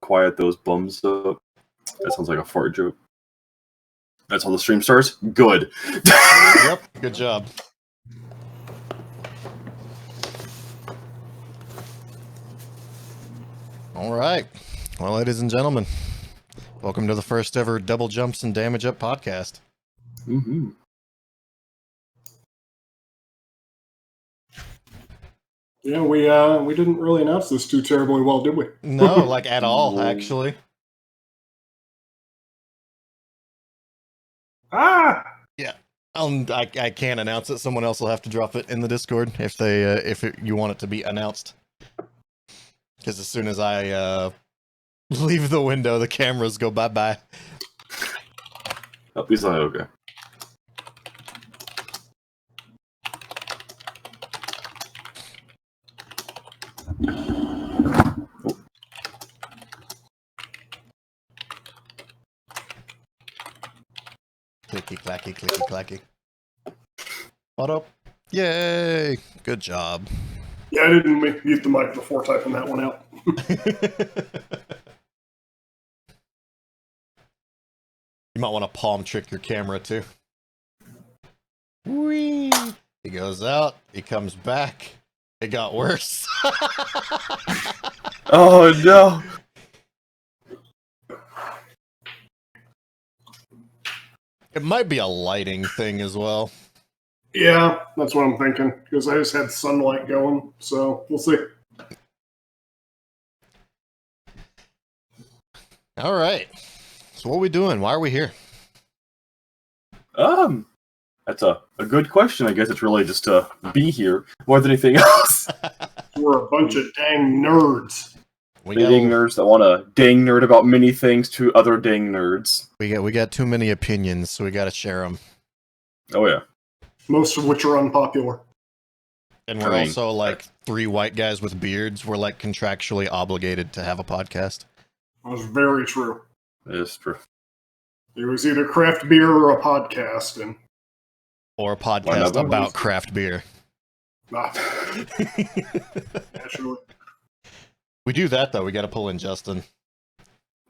quiet those bums up. That sounds like a fart joke. That's how the stream starts? Good. Yep, good job. All right. Well, ladies and gentlemen, welcome to the first ever Double Jumps and Damage Up podcast. Mm-hmm. Yeah, we didn't really announce this too terribly well, did we? No, like at all, actually. Ah! Yeah. I can't announce it. Someone else will have to drop it in the Discord if you want it to be announced. Because as soon as I leave the window, the cameras go bye-bye. Oh, he's not okay. Clicky, clacky, clicky, clacky. What up? Yay! Good job. Yeah, I didn't mute the mic before typing that one out. You might want to palm trick your camera too. Whee! He goes out, he comes back. It got worse. Oh no! It might be a lighting thing as well. Yeah, that's what I'm thinking, because I just had sunlight going, so we'll see. All right. So what are we doing? Why are we here? That's a good question. I guess it's really just to be here more than anything else. We're a bunch of dang nerds. Dang nerds that want to dang nerd about many things to other dang nerds. We got too many opinions, so we got to share them. Oh yeah. Most of which are unpopular. And we're also like three white guys with beards. We're like contractually obligated to have a podcast. That was very true. It is true. It was either craft beer or a podcast, and or a podcast about craft beer. Naturally. We do that though. We got to pull in Justin.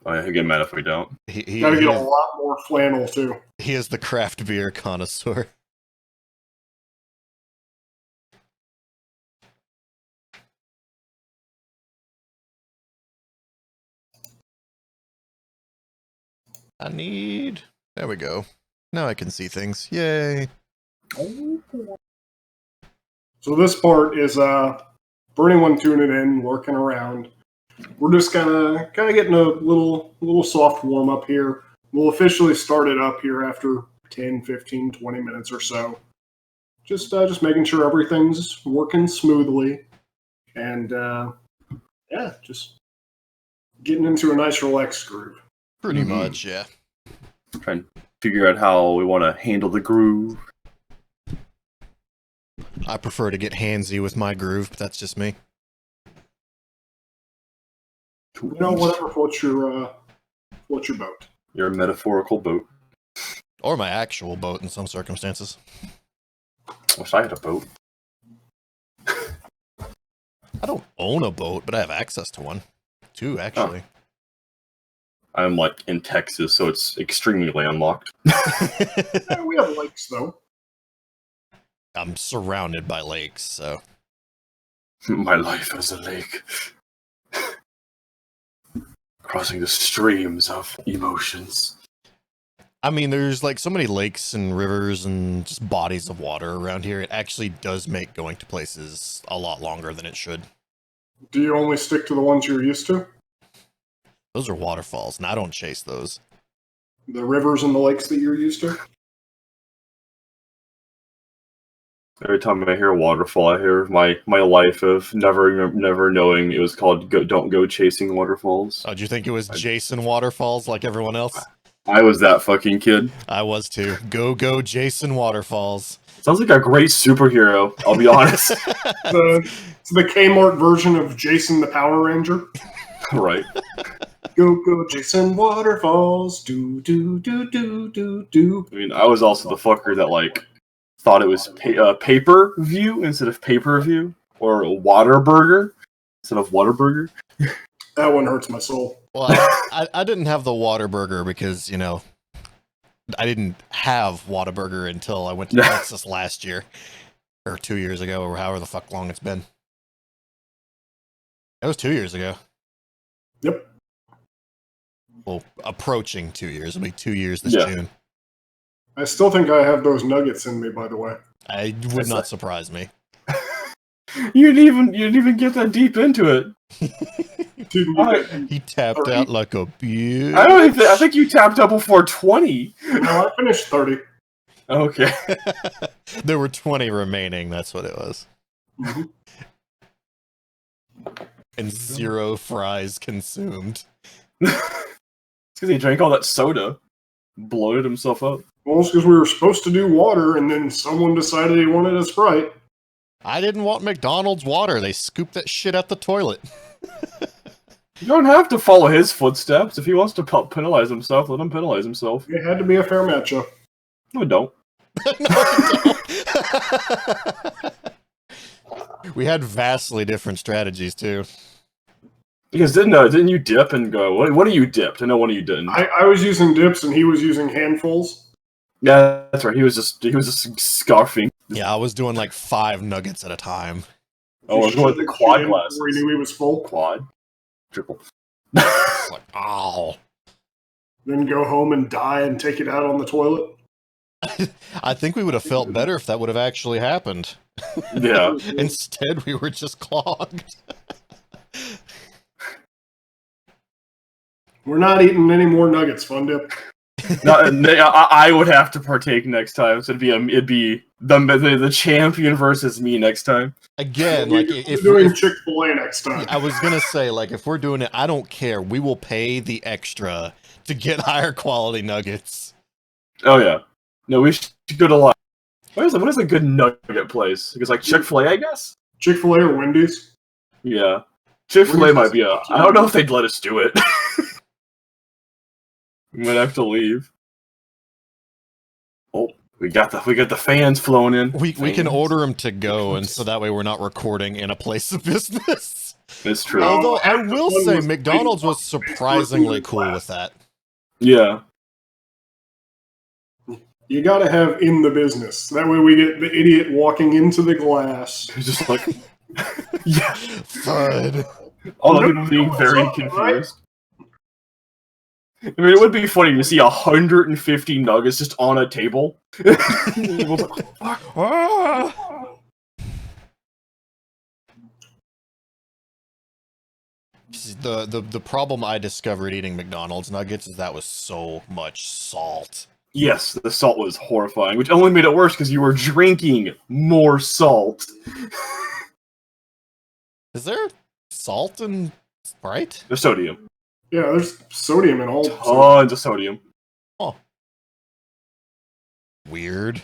Oh yeah, he'll get mad if we don't. He gotta get a lot more flannel too. He is the craft beer connoisseur. There we go. Now I can see things. Yay. So this part is for anyone tuning in, lurking around. We're just kind of getting a little soft warm up here. We'll officially start it up here after 10, 15, 20 minutes or so. Just making sure everything's working smoothly, and just getting into a nice relaxed groove. Pretty much, yeah. Trying to figure out how we want to handle the groove. I prefer to get handsy with my groove, but that's just me. You know, whatever floats your boat. Your metaphorical boat. Or my actual boat in some circumstances. Wish I had a boat. I don't own a boat, but I have access to one. Two, actually. Oh. I'm like in Texas, so it's extremely landlocked. Yeah, we have lakes, though. I'm surrounded by lakes, so. My life is a lake. Crossing the streams of emotions. I mean, there's like so many lakes and rivers and just bodies of water around here. It actually does make going to places a lot longer than it should. Do you only stick to the ones you're used to? Those are waterfalls, and I don't chase those. The rivers and the lakes that you're used to? Every time I hear waterfall, I hear my life of never knowing it was called Don't Go Chasing Waterfalls. Oh, do you think it was Jason Waterfalls like everyone else? I was that fucking kid. I was too. Go Jason Waterfalls. Sounds like a great superhero, I'll be honest. It's the Kmart version of Jason the Power Ranger. Right. Go Jason Waterfalls. Do. I mean, I was also the fucker that like thought it was pay-per-view instead of pay-per-view, or Waterburger instead of Waterburger. That one hurts my soul. Well, I didn't have the Whataburger because, you know, I didn't have Whataburger until I went to Texas last year. Or 2 years ago, or however the fuck long it's been. It was 2 years ago. Yep. Well, approaching 2 years. It'll be 2 years this June. I still think I have those nuggets in me, by the way. I would not surprise me. You didn't even get that deep into it. He tapped out like a bitch. I think you tapped out before 20. No, I finished 30. Okay. There were 20 remaining, that's what it was. Mm-hmm. And 0 fries consumed. It's because he drank all that soda. Bloated himself up. Well, it's because we were supposed to do water, and then someone decided he wanted a Sprite. I didn't want McDonald's water. They scooped that shit out the toilet. You don't have to follow his footsteps. If he wants to penalize himself, let him penalize himself. It had to be a fair matchup. No, don't. We had vastly different strategies, too. Because didn't you dip and go, what do you dipped? I know one of you didn't. I was using dips, and he was using handfuls. Yeah, that's right. He was just scarfing. Yeah, I was doing like 5 nuggets at a time. Oh, I was going with the quad glasses. Before he knew he was full. Quad. Triple. It's like, ow. Then go home and die and take it out on the toilet. I think we would have felt better if that would have actually happened. Yeah. Instead, we were just clogged. We're not eating any more nuggets, Fun Dip. No, I would have to partake next time, so it'd be the champion versus me next time. Again, We're like if doing Chick-fil-A next time. I was gonna say, like, if we're doing it, I don't care. We will pay the extra to get higher quality nuggets. Oh yeah, no, we should go to like what is a good nugget place? Because like Chick-fil-A, I guess. Chick-fil-A or Wendy's? Yeah, Chick-fil-A might be I don't know if they'd let us do it. We might have to leave. Oh, we got the fans flowing in. We can order them to go, and so that way we're not recording in a place of business. It's true. Although I will say McDonald's was surprisingly cool with that. Yeah. You gotta have in the business. That way we get the idiot walking into the glass. Just like yeah. Thud. All of them being very confused. I mean, it would be funny to see 150 nuggets just on a table. The problem I discovered eating McDonald's nuggets is that was so much salt. Yes, the salt was horrifying, which only made it worse because you were drinking more salt. Is there salt in Sprite? There's sodium. Yeah, there's sodium in all. Tons of sodium. Oh. Weird.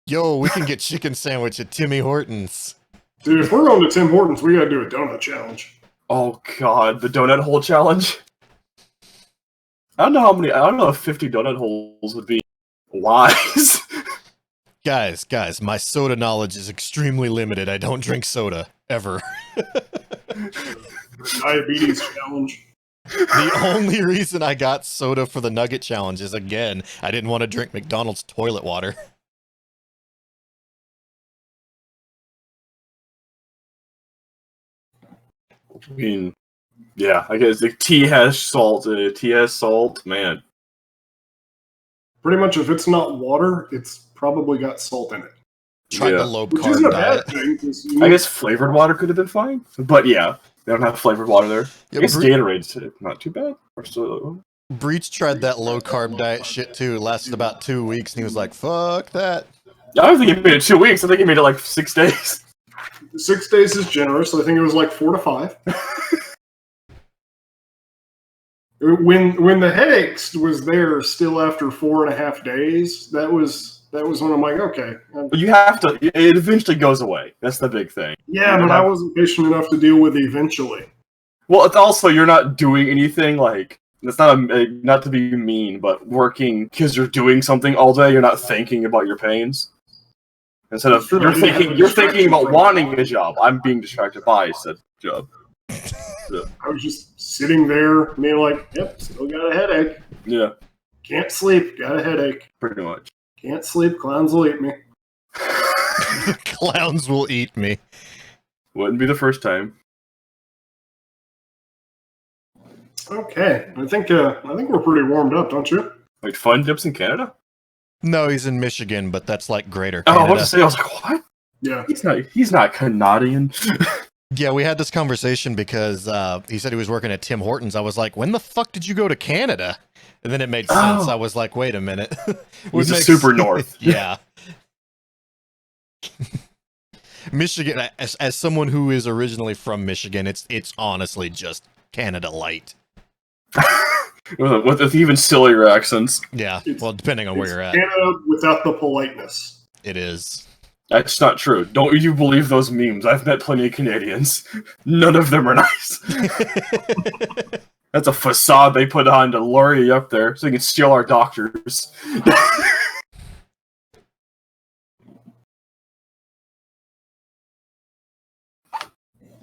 Yo, we can get chicken sandwich at Timmy Hortons. Dude, if we're going to Tim Hortons, we gotta do a donut challenge. Oh god, the donut hole challenge. I don't know if 50 donut holes would be wise. Guys, my soda knowledge is extremely limited. I don't drink soda, ever. Diabetes challenge. The only reason I got soda for the nugget challenge is, again, I didn't want to drink McDonald's toilet water. I mean, yeah, I guess the tea has salt. Man. Pretty much, if it's not water, it's probably got salt in it. Tried Yeah. the low Which isn't a carb diet. bad thing. 'Cause I guess flavored water could have been fine, but yeah, they don't have flavored water there. Yeah, I guess Gatorade's not too bad. Or still, Breach tried that low carb diet shit too. It lasted about 2 weeks, and he was like, "Fuck that." I don't think he made it 2 weeks. I think he made it like 6 days. 6 days is generous. I think it was like 4 to 5. When the headaches was there still after 4.5 days, that was when I'm like, okay. But you have to. It eventually goes away. That's the big thing. Yeah, but I wasn't patient enough to deal with eventually. Well, it's also you're not doing anything like. It's not not to be mean, but working because you're doing something all day. You're not thinking about your pains. Instead of you're thinking about wanting a job. I'm being distracted by said job. Yeah. I was just sitting there, being like, "Yep, still got a headache. Yeah, Can't sleep. Got a headache. pretty much. Can't sleep. Clowns will eat me." Clowns will eat me. Wouldn't be the first time. Okay, I think we're pretty warmed up, don't you? Wait, Fun Dip's in Canada? No, he's in Michigan, but that's like Greater Oh, I Canada. was to say, I was like, what? Yeah. He's not Canadian. Yeah, we had this conversation because he said he was working at Tim Hortons. I was like, when the fuck did you go to Canada? And then it made sense. Oh. I was like, wait a minute. He's a super north. Yeah. Michigan, as someone who is originally from Michigan, it's honestly just Canada light. with even sillier accents. Yeah, It's- well, depending on where It's you're at, Canada without the politeness. it is. That's not true. Don't you believe those memes? I've met plenty of Canadians. None of them are nice. That's a facade they put on to lure you up there so they can steal our doctors.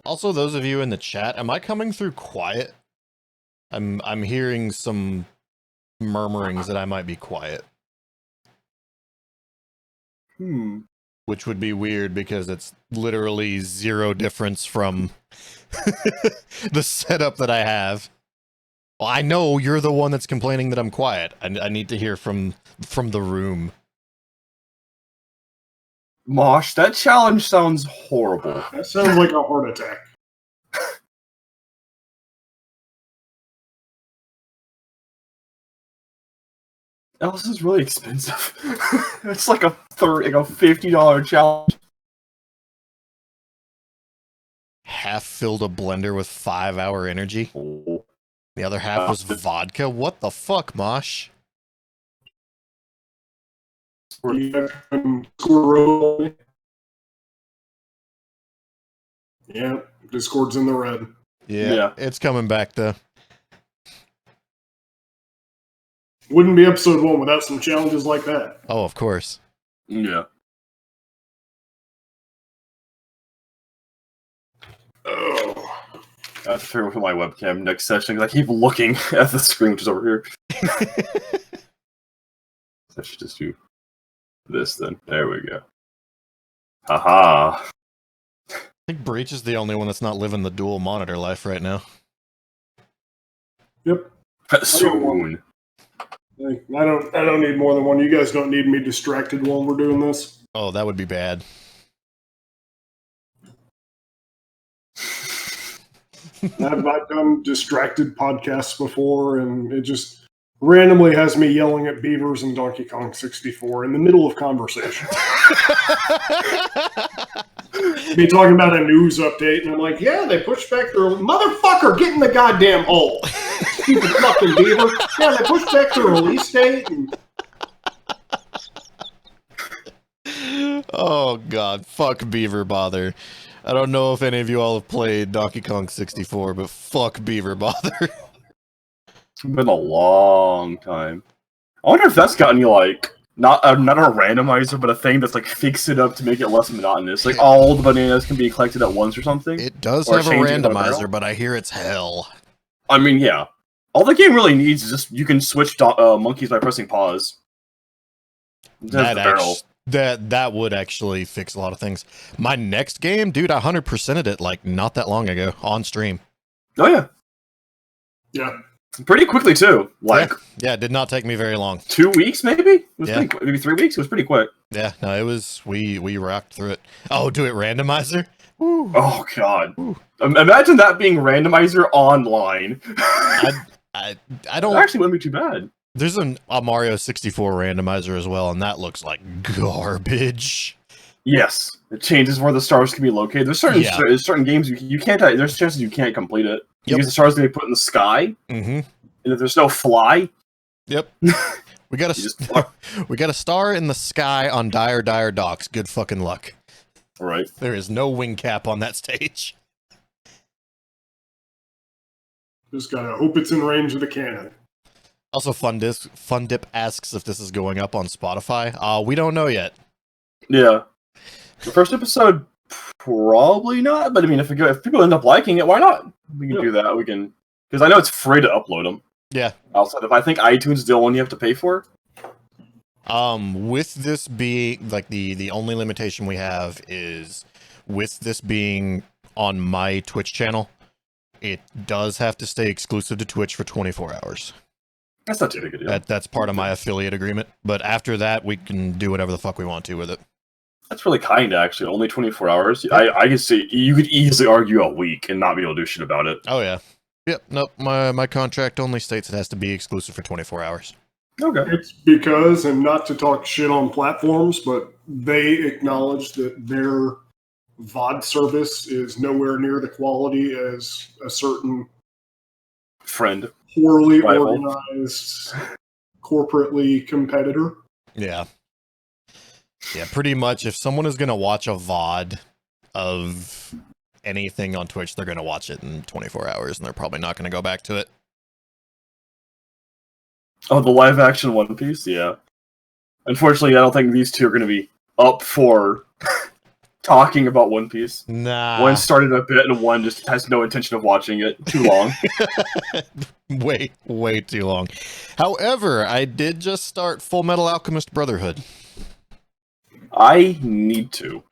Also, those of you in the chat, am I coming through quiet? I'm hearing some murmurings that I might be quiet, which would be weird because it's literally zero difference from the setup that I have. Well, I know you're the one that's complaining that I'm quiet. I need to hear from the room. Mosh, that challenge sounds horrible. That sounds like a heart attack. This is really expensive. It's like a $50 challenge. Half filled a blender with 5-hour energy. The other half was vodka. What the fuck, Mosh? You guys can score me. Yeah, Discord's in the red. Yeah, it's coming back though. Wouldn't be episode 1 without some challenges like that. Oh, of course. Yeah. Oh. I have to figure out my webcam next session because I keep looking at the screen, which is over here. I should just do this then. There we go. Haha. I think Breach is the only one that's not living the dual monitor life right now. Yep. Soon. I don't need more than one. You guys don't need me distracted while we're doing this. Oh, that would be bad. I've done distracted podcasts before, and it just randomly has me yelling at beavers and Donkey Kong 64 in the middle of conversation. Me talking about a news update, and I'm like, yeah, they pushed back their motherfucker, get in the goddamn hole. Stupid fucking beaver. Yeah, they pushed back the release date. And Oh god, fuck Beaver Bother. I don't know if any of you all have played Donkey Kong 64, but fuck Beaver Bother. It's been a long time. I wonder if that's gotten you like not a randomizer, but a thing that's like fix it up to make it less monotonous. Like all the bananas can be collected at once or something. It does Or have a change it on a randomizer, barrel? but I hear it's hell. I mean, yeah. All the game really needs is just you can switch monkeys by pressing pause. That's the barrel. That would actually fix a lot of things. My next game, dude, I 100%ed it like not that long ago on stream. Oh yeah, yeah, pretty quickly too. Like Yeah, it did not take me very long. 2 weeks, maybe. It was Yeah. maybe 3 weeks. It was pretty quick. Yeah, no, it was we rocked through it. Oh, do it randomizer? Woo. Oh god, Ooh. Imagine that being randomizer online. I That don't. actually wouldn't be too bad. There's a Mario 64 randomizer as well, and that looks like garbage. Yes, it changes where the stars can be located. There's certain Yeah. certain games you can't. There's chances you can't complete it Yep. because the stars can be put in the sky, Mm-hmm. and if there's no fly, Yep. We got you just we got a star in the sky on Dire Docks. Good fucking luck. right. There is no wing cap on that stage. just gotta hope it's in range of the cannon. Also, Fun Dip asks if this is going up on Spotify. We don't know yet. Yeah, the first episode probably not, but I mean, if people end up liking it, why not? We can Yep. do that. We can, because I know it's free to upload them. Yeah. Outside of, I think iTunes is the one you have to pay for. With this being like the only limitation we have is with this being on my Twitch channel, it does have to stay exclusive to Twitch for 24 hours. That's not too big a deal. That's part of my affiliate agreement. But after that, we can do whatever the fuck we want to with it. That's really kind, actually. Only 24 hours. I can see you could easily argue a week and not be able to do shit about it. Oh yeah. Yep. Nope. My contract only states it has to be exclusive for 24 hours. Okay. It's because, and not to talk shit on platforms, but they acknowledge that their VOD service is nowhere near the quality as a certain Friend. poorly Rival. organized corporately competitor. Yeah. Yeah, pretty much if someone is going to watch a VOD of anything on Twitch, they're going to watch it in 24 hours and they're probably not going to go back to it. Oh, the live action One Piece? Yeah. Unfortunately, I don't think these two are going to be up for talking about One Piece. Nah. One started a bit and one just has no intention of watching it. Too long. way too long. However, I did just start Full Metal Alchemist Brotherhood. I need to.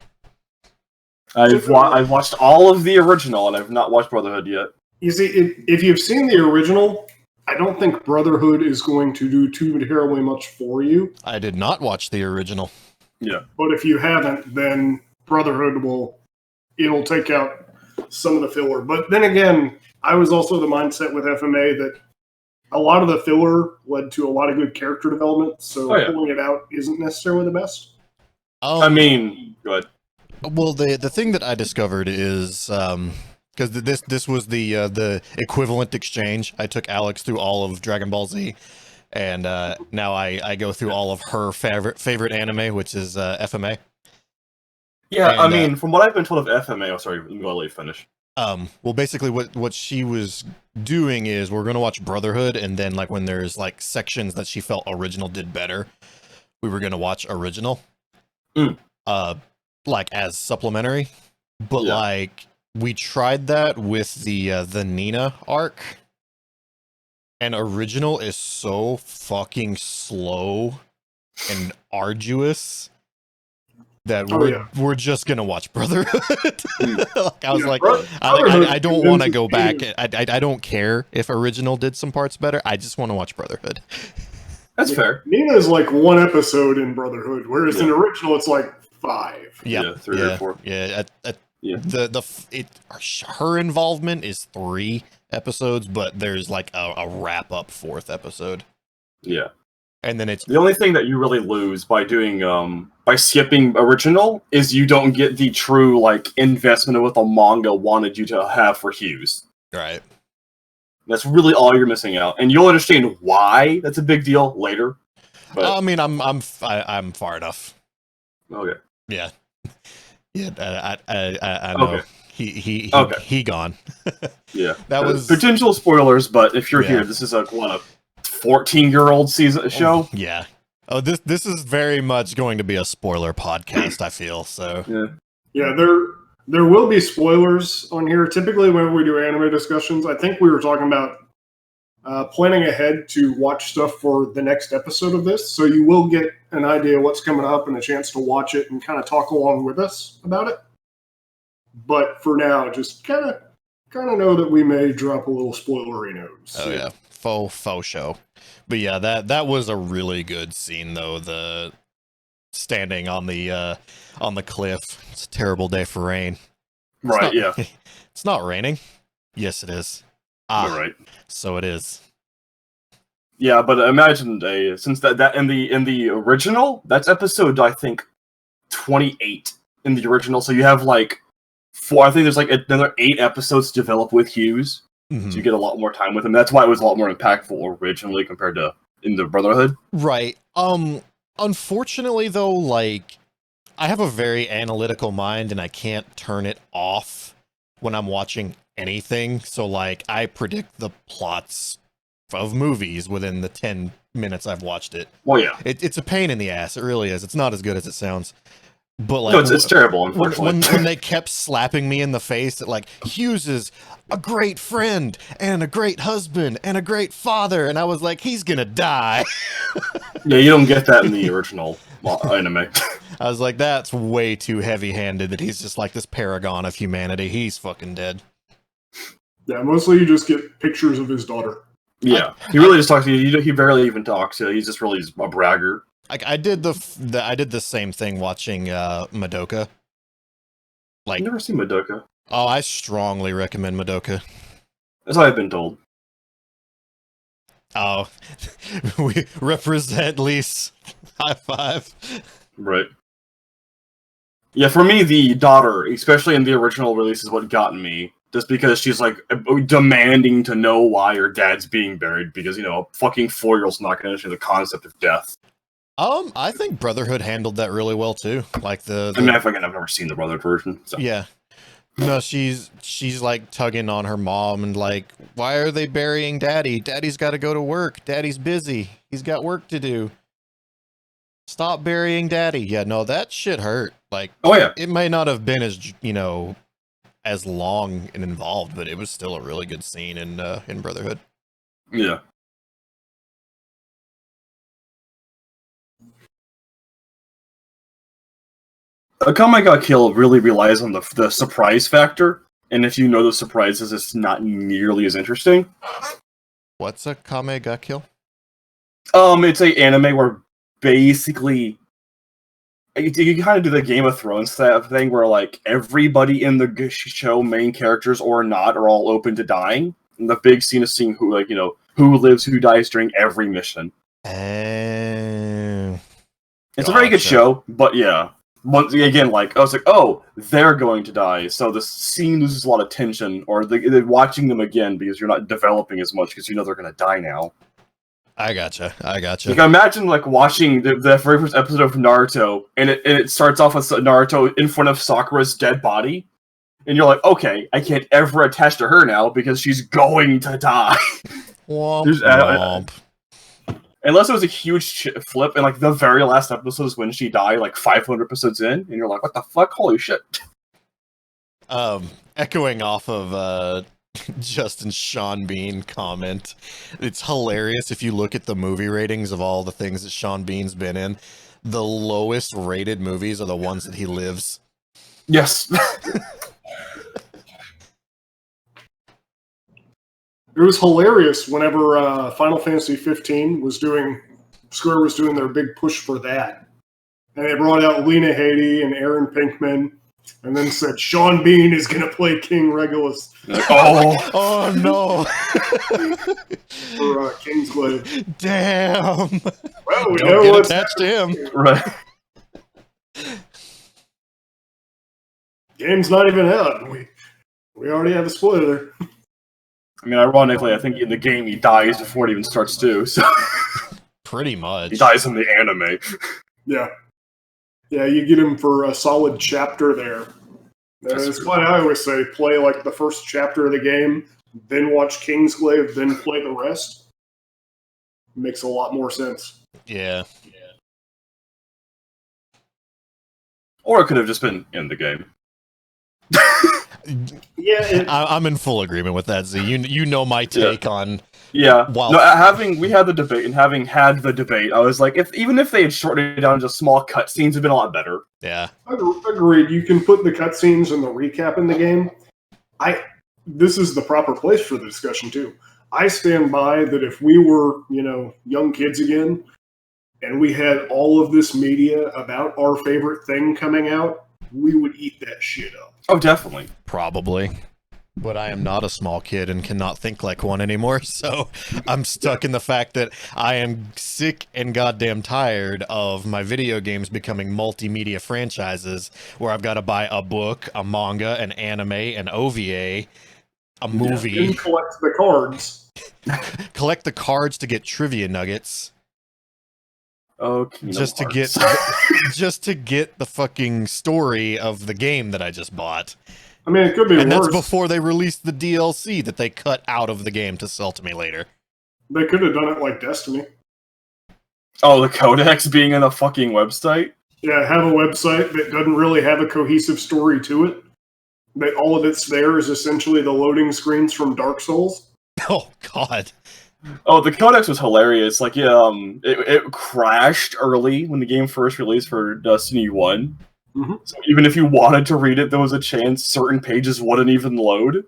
I've watched all of the original and I've not watched Brotherhood yet. You see, if you've seen the original, I don't think Brotherhood is going to do too terribly much for you. I did not watch the original. Yeah. But if you haven't, then Brotherhood it'll take out some of the filler. But then again, I was also the mindset with FMA that a lot of the filler led to a lot of good character development, so pulling it out isn't necessarily the best. I mean, go ahead. Well, the thing that I discovered is because this was the equivalent exchange. I took Alex through all of Dragon Ball Z, and now I go through all of her favorite anime, which is FMA. Yeah, And, I mean, from what I've been told of FMA, oh sorry, I'm gonna let you finish. Well, basically, what she was doing is we're gonna watch Brotherhood, and then like when there's like sections that she felt original did better, we were gonna watch original. Like as supplementary, but like we tried that with the Nina arc, and original is so fucking slow and arduous that we're just gonna watch Brotherhood. Like, I was I don't want to go back. I don't care if original did some parts better. I just want to watch Brotherhood. That's fair. Nina is like one episode in Brotherhood, whereas in original it's like 5. Yeah, 3 or 4. Yeah, her involvement is 3 episodes, but there's like a wrap up 4th episode. Yeah. And then it's the only thing that you really lose by doing by skipping original is you don't get the true like investment of what the manga wanted you to have for Hughes. Right. That's really all you're missing out, and you'll understand why that's a big deal later. But I mean, I'm far enough. Okay. Yeah. Yeah. I know. Okay. He gone. Yeah. That was potential spoilers, but if you're Yeah. here, this is a 14-year-old season show. Yeah. Oh, this is very much going to be a spoiler podcast, I feel. So Yeah, there will be spoilers on here. Typically, whenever we do anime discussions, I think we were talking about planning ahead to watch stuff for the next episode of this, so you will get an idea what's coming up and a chance to watch it and kind of talk along with us about it. But for now, just kind of know that we may drop a little spoilery notes. Oh yeah, faux show. But yeah, that was a really good scene though. The standing on the cliff. It's a terrible day for rain. Right. Yeah. It's not raining. Yes, it is. You're right. So it is. Yeah, but imagine since that in the original, that's episode I think 28 in the original. So you have like 4. I think there's like another 8 episodes to develop with Hughes, so you get a lot more time with him. That's why it was a lot more impactful originally compared to in the Brotherhood. Right. Unfortunately though, like I have a very analytical mind and I can't turn it off when I'm watching anything. So like I predict the plots of movies within the 10 minutes I've watched it. Well, yeah. It's a pain in the ass. It really is. It's not as good as it sounds. But like, No, it's terrible, when, unfortunately. when they kept slapping me in the face that like Hughes is a great friend and a great husband and a great father, and I was like, he's gonna die. Yeah, you don't get that in the original anime. I was like, that's way too heavy-handed. That he's just like this paragon of humanity. He's fucking dead. Yeah, mostly you just get pictures of his daughter. Yeah, he really just talks to you. He barely even talks. He's just really a bragger. Like I did the same thing watching Madoka. Like, I've never seen Madoka. oh, I strongly recommend Madoka. That's what I've been told. Oh, we represent Lise. High five. Right. Yeah, for me, the daughter, especially in the original release, is what got me. Just because she's like demanding to know why her dad's being buried, because a fucking 4-year-old's not going to understand the concept of death. I think Brotherhood handled that really well too. Like the I mean, I've never seen the Brotherhood version. So. yeah. No, she's like tugging on her mom and like, why are they burying Daddy? Daddy's got to go to work. Daddy's busy. He's got work to do. Stop burying Daddy. Yeah, no, that shit hurt. Like, Oh yeah, it may not have been as as long and involved, but it was still a really good scene in Brotherhood. yeah. Akame Ga Kill really relies on the surprise factor, and if you know the surprises, it's not nearly as interesting. What's a Kame Ga Kill? It's a anime where basically you kind of do the Game of Thrones thing, where like everybody in the show, main characters or not, are all open to dying. And the big scene is seeing who who lives, who dies during every mission. And It's a very good Gotcha. show, but yeah. Once again, like I was like, oh, they're going to die, so the scene loses a lot of tension, or they're watching them again because you're not developing as much because you know they're going to die now. I gotcha. Like imagine like watching the very first episode of Naruto, and it starts off with Naruto in front of Sakura's dead body, and you're like, okay, I can't ever attach to her now because she's going to die. Womp, There's- womp. Unless it was a huge flip, and like the very last episode is when she died, like 500 episodes in, and you're like, what the fuck? Holy shit. Echoing off of Justin's Sean Bean comment, it's hilarious if you look at the movie ratings of all the things that Sean Bean's been in. The lowest rated movies are the ones that he lives. Yes. It was hilarious whenever Final Fantasy 15 Square was doing their big push for that. And they brought out Lena Headey and Aaron Pinkman, and then said Sean Bean is going to play King Regulus Like, oh. Oh no! for Kingsglaive. Damn! Well, we Don't know get what's attached to him. Right. game's not even out. We already have a spoiler. I mean, ironically, I think in the game he dies before it even starts too, so Pretty much. he dies in the anime. Yeah. Yeah, you get him for a solid chapter there. That's It's true. what I always say, play like the first chapter of the game, then watch Kingsglaive, then play the rest. Makes a lot more sense. Yeah. Or it could have just been in the game. Yeah, I'm in full agreement with that, Z. You know my take on. Yeah. Well- No, we had the debate, and having had the debate, I was like, even if they had shortened it down to small cutscenes, it'd been a lot better. Yeah. agreed. You can put the cutscenes and the recap in the game. This is the proper place for the discussion too. I stand by that if we were, young kids again, and we had all of this media about our favorite thing coming out, we would eat that shit up. Oh, definitely. Probably. But I am not a small kid and cannot think like one anymore, so I'm stuck in the fact that I am sick and goddamn tired of my video games becoming multimedia franchises where I've got to buy a book, a manga, an anime, an OVA, a movie, And collect the cards. collect the cards to get trivia nuggets, Oh, Kingdom just to get Hearts. just to get the fucking story of the game that I just bought. I mean, it could be And that's worse. before they released the DLC that they cut out of the game to sell to me later. They could have done it like Destiny. Oh, the codex being in a fucking website? Yeah, have a website that doesn't really have a cohesive story to it. But all of it's there is essentially the loading screens from Dark Souls. Oh God. Oh, the codex was hilarious. Like, yeah, it crashed early when the game first released for Destiny 1. Mhm. So even if you wanted to read it, there was a chance certain pages wouldn't even load.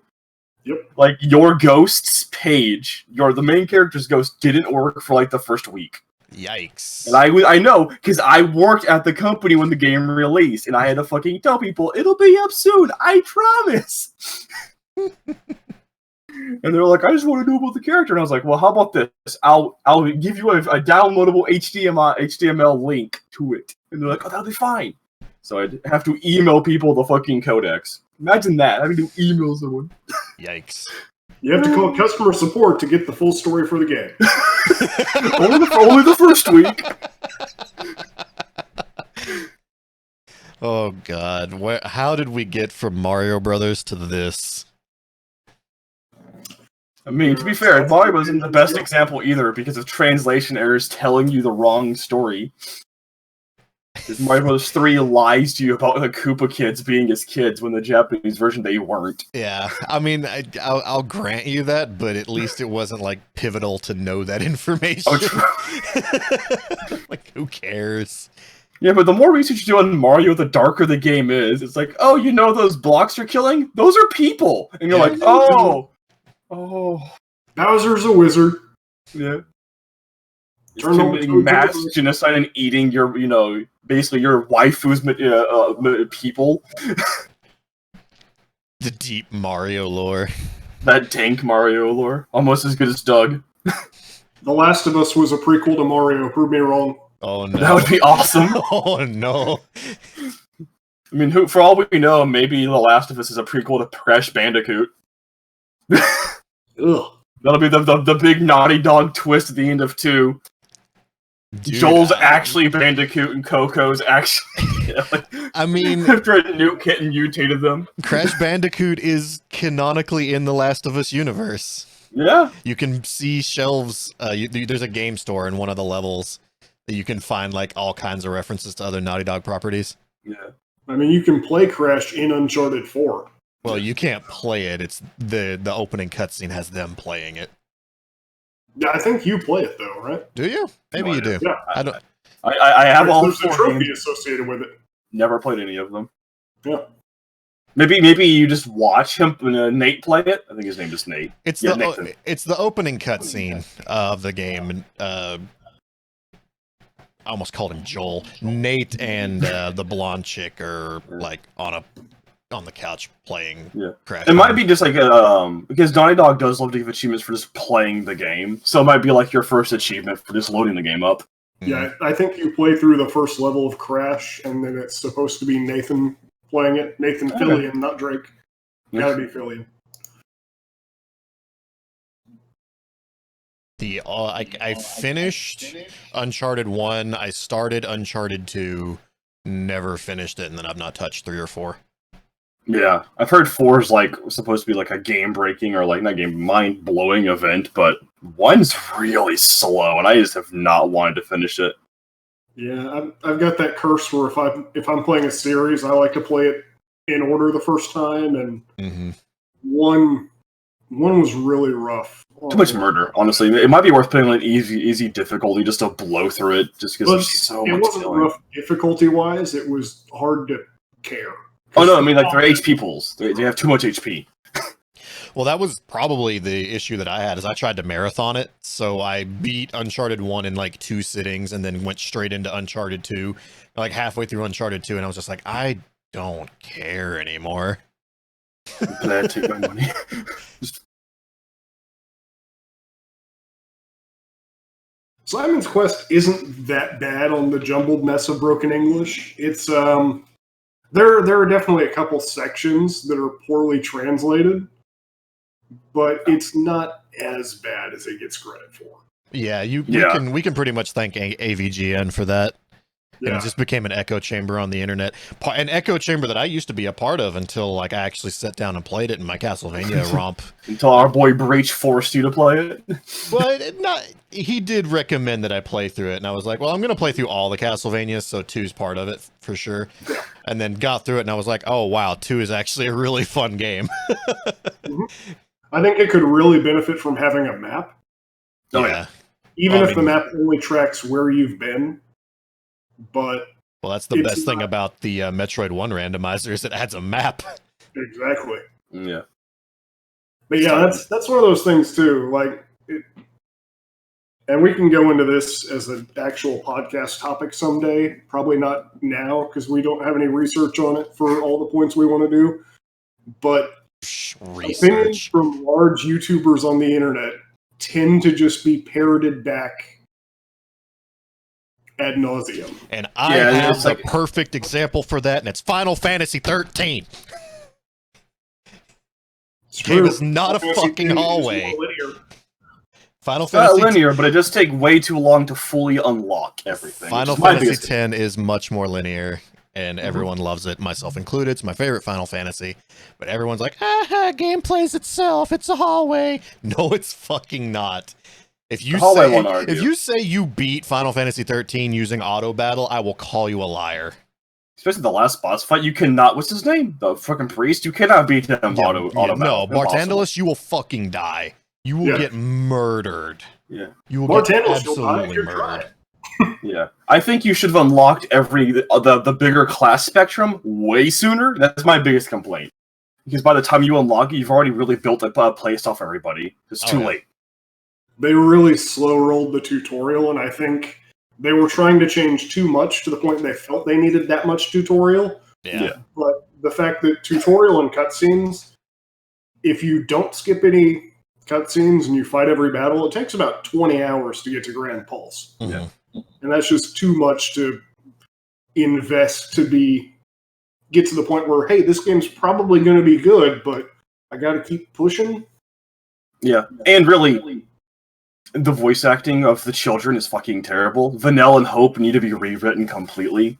Yep. Like, your ghost's page, the main character's ghost didn't work for, like, the first week. Yikes. And I know, because I worked at the company when the game released, and I had to fucking tell people, it'll be up soon, I promise! And they're like, I just want to know about the character. And I was like, well, how about this? I'll give you a downloadable HTML link to it. And they're like, oh, that'll be fine. So I'd have to email people the fucking codex. Imagine that, having to email someone. Yikes. You have to call customer support to get the full story for the game. only the first week. Oh God. How did we get from Mario Brothers to this? I mean, to be fair, Mario wasn't the best example either because of translation errors telling you the wrong story. Because Mario Bros. 3 lies to you about the Koopa kids being his kids when the Japanese version they weren't. Yeah, I mean, I'll grant you that, but at least it wasn't like pivotal to know that information. Oh, true. Like, who cares? Yeah, but the more research you do on Mario, the darker the game is. It's like, oh, you know those blocks you're killing? Those are people! And you're like, oh! Bowser's a wizard. Yeah. Turn over Committing to mass genocide and eating your, basically your waifu's people. The deep Mario lore. That dank Mario lore. Almost as good as Doug. The Last of Us was a prequel to Mario. Prove me wrong. Oh no. That would be awesome. Oh no. I mean, for all we know, maybe The Last of Us is a prequel to Crash Bandicoot. Ugh. That'll be the big Naughty Dog twist at the end of 2. Dude, Joel's actually Bandicoot and Coco's actually... I mean... after a nuke hit and mutated them. Crash Bandicoot is canonically in the Last of Us universe. Yeah. You can see shelves, there's a game store in one of the levels that you can find like all kinds of references to other Naughty Dog properties. Yeah. I mean, you can play Crash in Uncharted 4. Well, you can't play it. It's the opening cutscene has them playing it. Yeah, I think you play it though, right? Do you? Maybe No, you do. Yeah. I don't. I have all There's a 4 trophy games. associated with it. Never played any of them. Yeah. Maybe you just watch him, Nate play it. I think his name is Nate. It's Yeah, the Nathan. it's the opening cutscene of the game. I almost called him Joel. Nate and the blonde chick are like on the couch playing Crash. It might be just like because Naughty Dog does love to give achievements for just playing the game, so it might be like your first achievement for just loading the game up. Yeah, I think you play through the first level of Crash, and then it's supposed to be Nathan playing it. Nathan Okay. Fillion, not Drake. Gotta be Fillion. I finished Uncharted 1. I started Uncharted 2. Never finished it, and then I've not touched 3 or 4. Yeah, I've heard 4 is like supposed to be like a game-breaking or like not game mind-blowing event, but 1's really slow, and I just have not wanted to finish it. Yeah, I've got that curse where if I'm playing a series, I like to play it in order the first time, and Mm-hmm. one was really rough. Too much murder, honestly. It might be worth putting on easy difficulty just to blow through it, just because But there's so it much wasn't killing. rough difficulty-wise. It was hard to care. Oh no, I mean like they're HP pools. They have too much HP. Well, that was probably the issue that I had, is I tried to marathon it, so I beat Uncharted 1 in like 2 sittings, and then went straight into Uncharted 2, like halfway through Uncharted 2, and I was just like, I don't care anymore. Glad to take my money. Simon's Quest isn't that bad on the jumbled mess of broken English. It's there are definitely a couple sections that are poorly translated, but it's not as bad as it gets credit for. Yeah, Yeah. we can pretty much thank AVGN for that. And it just became an echo chamber on the internet. An echo chamber that I used to be a part of until like I actually sat down and played it in my Castlevania romp. Until our boy Breach forced you to play it. But he did recommend that I play through it, and I was like, well, I'm going to play through all the Castlevanias, so 2's part of it for sure. And then got through it, and I was like, oh, wow, 2 is actually a really fun game. I think it could really benefit from having a map. Oh, yeah. Even if the map only tracks where you've been. But well, that's the best thing about the Metroid 1 randomizer is it adds a map. Exactly. Yeah. But yeah, that's one of those things too. Like, and we can go into this as an actual podcast topic someday. Probably not now because we don't have any research on it for all the points we want to do. But opinions from large YouTubers on the internet tend to just be parroted back ad nauseum. And I have the perfect example for that, and it's Final Fantasy 13. Game is not a fucking hallway. Final Fantasy not linear, but it does take way too long to fully unlock everything. Final Fantasy X is much more linear, and everyone loves it, myself included. It's my favorite Final Fantasy. But everyone's like, game plays itself. It's a hallway. No, it's fucking not. If you say you beat Final Fantasy 13 using auto battle, I will call you a liar. Especially the last boss fight, you cannot. What's his name? The fucking priest. You cannot beat him auto battle. No, Bartandalus, you will fucking die. You will get murdered. Yeah, you will get absolutely murdered. Yeah, I think you should have unlocked the bigger class spectrum way sooner. That's my biggest complaint. Because by the time you unlock it, you've already really built a playlist off everybody. It's too late. They really slow-rolled the tutorial, and I think they were trying to change too much to the point they felt they needed that much tutorial. Yeah. But the fact that tutorial and cutscenes, if you don't skip any cutscenes and you fight every battle, it takes about 20 hours to get to Grand Pulse. Mm-hmm. And that's just too much to invest to get to the point where, hey, this game's probably going to be good, but I got to keep pushing. Yeah, and really, the voice acting of the children is fucking terrible. Vanille and Hope need to be rewritten completely.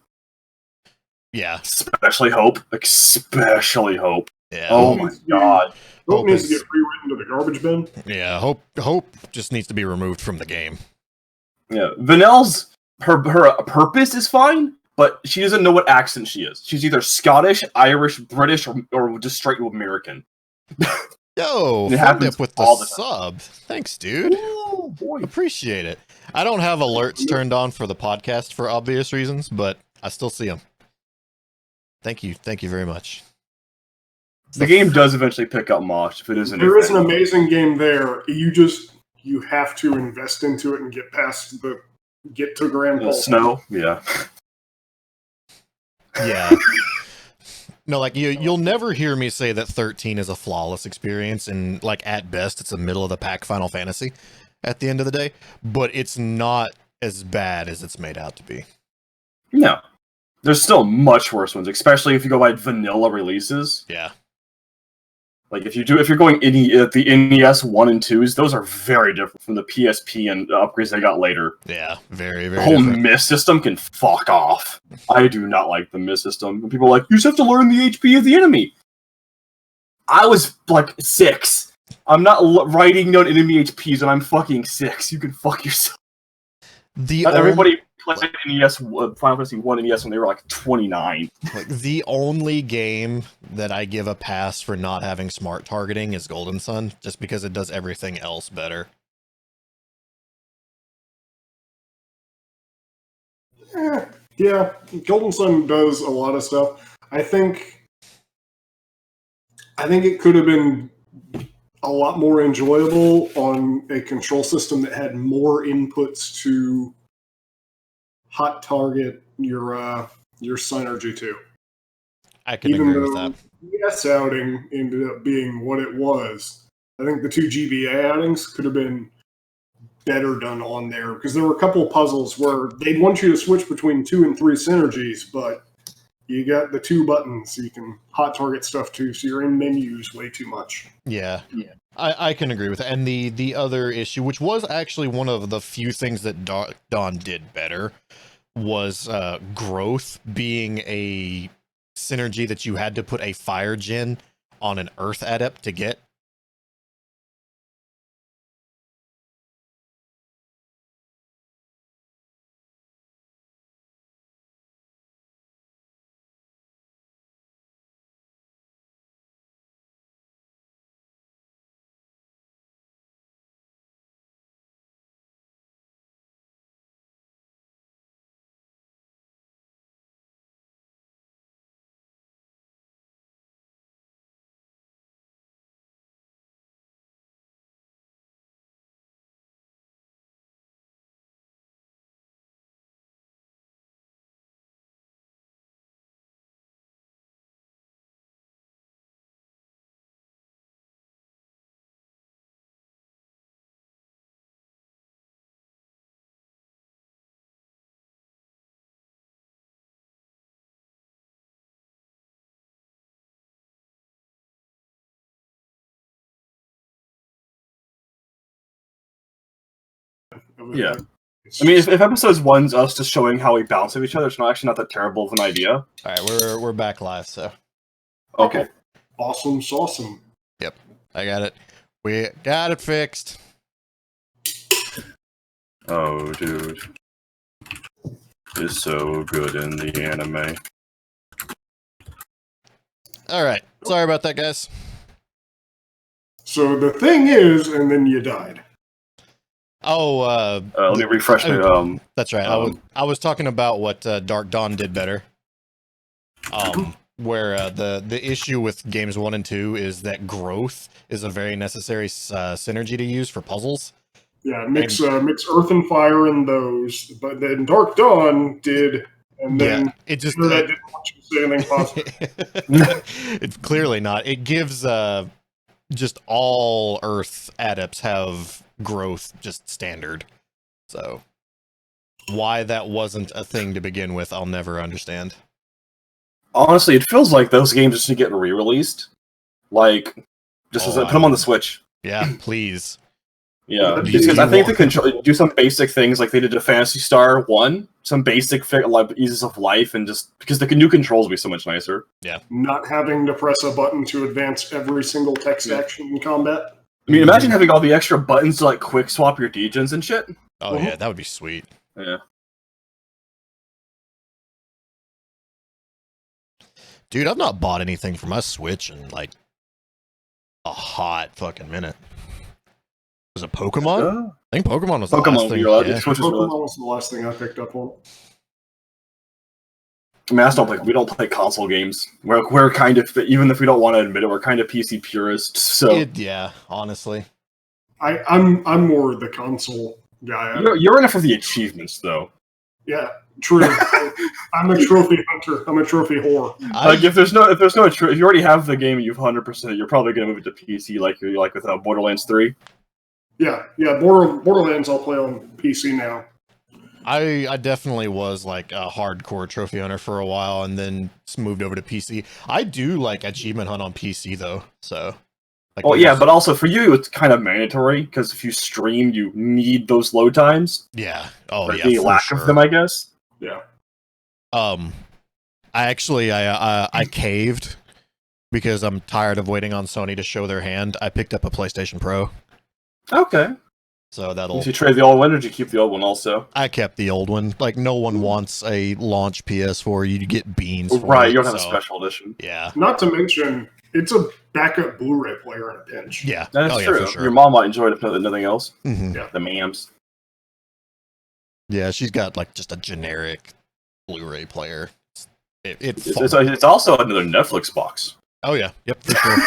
Yeah. Especially Hope. Especially Hope. Yeah. Oh my god. Hope needs to get rewritten to the garbage bin. Yeah, Hope just needs to be removed from the game. Yeah. Vanille's her purpose is fine, but she doesn't know what accent she is. She's either Scottish, Irish, British, or just straight up Yo, it happens with all the the time. sub. Thanks, dude. Oh, boy. Appreciate it. I don't have alerts turned on for the podcast for obvious reasons, but I still see them. Thank you very much. The game does eventually pick up Mosh if it isn't. There is an amazing game there. You have to invest into it and get to Grand Pulse. Snow, yeah. Yeah. No, like you'll never hear me say that 13 is a flawless experience, and like at best it's a middle of the pack Final Fantasy at the end of the day, but it's not as bad as it's made out to be. No. There's still much worse ones, especially if you go by vanilla releases. Yeah. Like if you're going the NES 1 and 2s, those are very different from the PSP and upgrades they got later. Yeah, very, very The whole different. miss system can fuck off. I do not like the miss system. When people are like, you just have to learn the HP of the enemy. I was like 6. I'm not writing down enemy HPs and I'm fucking 6. You can fuck yourself. Everybody played NES, Final Fantasy 1 NES when they were like 29. Like the only game that I give a pass for not having smart targeting is Golden Sun, just because it does everything else better. Yeah, Golden Sun does a lot of stuff. I think it could have been a lot more enjoyable on a control system that had more inputs to hot target your Synergy too. I can agree with that. The S outing ended up being what it was. I think the 2 GBA outings could have been better done on there because there were a couple of puzzles where they'd want you to switch between 2 and 3 synergies, but you got the 2 buttons so you can hot target stuff too, so you're in menus way too much. Yeah. I can agree with that. And the other issue, which was actually one of the few things that Dawn did better, was growth being a synergy that you had to put a fire gen on an earth adept to get. Yeah. I mean, if episodes one's us just showing how we bounce off each other, it's not that terrible of an idea. All right, we're back live, so Okay. Awesome, awesome. I got it. We got it fixed. Oh, dude. Is so good in the anime. All right, sorry about that, guys. So the thing is, and then you died. Oh, Let me refresh my, that's right. I was talking about what Dark Dawn did better. Where the issue with games 1 and 2 is that growth is a very necessary synergy to use for puzzles. Yeah, mix Earth and Fire in those, but then Dark Dawn did, and then it just that didn't want you to say anything positive. it's clearly not. It gives just all Earth adepts have growth just standard. So why that wasn't a thing to begin with, I'll never understand. Honestly, it feels like those games just need to get re-released. Like, just Oh, put them on the Switch. Yeah, please. Yeah, Do because you I think want- they can do some basic things like they did to Phantasy Star 1, some basic like eases of life, and just because the new controls will be so much nicer. Not having to press a button to advance every single text action in combat. I mean, imagine having all the extra buttons to like quick swap your degens and shit. Oh yeah, that would be sweet. Yeah. Dude, I've not bought anything for my Switch in like a hot fucking minute. Was it Pokemon? I think Pokemon was the Pokemon last thing. Switch Yeah. is really- Pokemon was the last thing I picked up on. I mean, we don't play console games. We're kind of, even if we don't want to admit it, we're kind of PC purists. So Yeah, honestly. I'm more the console guy. you're in it for the achievements, though. Yeah, true. I'm a trophy hunter. I'm a trophy whore. Like if there's no, if you already have the game, you've 100%. You're probably gonna move it to PC, like with Borderlands 3. Yeah. Borderlands I'll play on PC now. I definitely was like a hardcore trophy hunter for a while and then moved over to PC. I do like Achievement Hunt on PC though, so. Like, Well, yeah, but also for you, it's kind of mandatory because if you stream, you need those load times. yeah. Oh or yeah, the for lack sure. of them, I guess. Yeah. I actually I caved because I'm tired of waiting on Sony to show their hand. I picked up a PlayStation Pro, Okay. so that'll. If you trade the old one, or did you keep the old one also? I kept the old one. Like no one wants a launch PS4. You get beans. For Right, it, you don't have a so, special edition. Yeah. Not to mention, it's a backup Blu-ray player in a pinch. Yeah. That's oh, true. Yeah, for sure. Your mom might enjoy it if nothing else. Mhm. Yeah. The mams. Yeah, she's got like just a generic Blu-ray player. It's It's also another Netflix box. oh yeah, yep, for sure.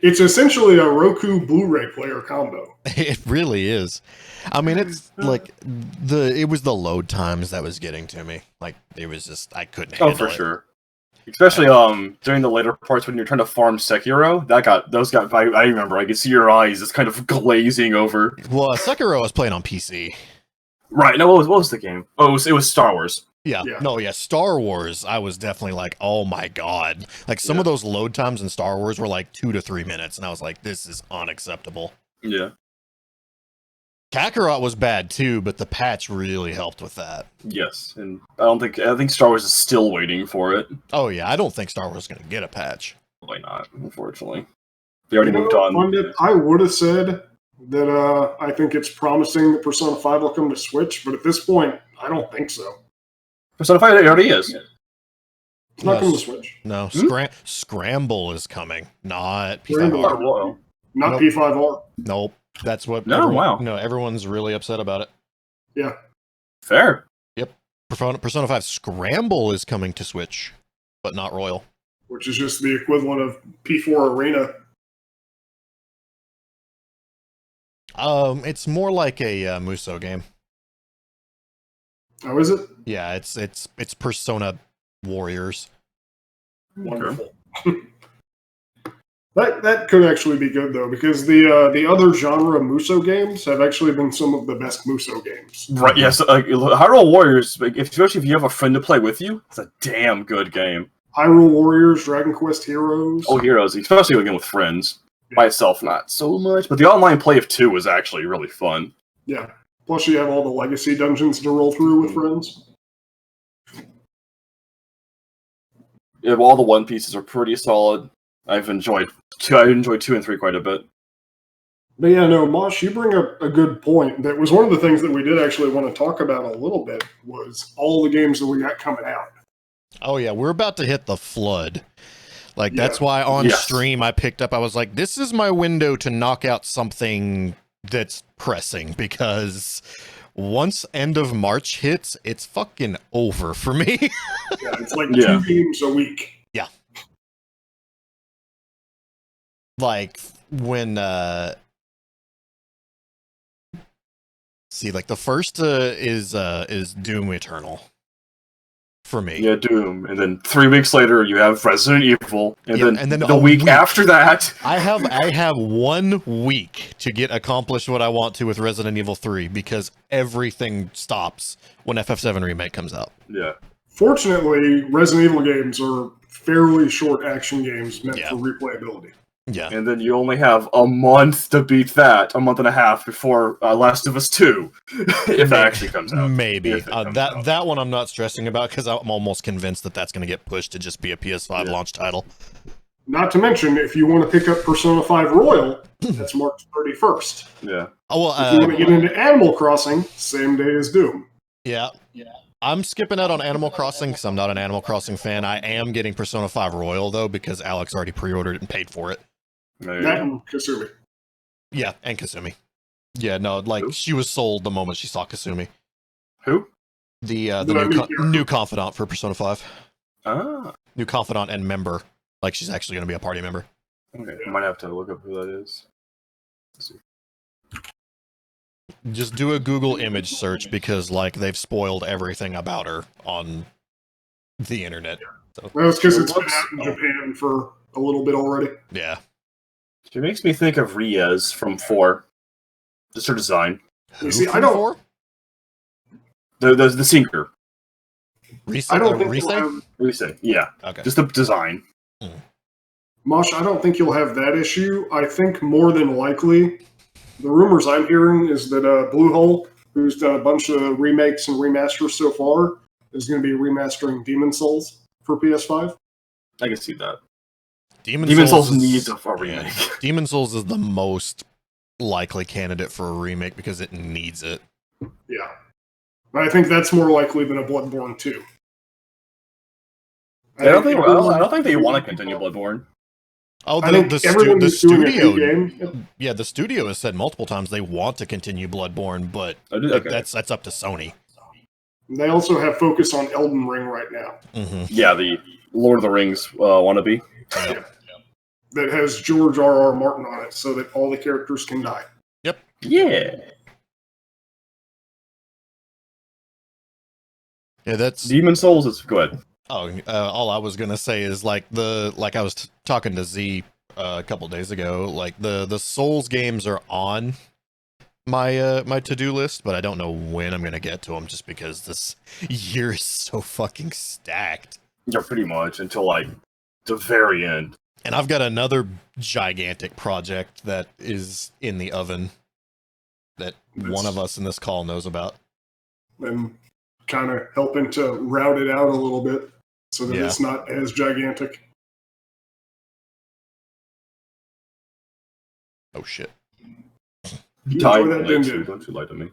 It's essentially a Roku Blu-ray player combo. It really is. I mean, it's like it was the load times that was getting to me. Like it was just I couldn't handle Oh, for it. sure. Especially during the later parts when you're trying to farm Sekiro, I remember I could see your eyes just kind of glazing over. Well, Sekiro I was playing on PC. Right. No, what was the game? Oh, it was Star Wars. Yeah. Yeah. No, yeah, Star Wars, I was definitely like, oh my god. Like some of those load times in Star Wars were like 2 to 3 minutes, and I was like, this is unacceptable. Yeah. Kakarot was bad too, but the patch really helped with that. Yes, and I think Star Wars is still waiting for it. Oh yeah, I don't think Star Wars is going to get a patch. Probably not, unfortunately. They already You know, moved on. Pundit, I would have said that I think it's promising that Persona 5 will come to Switch, but at this point, I don't think so. Persona 5 it already is. It's not No, coming to Switch. No, Scramble is coming, not Scramble. P5R. Well, Not Nope. P5R. Nope, that's what. No, wow. No, everyone's really upset about it. Yeah. fair. Persona 5 Scramble is coming to Switch, but not Royal. Which is just the equivalent of P4 Arena. It's more like a Muso game. Oh, is it? Yeah, it's Persona Warriors. Wonderful. That could actually be good though, because the other genre Muso games have actually been some of the best Muso games. Right, yes. Hyrule Warriors, especially if you have a friend to play with you, it's a damn good game. Hyrule Warriors, Dragon Quest Heroes. Oh, Heroes, especially again with friends. By itself, not so much, but the online play of 2 is actually really fun. Yeah. Plus, you have all the legacy dungeons to roll through with friends. Yeah, all the One Pieces are pretty solid. I've enjoyed 2 and 3 quite a bit. But yeah, no, Mosh, you bring up a good point. That was one of the things that we did actually want to talk about a little bit, was all the games that we got coming out. Oh yeah, we're about to hit the flood. Like, Yeah. that's why on Yes. stream I picked up, I was like, this is my window to knock out something that's pressing, because once end of March hits, it's fucking over for me. Yeah, it's like Yeah. 2 games a week. Like, when, see, like, the first is Doom Eternal for me. Yeah, Doom, and then 3 weeks later you have Resident Evil, and Yeah, then, and then the a week week. after that, I have 1 week to get accomplished what I want to with Resident Evil 3, because everything stops when FF7 Remake comes out. yeah, Fortunately, Resident Evil games are fairly short action games meant Yeah. for replayability. Yeah. and then you only have a month to beat that, a month and a half before Last of Us 2, if that actually comes out. Maybe. If it comes out. That one I'm not stressing about, because I'm almost convinced that that's going to get pushed to just be a PS5 Yeah. launch title. Not to mention, if you want to pick up Persona 5 Royal, that's March 31st. Yeah, Oh, If you want to get into Animal Crossing, same day as Doom. yeah. I'm skipping out on Animal Crossing because I'm not an Animal Crossing fan. I am getting Persona 5 Royal, though, because Alex already pre-ordered it and paid for it. there you That go. and Kasumi. Yeah, and Kasumi. Yeah, no, like, Who? she was sold the moment she saw Kasumi. Who? The The new character. new confidant for Persona 5. Ah, New confidant and member. Like, she's actually going to be a party member. okay. I might have to look up who that is. Just do a Google image search, because, like, they've spoiled everything about her on the internet. So, Well, it's because It it's been looks- out in Japan for a little bit already. yeah. She makes me think of Riaz from 4. Just her design. Who see, I from don't- 4? The sinker. Rise? I don't think Rise? you'll have, Rize. Yeah, Okay. just the design. Mosh, I don't think you'll have that issue. I think more than likely, the rumors I'm hearing is that Bluehole, who's done a bunch of remakes and remasters so far, is going to be remastering Demon Souls for PS5. I can see that. Demon Souls is- needs a yeah. remake. Demon Souls is the most likely candidate for a remake because it needs it. Yeah. But I think that's more likely than a Bloodborne 2. I don't think they want to continue Bloodborne. Oh, I think everyone the who's doing a new studio. game. Yeah, the studio has said multiple times they want to continue Bloodborne, but Okay. that's up to Sony. They also have focus on Elden Ring right now. Hmm. Yeah, the Lord of the Rings wannabe. That has George R.R. Martin on it, so that all the characters can die. Yeah. Yeah, that's Demon Souls is good. all I was gonna say is like I was talking to Z a couple days ago. Like the Souls games are on my my to do list, but I don't know when I'm gonna get to them, just because this year is so fucking stacked. Yeah, pretty much until like the very end. And I've got another gigantic project that is in the oven. that one of us in this call knows about. And kind of helping to route it out a little bit so that Yeah. it's not as gigantic. Oh shit. You Dying enjoy that, light didn't too. you? Don't you lie to me.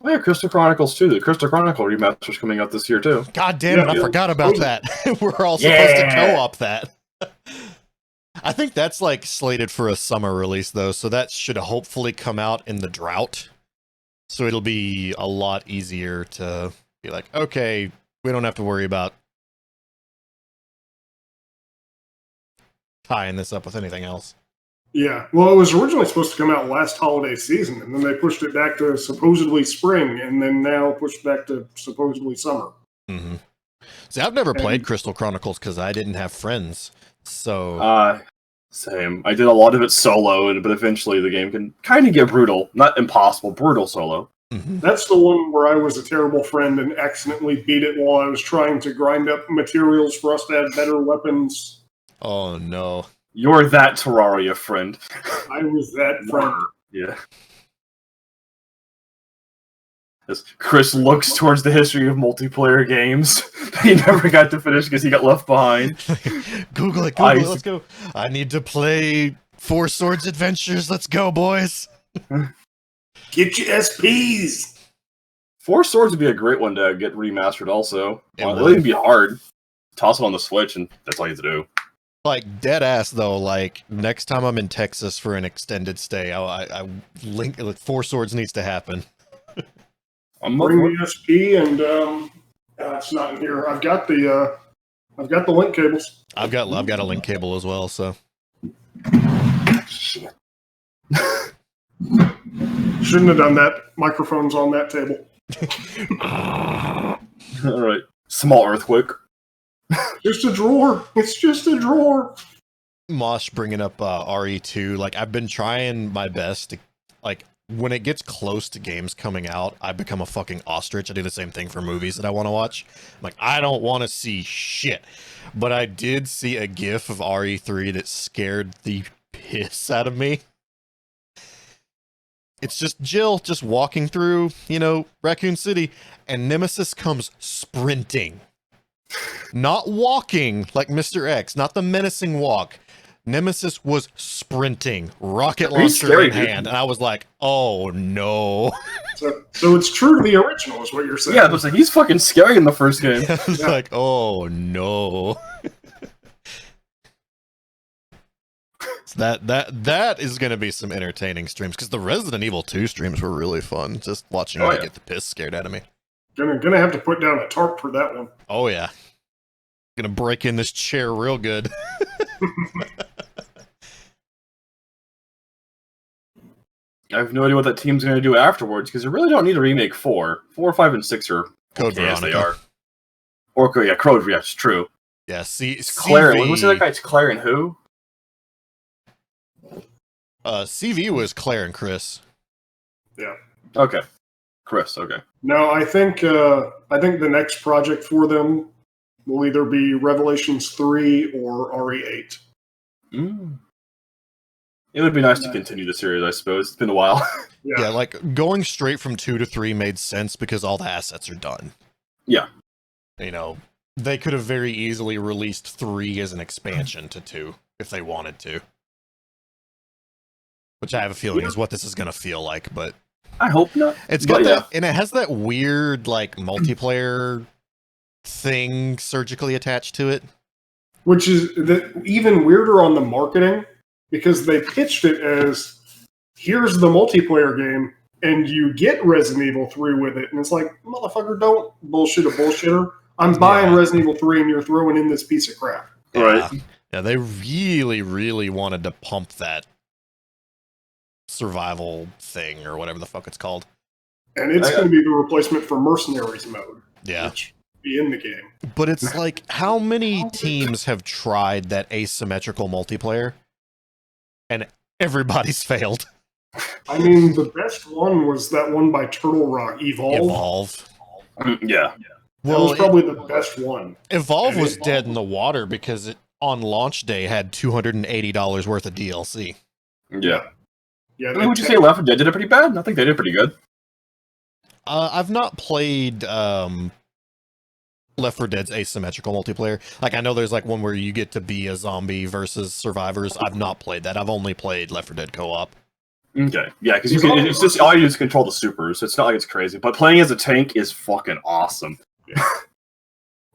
Oh yeah, Crystal Chronicles 2. The Crystal Chronicle remaster's coming out this year too. God damn it, Yeah, I yeah. forgot about that. We're all supposed to Yeah. co-op that. I think that's like slated for a summer release though, so that should hopefully come out in the drought. So it'll be a lot easier to be like, okay, we don't have to worry about tying this up with anything else. Yeah. Well, it was originally supposed to come out last holiday season, and then they pushed it back to supposedly spring, and then now pushed back to supposedly summer. Mm-hmm. See, I've never played Crystal Chronicles because I didn't have friends. So Same. I did a lot of it solo, but eventually the game can kind of get brutal. Not impossible, brutal solo. mhm. That's the one where I was a terrible friend and accidentally beat it while I was trying to grind up materials for us to have better weapons. Oh no. You're that Terraria friend. I was that friend. Yeah. As Chris looks towards the history of multiplayer games that he never got to finish because he got left behind. Google it, I- let's go. I need to play Four Swords Adventures. Let's go, boys. Get your SPs! Four Swords would be a great one to get remastered also. It Well, it would. wouldn't be hard. Toss it on the Switch and that's all you have to do. Like dead ass though. Like next time I'm in Texas for an extended stay, I link like Four Swords needs to happen. I'm up Bring for it. the SP and it's not in here. I've got the link cables. I've got a link cable as well. So Shit. Shouldn't have done that. Microphone's on that table. Alright. Small earthquake. Just a drawer. It's just a drawer. Mosh bringing up RE2. Like I've been trying my best to like when it gets close to games coming out, I become a fucking ostrich. I do the same thing for movies that I want to watch. I'm like, I don't want to see shit. But I did see a GIF of RE3 that scared the piss out of me. It's just Jill just walking through, Raccoon City, and Nemesis comes sprinting. Not walking like Mr. X, not the menacing walk. Nemesis was sprinting, rocket launcher scary, in dude. hand, and I was like, "Oh no!" So it's true to the original, is what you're saying. Yeah, it was like he's fucking scary in the first game. I was like, "Oh no!" So that is going to be some entertaining streams because the Resident Evil 2 streams were really fun. Just watching me yeah. get the piss scared out of me. Gonna have to put down a tarp for that one. Oh yeah, gonna break in this chair real good. I have no idea what that team's going to do afterwards because you really don't need a remake 4. 4, 5, and 6 are Code okay as they Veronica. are. Or yeah, Code, yeah, it's true. Yeah, see, It's Claire. CV, What's that guy? It's Claire and who? CV was Claire and Chris. Okay. Chris, okay. No, I think the next project for them will either be Revelations 3 or RE8. Mm. It would be nice to continue the series, I suppose. It's been a while. Yeah, like going straight from 2 to 3 made sense because all the assets are done. Yeah. They could have very easily released 3 as an expansion to 2 if they wanted to. Which I have a feeling is what this is going to feel like, but I hope not. it's got But that, and it has that weird, like, multiplayer thing surgically attached to it. Which is even weirder on the marketing, because they pitched it as, here's the multiplayer game, and you get Resident Evil 3 with it. And it's like, motherfucker, don't bullshit a bullshitter. I'm buying Yeah. Resident Evil 3 and you're throwing in this piece of crap. Right. Yeah, they really, really wanted to pump that survival thing or whatever the fuck it's called. And it's going to be the replacement for Mercenaries mode, Yeah. which be in the game. But it's like, how many teams have tried that asymmetrical multiplayer? And everybody's failed. I mean, the best one was that one by Turtle Rock, Evolve. Yeah. That was probably the best one. Evolve was dead in the water because it, on launch day, had $280 worth of DLC. Yeah. Yeah, I mean, would you say Left 4 Dead did it pretty bad? I think they did pretty good. I've not played Left 4 Dead's asymmetrical multiplayer. Like, I know there's like one where you get to be a zombie versus survivors. I've not played that. I've only played Left 4 Dead co-op. Okay, yeah, because it's just all you do is control the supers. It's not like it's crazy, but playing as a tank is fucking awesome. Yeah.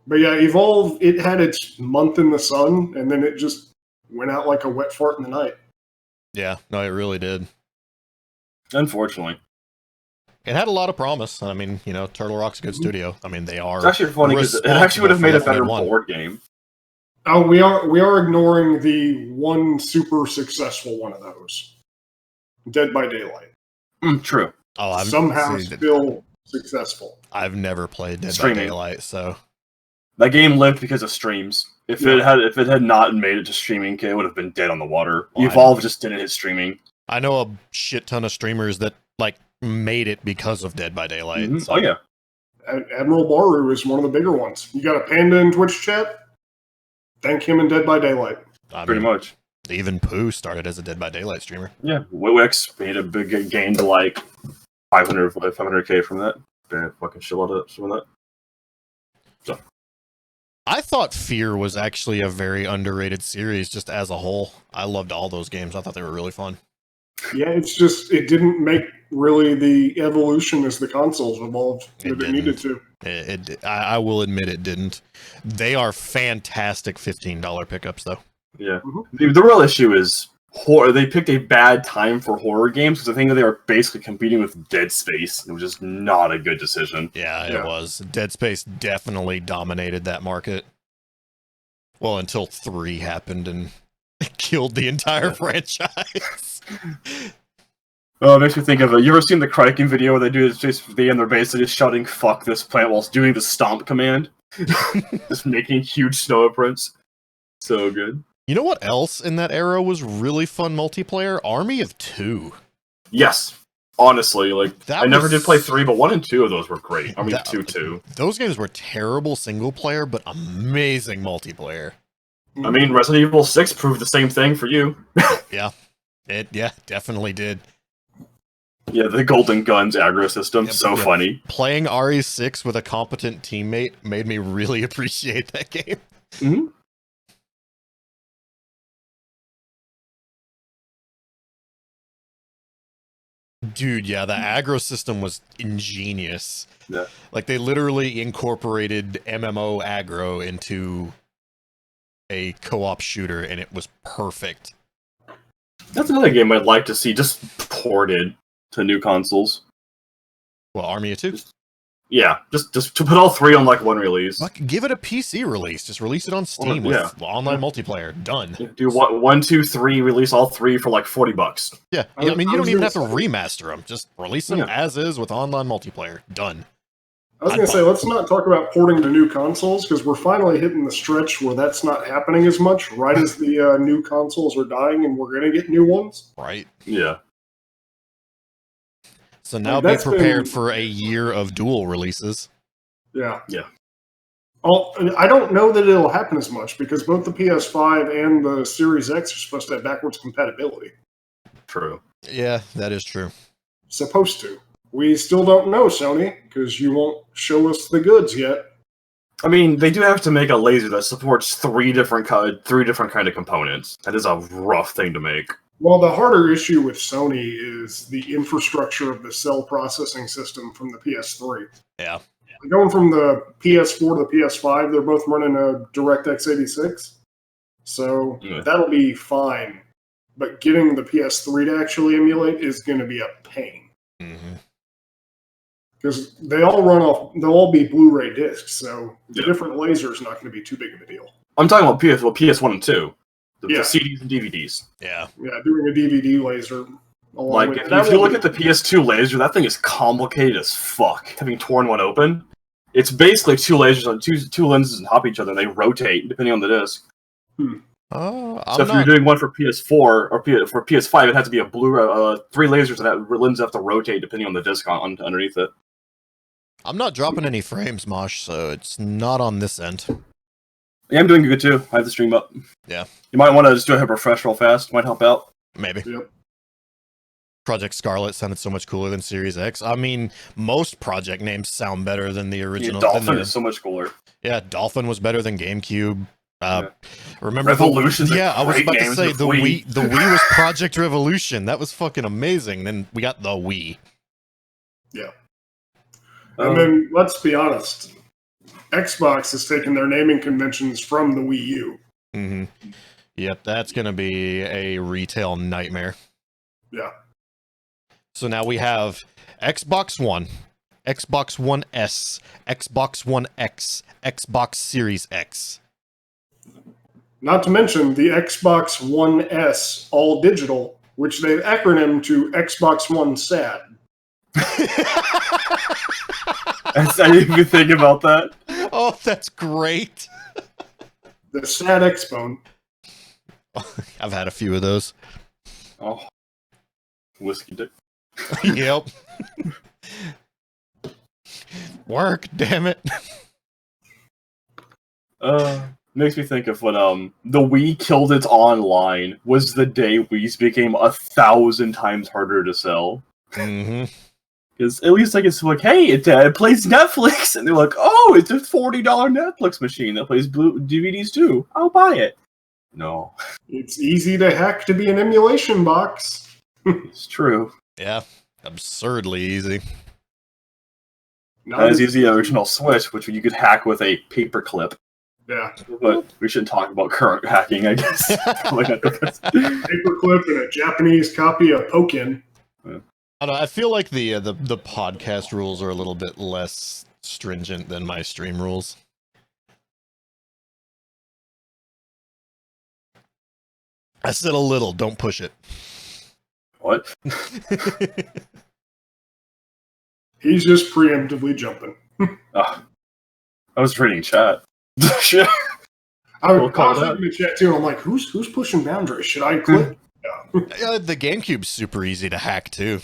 But yeah, Evolve, it had its month in the sun, and then it just went out like a wet fart in the night. Yeah, no, it really did. Unfortunately. It had a lot of promise. I mean, you know, Turtle Rock's a good studio. I mean, they are. It's actually funny because it actually would have made a better board game. Oh, we are ignoring the one super successful one of those, Dead by Daylight. True. Oh, I'm somehow still successful. I've never played Dead Streaming. by Daylight, so that game lived because of streams. If it had not made it to streaming, it would have been dead on the water. Well, Evolve just didn't hit streaming. I know a shit ton of streamers that like made it because of Dead by Daylight. Mm-hmm. So. Oh yeah, Admiral Baru is one of the bigger ones. You got a panda in Twitch chat? Thank him in Dead by Daylight. Pretty much. Even Pooh started as a Dead by Daylight streamer. Yeah, Wix made a big gain to like 500k from that. Bad fucking shit out of some of that. So. I thought Fear was actually a very underrated series just as a whole. I loved all those games. I thought they were really fun. Yeah, it's just, it didn't make really the evolution as the consoles evolved that it needed to. I will admit it didn't. They are fantastic $15 pickups, though. Yeah. Mm-hmm. The real issue is horror. They picked a bad time for horror games because I think they were basically competing with Dead Space. It was just not a good decision. Yeah, it was. Dead Space definitely dominated that market. Well, until 3 happened and killed the entire franchise. Oh, it makes me think of you ever seen the Kraken video where they do this? They're basically just shouting "fuck this plant" whilst doing the stomp command, just making huge snow prints. So good. You know what else in that era was really fun multiplayer? Army of Two. Yes, honestly, like I never did play 3, but 1 and 2 of those were great. Army of Two too. Those games were terrible single player, but amazing multiplayer. I mean, Resident Evil 6 proved the same thing for you. It definitely did. Yeah, the Golden Guns aggro system, funny. Playing RE6 with a competent teammate made me really appreciate that game. Mm-hmm. Dude, yeah, the aggro system was ingenious. Yeah. Like, they literally incorporated MMO aggro into a co-op shooter, and it was perfect. That's another game I'd like to see just ported to new consoles. Well, Army of Two? Yeah, just to put all 3 on like one release. Give it a PC release. Just release it on Steam with online multiplayer. Done. Do 1, 2, 3, release all 3 for like $40. Yeah, I mean, you don't even have to remaster them. Just release them as is with online multiplayer. Done. I was going to say, let's not talk about porting to new consoles, because we're finally hitting the stretch where that's not happening as much, right as the new consoles are dying and we're going to get new ones. Right. Yeah. So now be prepared for a year of dual releases. Yeah. Yeah. I don't know that it'll happen as much, because both the PS5 and the Series X are supposed to have backwards compatibility. True. Yeah, that is true. Supposed to. We still don't know, Sony, because you won't show us the goods yet. I mean, they do have to make a laser that supports 3 different kind of components. That is a rough thing to make. Well, the harder issue with Sony is the infrastructure of the cell processing system from the PS3. Yeah. Going from the PS4 to the PS5, they're both running a DirectX 86. So that'll be fine. But getting the PS3 to actually emulate is going to be a pain. Because they'll all be Blu-ray discs, so the different laser is not going to be too big of a deal. I'm talking about PS1 and 2. The CDs and DVDs. Yeah. Yeah, doing a DVD laser. Like, if you look at the PS2 laser, that thing is complicated as fuck. Having torn one open, it's basically 2 lasers on two lenses on top of each other, and they rotate depending on the disc. So if you're doing one for PS4 or for PS5, it has to be a 3 lasers, and that lenses have to rotate depending on the disc underneath it. I'm not dropping any frames, Mosh, so it's not on this end. Yeah, I'm doing good too. I have the stream up. Yeah. You might want to just do a refresh real fast. Might help out. Maybe. Yep. Project Scarlet sounded so much cooler than Series X. I mean, most project names sound better than the Yeah, original. Dolphin is so much cooler. Yeah, Dolphin was better than GameCube. Yeah. Remember Revolution's a Yeah, I was great about to name say with the Wii. Wii. The Wii was Project Revolution. That was fucking amazing. Then we got the Wii. And then, let's be honest, Xbox has taken their naming conventions from the Wii U. hmm Yep, that's gonna be a retail nightmare. Yeah. So now we have Xbox One, Xbox One S, Xbox One X, Xbox Series X. Not to mention the Xbox One S all digital, which they've acronymed to Xbox One SAD. I didn't even think about that. Oh, that's great. The SAD X-Bone. I've had a few of those. Oh, whiskey dick. Yep. Work, damn it. Makes me think of when the Wii killed its online was the day Wii's became 1,000 times harder to sell. hmm Because at least like it's like, hey, it plays Netflix, and they're like, oh, it's a $40 Netflix machine that plays DVDs too. I'll buy it. No, It's easy to hack to be an emulation box. it's true. Yeah, absurdly easy. Not Not as easy as the original Switch, which you could hack with a paperclip. Yeah. But we shouldn't talk about current hacking, I guess. Paperclip and a Japanese copy of Pokin. I don't know, I feel like the podcast rules are a little bit less stringent than my stream rules. I said a little, don't push it. What? He's just preemptively jumping. I was reading chat. Shit. I We'll was call that. looking at chat too, and I'm like, who's pushing boundaries? Should I click? The GameCube's super easy to hack too.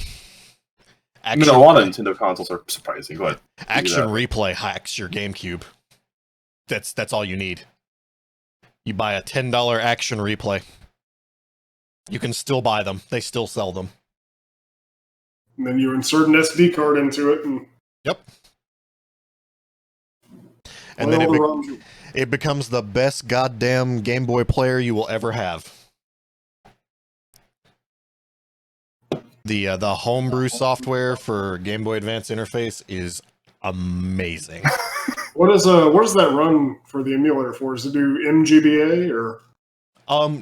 I mean, a lot of Nintendo consoles are surprising. Go ahead. Action that. Replay hacks your GameCube. That's all you need. You buy a $10 Action Replay. You can still buy them. They still sell them. And then you insert an SD card into it, and And then all the ROMs. it becomes the best goddamn Game Boy player you will ever have. The homebrew software for Game Boy Advance interface is amazing. What does that run for the emulator for? Does it do MGBA or?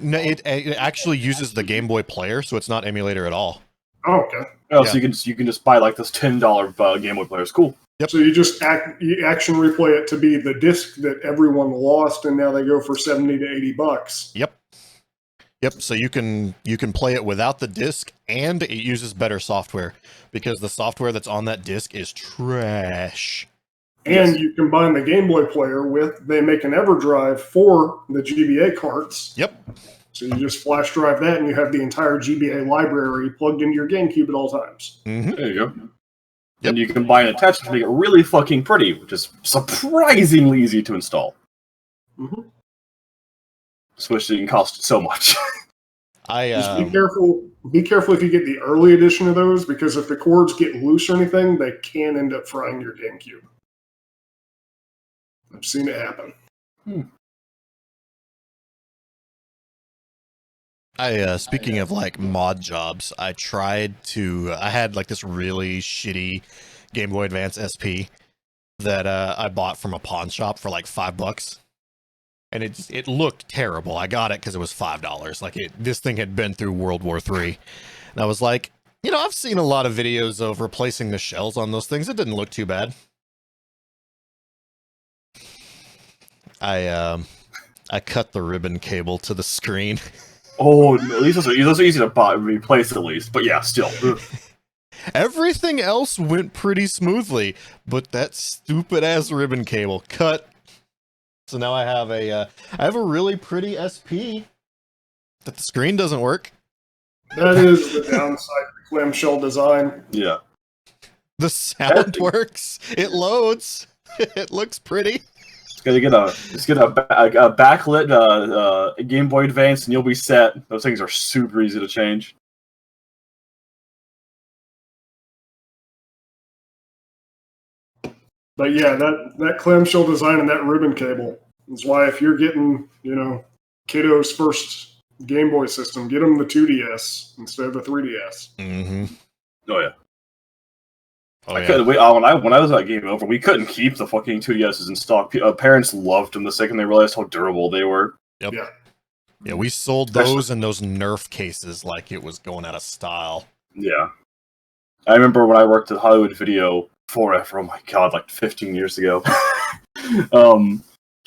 No, it actually uses the Game Boy player, so it's not emulator at all. Oh, okay. Oh, Yeah. so you can just buy like this $10 Game Boy player. It's cool. Yep. So you just action replay it to be the disc that everyone lost, and now they go for $70 to $80. Yep, so you can play it without the disc, and it uses better software because the software that's on that disc is trash. And you combine the Game Boy player with, they make an EverDrive for the GBA carts. Yep. So you just flash drive that, and you have the entire GBA library plugged into your GameCube at all times. hmm There you go. Yep. And you can combine an attachment to make it really fucking pretty, which is surprisingly easy to install. Mm-hmm. Switch didn't cost so much. Just be careful. Be careful if you get the early edition of those, because if the cords get loose or anything, they can end up frying your GameCube. I've seen it happen. Speaking of like mod jobs, I had like this really shitty Game Boy Advance SP that I bought from a pawn shop for like $5, and it looked terrible. I got it because it was $5. Like this thing had been through World War III, and I was like, I've seen a lot of videos of replacing the shells on those things. It didn't look too bad. I cut the ribbon cable to the screen. Oh, at least those are easy to buy, replace at least. But yeah, still. Ugh. Everything else went pretty smoothly, but that stupid ass ribbon cable cut. So now I have a really pretty SP, but the screen doesn't work. That is the downside of the clamshell design. Yeah. The sound works. It loads. It looks pretty. Just get a backlit Game Boy Advance, and you'll be set. Those things are super easy to change. But yeah, that clamshell design and that ribbon cable is why if you're getting, kiddo's first Game Boy system, get them the 2DS instead of the 3DS. Mm-hmm. Oh yeah. Oh, I yeah. couldn't wait. When I was at Game Over, we couldn't keep the fucking 2DSs in stock. Parents loved them the second they realized how durable they were. Yep. Yeah. Yeah, we sold those and those Nerf cases like it was going out of style. Yeah. I remember when I worked at Hollywood Video forever. Oh my god, like 15 years ago.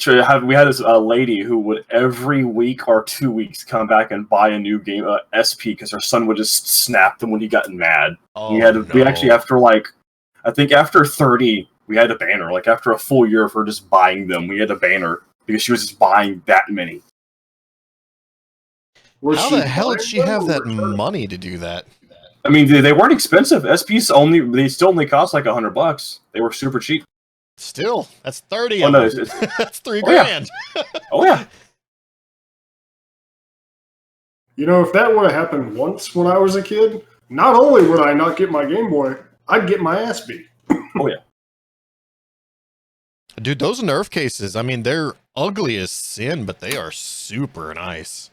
We had this lady who would every week or 2 weeks come back and buy a new game SP because her son would just snap them when he got mad. Oh, We actually after 30 we had to ban her. Like after a full year of her just buying them, we had to ban her because she was just buying that many. How the hell did she have that money to do that? I mean, they weren't expensive. SPs they still only cost like $100. They were super cheap. Still, that's 30 Oh, of no, them. That's $3 yeah. grand. Oh yeah. If that would have happened once when I was a kid, not only would I not get my Game Boy, I'd get my ass beat. Oh yeah. Dude, those Nerf cases, I mean, they're ugly as sin, but they are super nice.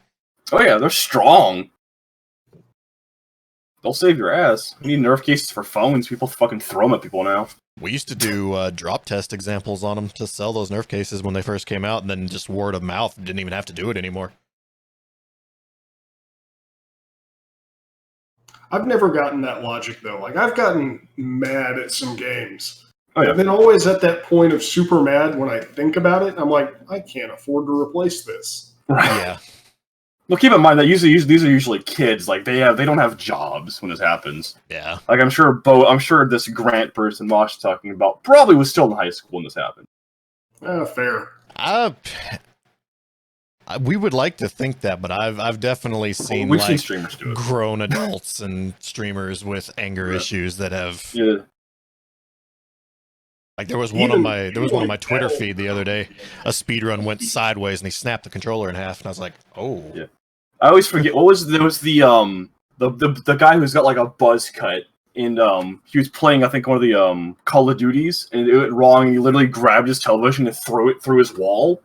Oh yeah, they're strong. They'll save your ass. You need Nerf cases for phones. People fucking throw them at people now. We used to do drop test examples on them to sell those Nerf cases when they first came out, and then just word of mouth, didn't even have to do it anymore. I've never gotten that logic, though. Like, I've gotten mad at some games. Oh yeah. And then always at that point of super mad when I think about it, I'm like, I can't afford to replace this. Yeah. Well, keep in mind that these are usually kids. Like they don't have jobs when this happens. Yeah. Like I'm sure this Grant person Mosh is talking about probably was still in high school when this happened. Fair. We would like to think that, but I've definitely seen We've seen streamers do it. grown adults and streamers with anger issues that have. Yeah. Like there was one on my Twitter feed the other day. A speedrun went sideways and he snapped the controller in half, and I was like, oh. Yeah. I always forget there was the guy who's got like a buzz cut, and he was playing I think one of the Call of Duties, and it went wrong, and he literally grabbed his television and threw it through his wall.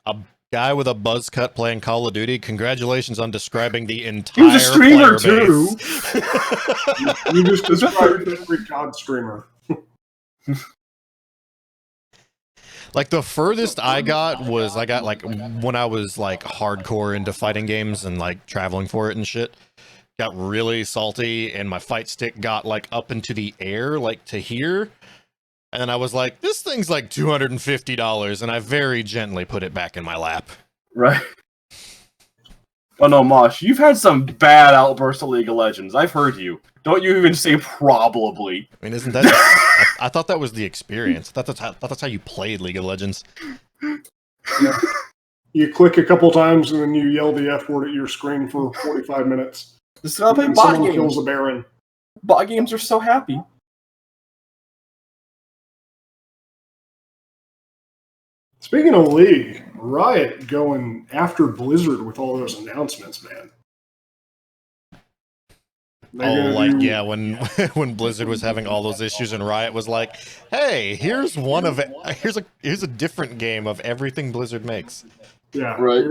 A guy with a buzz cut playing Call of Duty. Congratulations on describing the entire. He was a streamer player too. base. You just described every COD streamer. Like the furthest I got like when I was like hardcore into fighting games and like traveling for it and shit. Got really salty and my fight stick got like up into the air like to here. And then I was like, this thing's like $250, and I very gently put it back in my lap. Right. Oh no, Mosh, you've had some bad outbursts of League of Legends. I've heard you. Don't you even say probably. I mean, isn't that... I thought that was the experience. I thought that's how you played League of Legends. Yeah. You click a couple times and then you yell the F word at your screen for 45 minutes. Just gotta play And bot someone games. kills a Baron. Bot games are so happy. Speaking of League, Riot going after Blizzard with all those announcements, man. Oh, like yeah, when when Blizzard was having all those issues and Riot was like, "Hey, here's a different game of everything Blizzard makes." Yeah, right.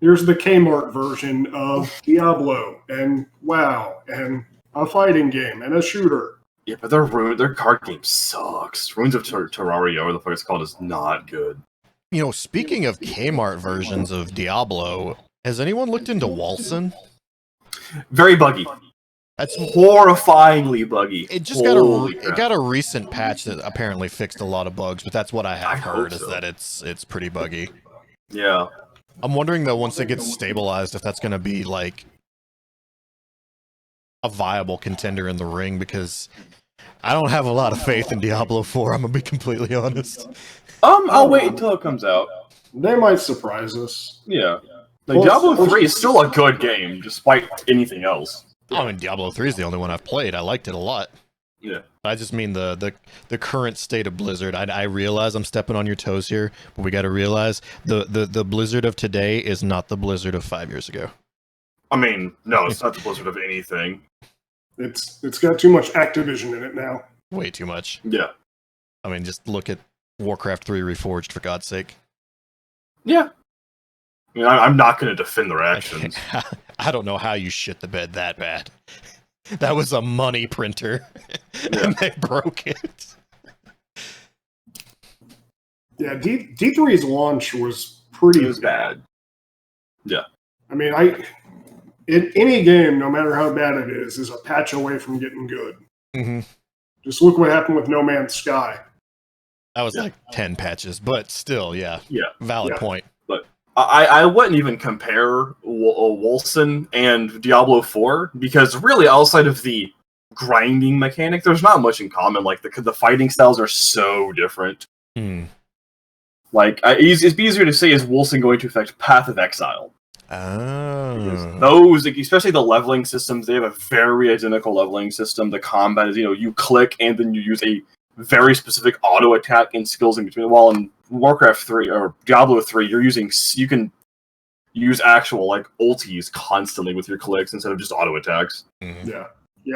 Here's the Kmart version of Diablo and WoW and a fighting game and a shooter. Yeah, but their card game sucks. Ruins of Terraria, whatever the fuck it's called, is not good. You know, speaking of Kmart versions of Diablo, has anyone looked into Walson? Very buggy. That's Horrifyingly buggy. it. Just got a recent patch that apparently fixed a lot of bugs, but that's what I have heard is that it's pretty buggy. Yeah. I'm wondering though, once it gets stabilized, if that's going to be like a viable contender in the ring, because I don't have a lot of faith in Diablo 4. I'm gonna be completely honest. I'll wait until it comes out. They might surprise us. Yeah. Like, Diablo 3 is still a good game, despite anything else. I mean, Diablo 3 is the only one I've played. I liked it a lot. Yeah. I just mean the current state of Blizzard. I realize I'm stepping on your toes here, but we got to realize the Blizzard of today is not the Blizzard of 5 years ago. I mean, no, it's not the Blizzard of anything. It's got too much Activision in it now. Way too much. Yeah. I mean, just look at Warcraft 3 Reforged, for God's sake. Yeah. I mean, I'm not going to defend their actions. I don't know how you shit the bed that bad. That was a money printer, and they broke it. Yeah, D3's launch was pretty It was bad. Yeah. I mean, in any game, no matter how bad it is a patch away from getting good. Mm-hmm. Just look what happened with No Man's Sky. That was like 10 patches, but still, yeah. Yeah. Valid Yeah. point. I wouldn't even compare Wolcen and Diablo 4 because really, outside of the grinding mechanic, there's not much in common. Like the fighting styles are so different. Hmm. Like it's easier to say is Wolcen going to affect Path of Exile. Oh. Those, like, especially the leveling systems, they have a very identical leveling system. The combat is, you click and then you use a very specific auto attack and skills in between. While in Warcraft 3 or Diablo 3, you can use actual like ultis constantly with your clicks instead of just auto attacks. Mm-hmm. Yeah.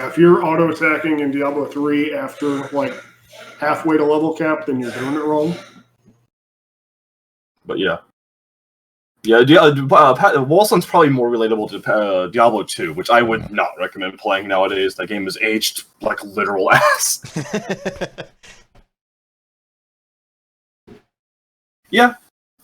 If you're auto attacking in Diablo 3 after like halfway to level cap, then you're doing it wrong. But yeah. Wolcen's probably more relatable to Diablo 2, which I would not recommend playing nowadays. That game is aged like literal ass. Yeah,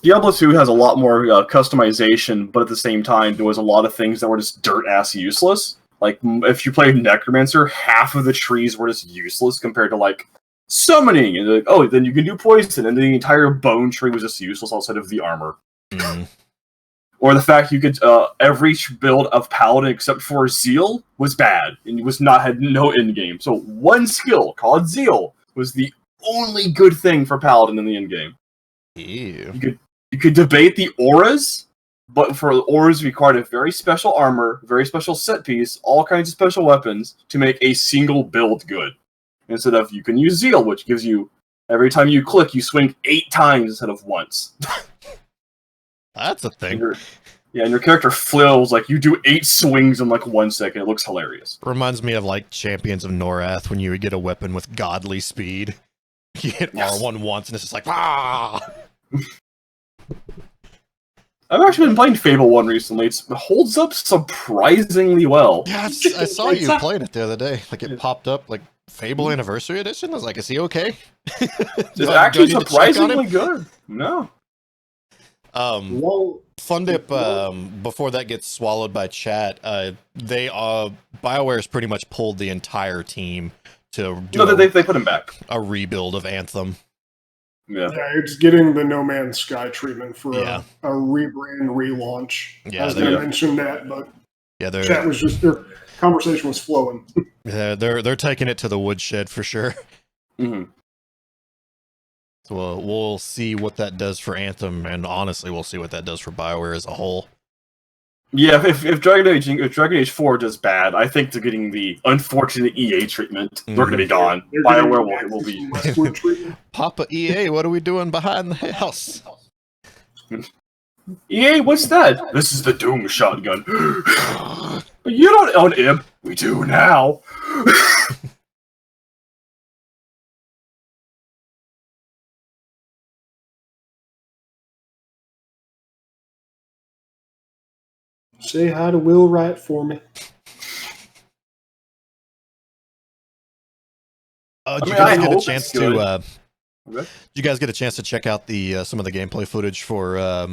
Diablo 2 has a lot more customization, but at the same time, there was a lot of things that were just dirt-ass useless. Like, if you played Necromancer, half of the trees were just useless compared to, like, summoning. And like, oh, then you can do poison, and the entire bone tree was just useless outside of the armor. Mm. Or the fact you could, every build of Paladin except for Zeal was bad, and had no endgame. So one skill, called Zeal, was the only good thing for Paladin in the endgame. Ew. You could debate the auras, but for auras required a very special armor, very special set piece, all kinds of special weapons to make a single build good. Instead of, you can use Zeal, which gives you, every time you click, you swing 8 times instead of once. That's a thing. And your character flails, like, you do 8 swings in, like, 1 second. It looks hilarious. Reminds me of, like, Champions of Norath, when you would get a weapon with godly speed. You hit R1 once, and it's just like, ah! I've actually been playing Fable 1 recently. It holds up surprisingly well. Yeah, I saw you playing it the other day. Like, it popped up, like, Fable Anniversary Edition. I was like, is he okay? It's actually surprisingly good. No. Fun dip, before that gets swallowed by chat, BioWare's pretty much pulled the entire team to do they put him back. a rebuild of Anthem. Yeah, it's getting the No Man's Sky treatment for Yeah. a rebrand relaunch. Yeah, I was going they- to mention that, but Yeah, chat was just their conversation was flowing. they're taking it to the woodshed for sure. hmm So we'll see what that does for Anthem, and honestly, we'll see what that does for BioWare as a whole. Yeah, if Dragon Age 4 does bad, I think they're getting the unfortunate EA treatment. They're going to be gone. They're BioWare getting will be. Westwood treatment. Papa EA, what are we doing behind the house? EA, what's that? This is the Doom shotgun. But you don't own him. We do now. Say hi to Will Wright for me. Did you I guys get a hope chance it's good. to? Okay. Did you guys get a chance to check out the some of the gameplay footage for?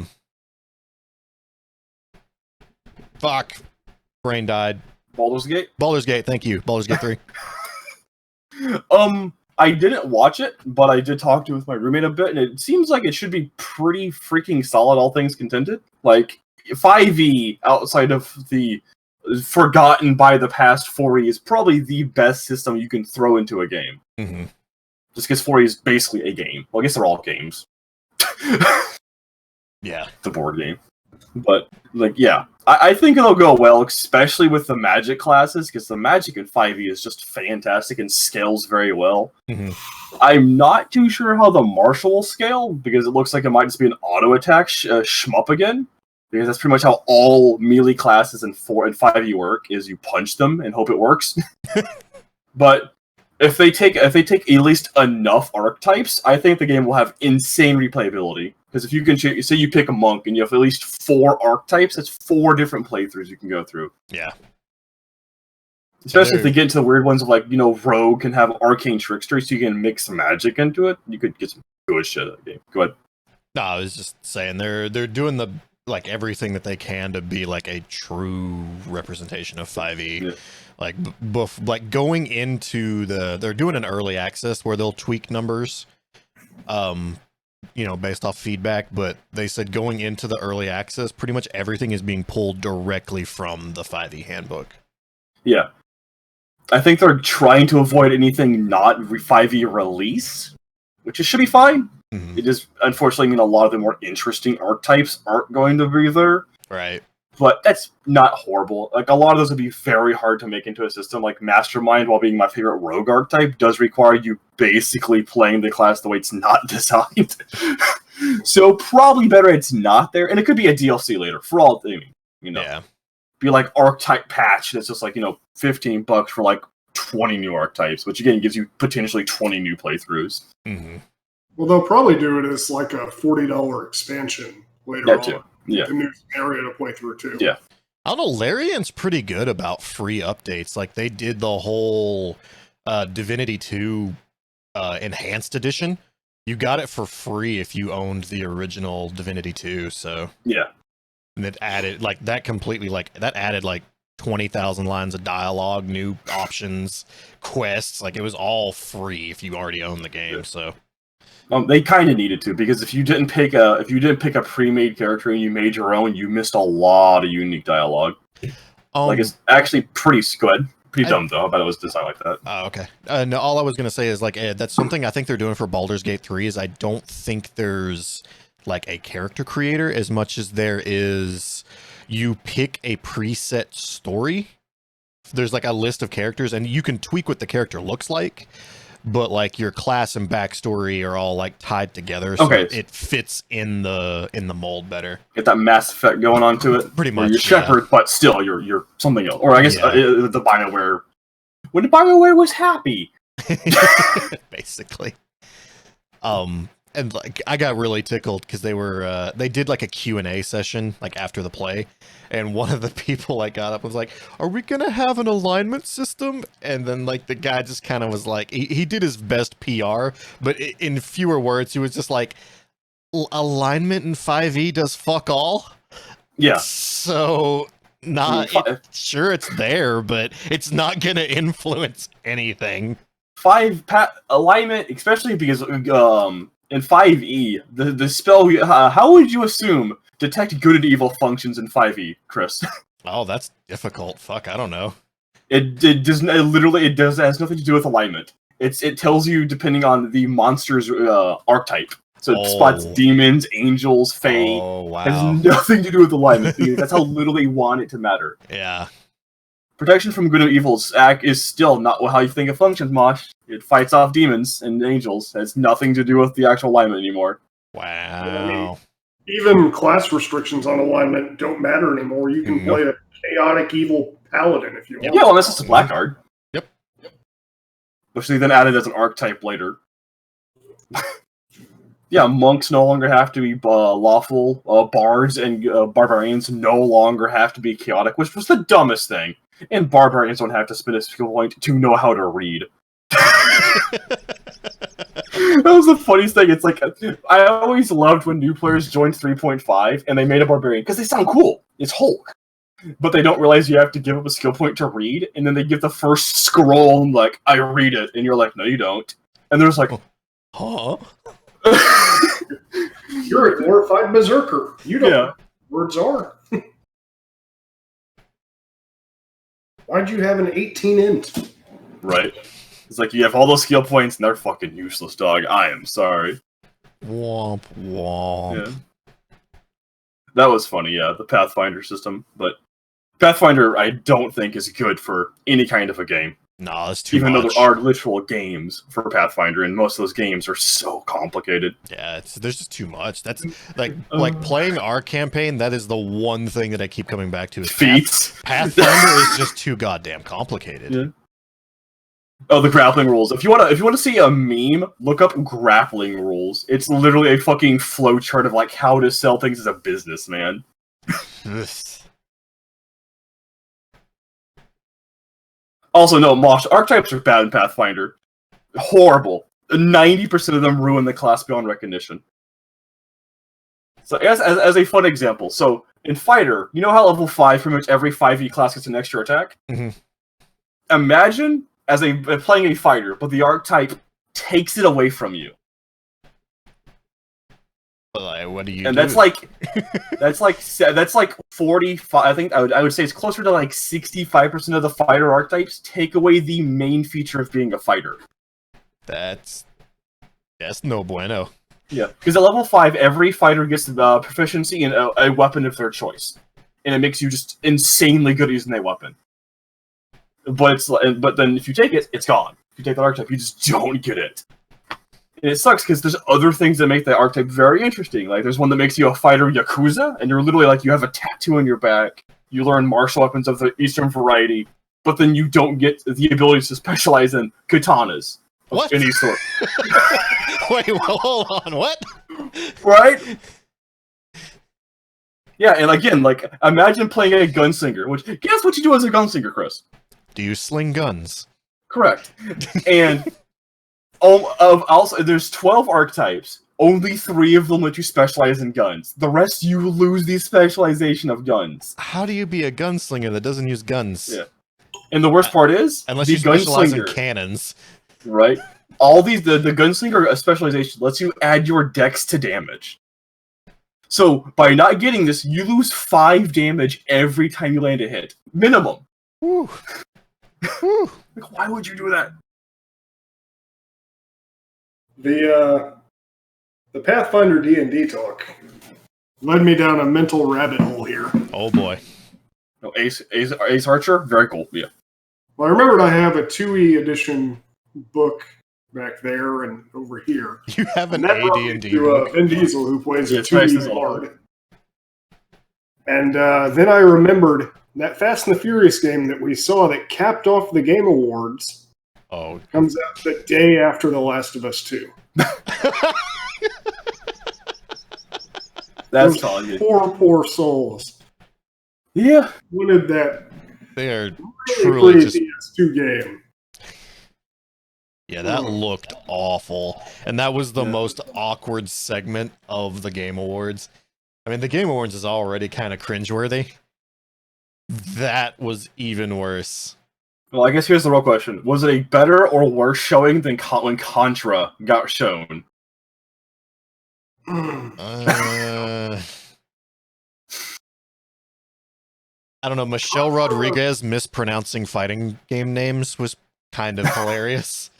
Fuck, brain died. Baldur's Gate? Baldur's Gate. Thank you. Baldur's Gate 3. I didn't watch it, but I did talk to with my roommate a bit, and it seems like it should be pretty freaking solid, all things contended. Like, 5e, outside of the forgotten by the past 4e, is probably the best system you can throw into a game. Mm-hmm. Just because 4e is basically a game. Well, I guess they're all games. Yeah. The board game. But, like, yeah. I think it'll go well, especially with the magic classes, because the magic in 5e is just fantastic and scales very well. Mm-hmm. I'm not too sure how the martial will scale, because it looks like it might just be an auto attack shmup again. Because that's pretty much how all melee classes in 4 and 5e work, is you punch them and hope it works. But if they take at least enough archetypes, I think the game will have insane replayability. Because if you can say you pick a monk and you have at least 4 archetypes, that's 4 different playthroughs you can go through. Yeah. Especially if they get into the weird ones of like, Rogue can have Arcane Trickster, so you can mix some magic into it. You could get some good shit out of the game. Go ahead. No, I was just saying they're doing the everything that they can to be like a true representation of 5e. Yeah. Like going into they're doing an early access where they'll tweak numbers, based off feedback. But they said going into the early access, pretty much everything is being pulled directly from the 5e handbook. Yeah. I think they're trying to avoid anything not 5e release, which should be fine. Mm-hmm. It just unfortunately mean a lot of the more interesting archetypes aren't going to be there. Right. But that's not horrible. Like, a lot of those would be very hard to make into a system. Like, Mastermind, while being my favorite rogue archetype, does require you basically playing the class the way it's not designed. So probably better it's not there. And it could be a DLC later, for all Yeah. Be like archetype patch that's just like, $15 for like 20 new archetypes, which again gives you potentially 20 new playthroughs. Mm-hmm. Well, they'll probably do it as like a $40 expansion later That on. too. Yeah. The new area to play through too. Yeah. I don't know. Larian's pretty good about free updates. Like they did the whole Divinity 2 enhanced edition. You got it for free if you owned the original Divinity 2. So yeah. And it added that added 20,000 lines of dialogue, new options, quests. Like it was all free if you already owned the game. So they kind of needed to, because if you didn't pick a pre-made character and you made your own, you missed a lot of unique dialogue. It's actually pretty good. Pretty dumb though. I bet it was designed like that. Oh, okay. No, all I was gonna say is that's something I think they're doing for Baldur's Gate 3. Is I don't think there's a character creator as much as there is you pick a preset story. There's a list of characters and you can tweak what the character looks like, but your class and backstory are all tied together, so it fits in the mold better. Get that Mass Effect going on to it. Pretty much. You're Shepard, but still you're something else. Or I guess the BioWare, when BioWare was happy. Basically. And I got really tickled because they did a Q&A session after the play, and one of the people got up and was like, "Are we gonna have an alignment system?" And then the guy just kind of was he did his best PR, but in fewer words, he was just alignment in 5e does fuck all. Yeah. So sure it's there, but it's not gonna influence anything. Alignment, especially because in 5e, the spell, how would you assume detect good and evil functions in 5e, Chris? Oh, that's difficult. Fuck, I don't know. It doesn't. It has nothing to do with alignment. It tells you depending on the monster's archetype. So it spots demons, angels, fae. Oh, wow. It has nothing to do with alignment. That's how little they want it to matter. Yeah. Protection from good and evil is still not how you think it functions, Mosh. It fights off demons and angels. It has nothing to do with the actual alignment anymore. Wow. Even class restrictions on alignment don't matter anymore. You can play a chaotic evil paladin if you want. Yeah, unless it's a blackguard. Yep. Which they then added as an archetype later. Yeah, monks no longer have to be lawful. Bards and barbarians no longer have to be chaotic, which was the dumbest thing. And barbarians don't have to spend a skill point to know how to read. That was the funniest thing. It's I always loved when new players joined 3.5 and they made a barbarian because they sound cool. It's Hulk. But they don't realize you have to give up a skill point to read, and then they give the first scroll and I read it, and you're like, no, you don't. And there's huh? You're a glorified berserker. You don't know what words are. Why'd you have an 18 int? Right. It's you have all those skill points and they're fucking useless, dog. I am sorry. Womp womp. Yeah. That was funny, yeah, the Pathfinder system. But Pathfinder, I don't think is good for any kind of a game. No, it's too Even much. though there are literal games for Pathfinder, and most of those games are so complicated. Yeah, there's just too much. That's playing our campaign. That is the one thing that I keep coming back to. Is Feats. Pathfinder is just too goddamn complicated. Yeah. Oh, the grappling rules. If you wanna see a meme, look up grappling rules. It's literally a fucking flowchart of like how to sell things as a business, man. Also, no, Mosh, archetypes are bad in Pathfinder. Horrible. 90% of them ruin the class beyond recognition. So, as a fun example, so in Fighter, you know how level 5, pretty much every 5e class gets an extra attack? Mm-hmm. Imagine playing a fighter, but the archetype takes it away from you. What do you And do? that's like 45. I think I would say it's closer to like 65% of the fighter archetypes take away the main feature of being a fighter. That's no bueno. Yeah, because at level 5, every fighter gets proficiency in a weapon of their choice, and it makes you just insanely good at using that weapon. But then if you take it, it's gone. If you take that archetype, you just don't get it. And it sucks because there's other things that make that archetype very interesting. Like there's one that makes you a fighter Yakuza, and you're literally like you have a tattoo on your back. You learn martial weapons of the Eastern variety, but then you don't get the ability to specialize in katanas of What? any sort. Wait, well, hold on. What? Right? Yeah, and again, like imagine playing a gunslinger. Which guess what you do as a gunslinger, Chris? Do you sling guns? Correct. And also, there's 12 archetypes. Only 3 of them let you specialize in guns. The rest, you lose the specialization of guns. How do you be a gunslinger that doesn't use guns? Yeah. And the worst part is, Unless the you specialize in gunslinger, cannons. right? All these, the gunslinger specialization lets you add your dex to damage. So, by not getting this, you lose 5 damage every time you land a hit. Minimum. Woo. Woo. Like, why would you do that? The Pathfinder D&D talk led me down a mental rabbit hole here. Oh boy. No, Ace Archer? Very cool, yeah. Well, I remembered I have a 2e edition book back there and over here. You have an And that brought me AD&D to book. Vin Diesel, who plays Yeah, a it's nice as 2e well. bard. And then I remembered that Fast and the Furious game that we saw that capped off the Game Awards Oh. comes out the day after The Last of Us 2. That's Those all you. Poor souls. Yeah. Wanted that They are really truly pretty just... PS2 game. Yeah, that looked awful. And that was the Yeah. most awkward segment of the Game Awards. I mean, the Game Awards is already kind of cringeworthy. That was even worse. Well, I guess here's the real question. Was it a better or worse showing than when Contra got shown? I don't know. Michelle Rodriguez mispronouncing fighting game names was kind of hilarious.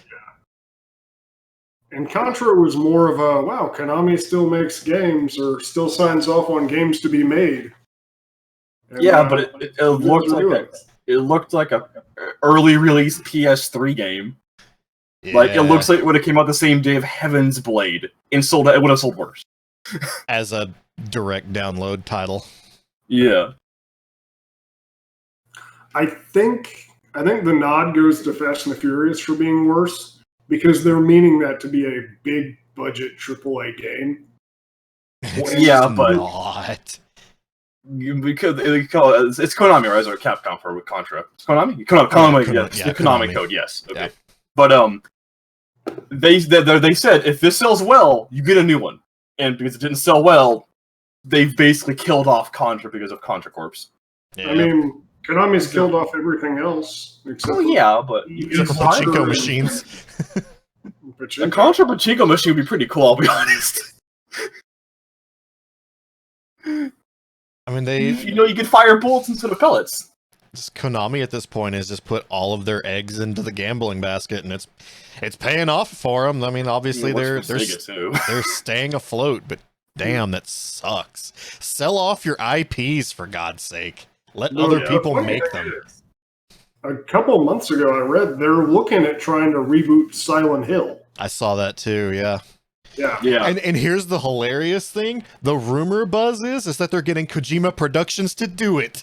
And Contra was more of a, wow, Konami still makes games or still signs off on games to be made. And, Yeah, but it you looked guys are doing like it looked like a early release PS3 game. Like it Yeah, looks like it would have came out the same day of Heaven's Blade, and sold it would have sold worse. as a direct download title. Yeah. I think the nod goes to Fast and the Furious for being worse because they're meaning that to be a big budget AAA game. It's Yeah, just but- not. Because it's Konami, right? Or Capcom for with Contra. It's Konami. Konami, Konami, yes. yeah, The Konami Konami. code, yes. Okay. Yeah. But they said if this sells well, you get a new one, and because it didn't sell well, they've basically killed off Contra because of Contra Corps. Yeah. I mean, Konami's killed off everything else except Oh for yeah, but Except for Soccer pachinko and- machines. a Pachinko. Contra Pachinko machine would be pretty cool. I'll be honest. I mean, they You could fire bullets instead of pellets. just Konami at this point has just put all of their eggs into the gambling basket, and it's paying off for them. I mean, obviously they're they're staying afloat, but damn, that sucks. Sell off your IPs for God's sake. Let No, other yeah, people funny make thing them. is, a couple months ago, I read they're looking at trying to reboot Silent Hill. I saw that too. Yeah. Yeah. Yeah. And here's the hilarious thing: the rumor buzz is that they're getting Kojima Productions to do it.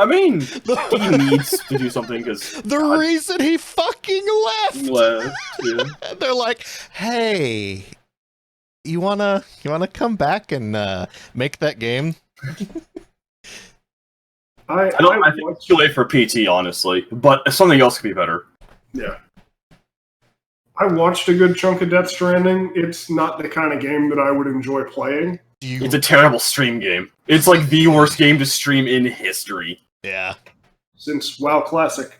I mean, he needs to do something because The reason he fucking left. Yeah. They're like, hey, you wanna come back and make that game? I think it's too late for PT, honestly, but something else could be better. Yeah. I watched a good chunk of Death Stranding. It's not the kind of game that I would enjoy playing. It's a terrible stream game. It's like the worst game to stream in history. Yeah. Since WoW Classic.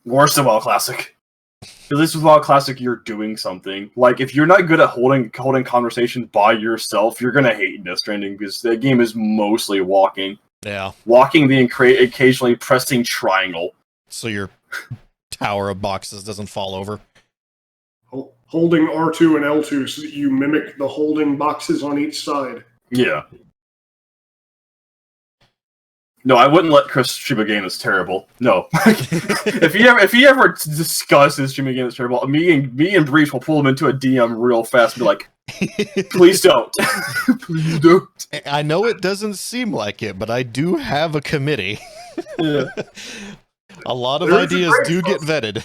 Worse than WoW Classic. At least with WoW Classic, you're doing something. Like, if you're not good at holding conversation by yourself, you're gonna hate Death Stranding, because that game is mostly walking. Yeah. Walking, then occasionally pressing triangle. So your tower of boxes doesn't fall over. Holding R2 and L2 so that you mimic the holding boxes on each side. Yeah. No, I wouldn't let Chris stream a game that's terrible. No. if he ever discusses streaming a game that's terrible, me and Breach will pull him into a DM real fast and be like, please don't. Please don't. I know it doesn't seem like it, but I do have a committee. Yeah. A lot of There's a ideas great do get book. vetted.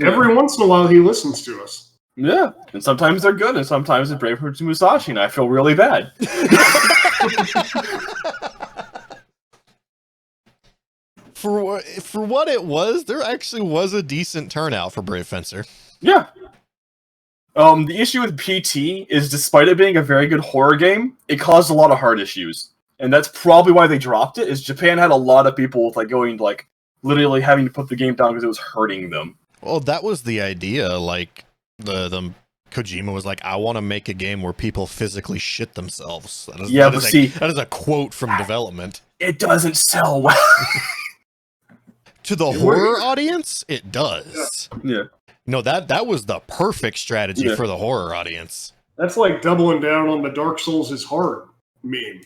Every once in a while, he listens to us. Yeah, and sometimes they're good, and sometimes it's Brave to Musashi, and I feel really bad. For what it was, there actually was a decent turnout for Brave Fencer. Yeah. The issue with PT is, despite it being a very good horror game, it caused a lot of heart issues, and that's probably why they dropped it. Is Japan had a lot of people with literally having to put the game down because it was hurting them. Well, that was the idea. Like the Kojima was like, I want to make a game where people physically shit themselves. That is a quote from development. It doesn't sell well. To the horror audience, it does. Yeah. No, that was the perfect strategy for the horror audience. That's like doubling down on the Dark Souls is hard meme.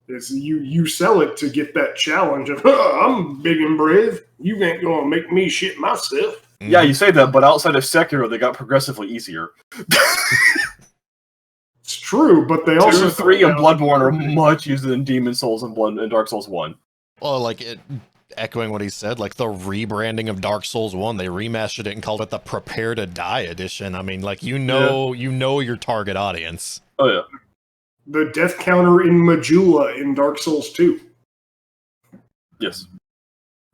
It's you sell it to get that challenge of, I'm big and brave. You ain't gonna make me shit myself. Yeah, you say that, but outside of Sekiro, they got progressively easier. It's true, but they also 2, 3, and Bloodborne are much easier than Demon Souls and Dark Souls 1. Well, echoing what he said, like the rebranding of Dark Souls 1, they remastered it and called it the Prepare to Die edition. I mean, you know your target audience. Oh yeah. The death counter in Majula in Dark Souls 2. Yes.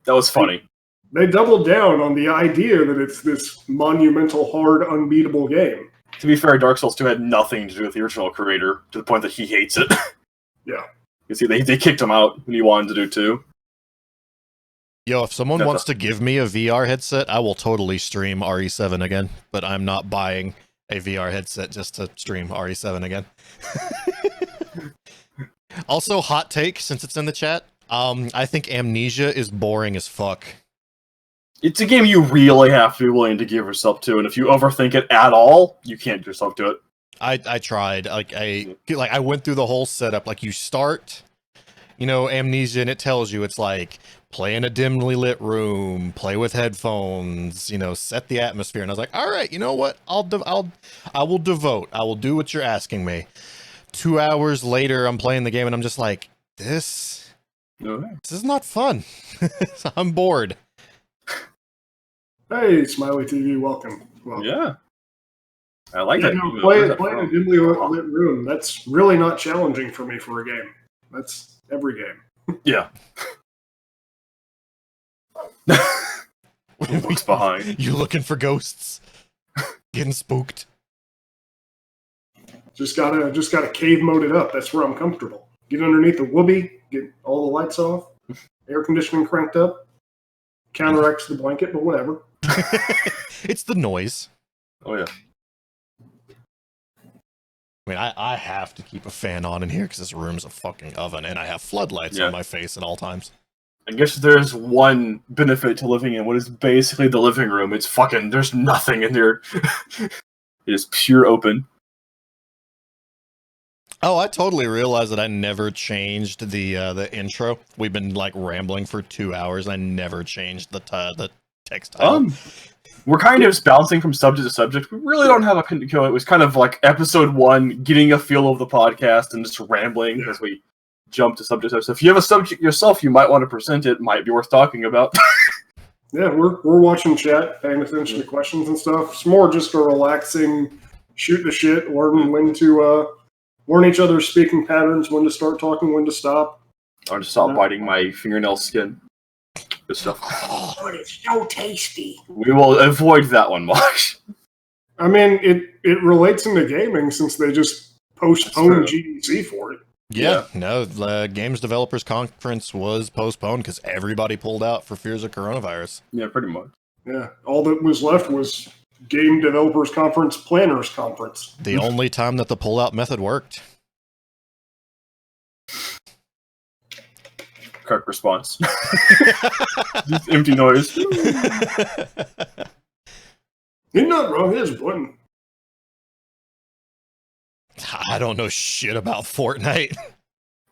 That was funny. They doubled down on the idea that it's this monumental, hard, unbeatable game. To be fair, Dark Souls 2 had nothing to do with the original creator, to the point that he hates it. Yeah. You see, they kicked him out when he wanted to do 2. Yo, if someone wants to give me a VR headset, I will totally stream RE7 again, but I'm not buying a VR headset just to stream RE7 again. Also, hot take, since it's in the chat, I think Amnesia is boring as fuck. It's a game you really have to be willing to give yourself to, and if you overthink it at all, you can't give yourself to it. I tried. I went through the whole setup. Like, you start, Amnesia, and it tells you it's like, play in a dimly lit room, play with headphones, set the atmosphere. And I was like, all right, you know what? I will devote. I will do what you're asking me. 2 hours later, I'm playing the game, and I'm just like, this is not fun. I'm bored. Hey, Smiley TV, welcome. Yeah. I like that. Playing in a dimly lit room, that's really not challenging for me for a game. That's every game. Yeah. Looks behind. You looking for ghosts? Getting spooked? Just gotta cave mode it up. That's where I'm comfortable. Get underneath the whoopee, get all the lights off, air conditioning cranked up, counteracts the blanket, but whatever. It's the noise. Oh yeah. I mean, I have to keep a fan on in here because this room's a fucking oven, and I have floodlights on my face at all times. I guess there's one benefit to living in what is basically the living room. It's fucking, there's nothing in there. It is pure open. Oh, I totally realized that I never changed the intro. We've been rambling for 2 hours. I never changed the text title. We're kind of just bouncing from subject to subject. We really don't have a it was kind of like episode 1, getting a feel of the podcast and just rambling as we jump to subject. So if you have a subject yourself, you might want to present it. Might be worth talking about. Yeah, we're watching chat, paying attention to questions and stuff. It's more just a relaxing, shoot the shit, learn when to learn each other's speaking patterns, when to start talking, when to stop. I'll just stop biting my fingernail skin. Good stuff. Oh, but it's so tasty. We will avoid that one, Mosh. I mean, it relates into gaming since they just postponed GDC for it. Yeah, no, the Games Developers Conference was postponed because everybody pulled out for fears of coronavirus. Yeah, pretty much. Yeah, all that was left was Game Developers Conference, Planners Conference. The only time that the pull-out method worked. Correct response. Just empty noise. You're not wrong, here's a button. I don't know shit about Fortnite.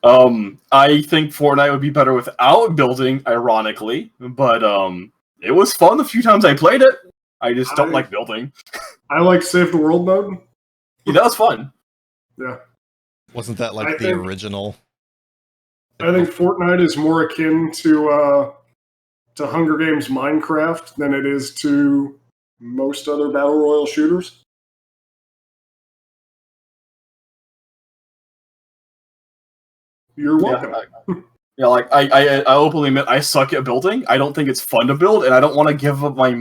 I think Fortnite would be better without building, ironically, but it was fun the few times I played it. I just don't like building. I like Save the World mode. Yeah, that was fun. Yeah. Wasn't that like I the think- original? I think Fortnite is more akin to Hunger Games Minecraft than it is to most other Battle Royale shooters. You're welcome. Yeah, like I openly admit I suck at building. I don't think it's fun to build, and I don't want to give up my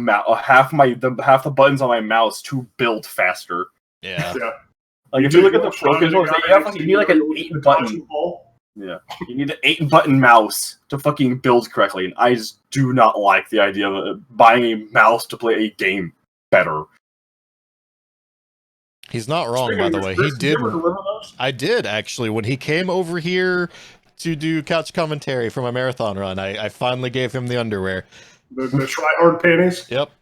half the buttons on my mouse to build faster. Yeah. Like if you look at the pro controllers, you need like an 8-button. Yeah, you need an 8-button mouse to fucking build correctly, and I just do not like the idea of buying a mouse to play a game better. He's not wrong, by the way. He did. I did, actually. When he came over here to do couch commentary for my marathon run, I finally gave him the underwear. The try-hard panties? Yep.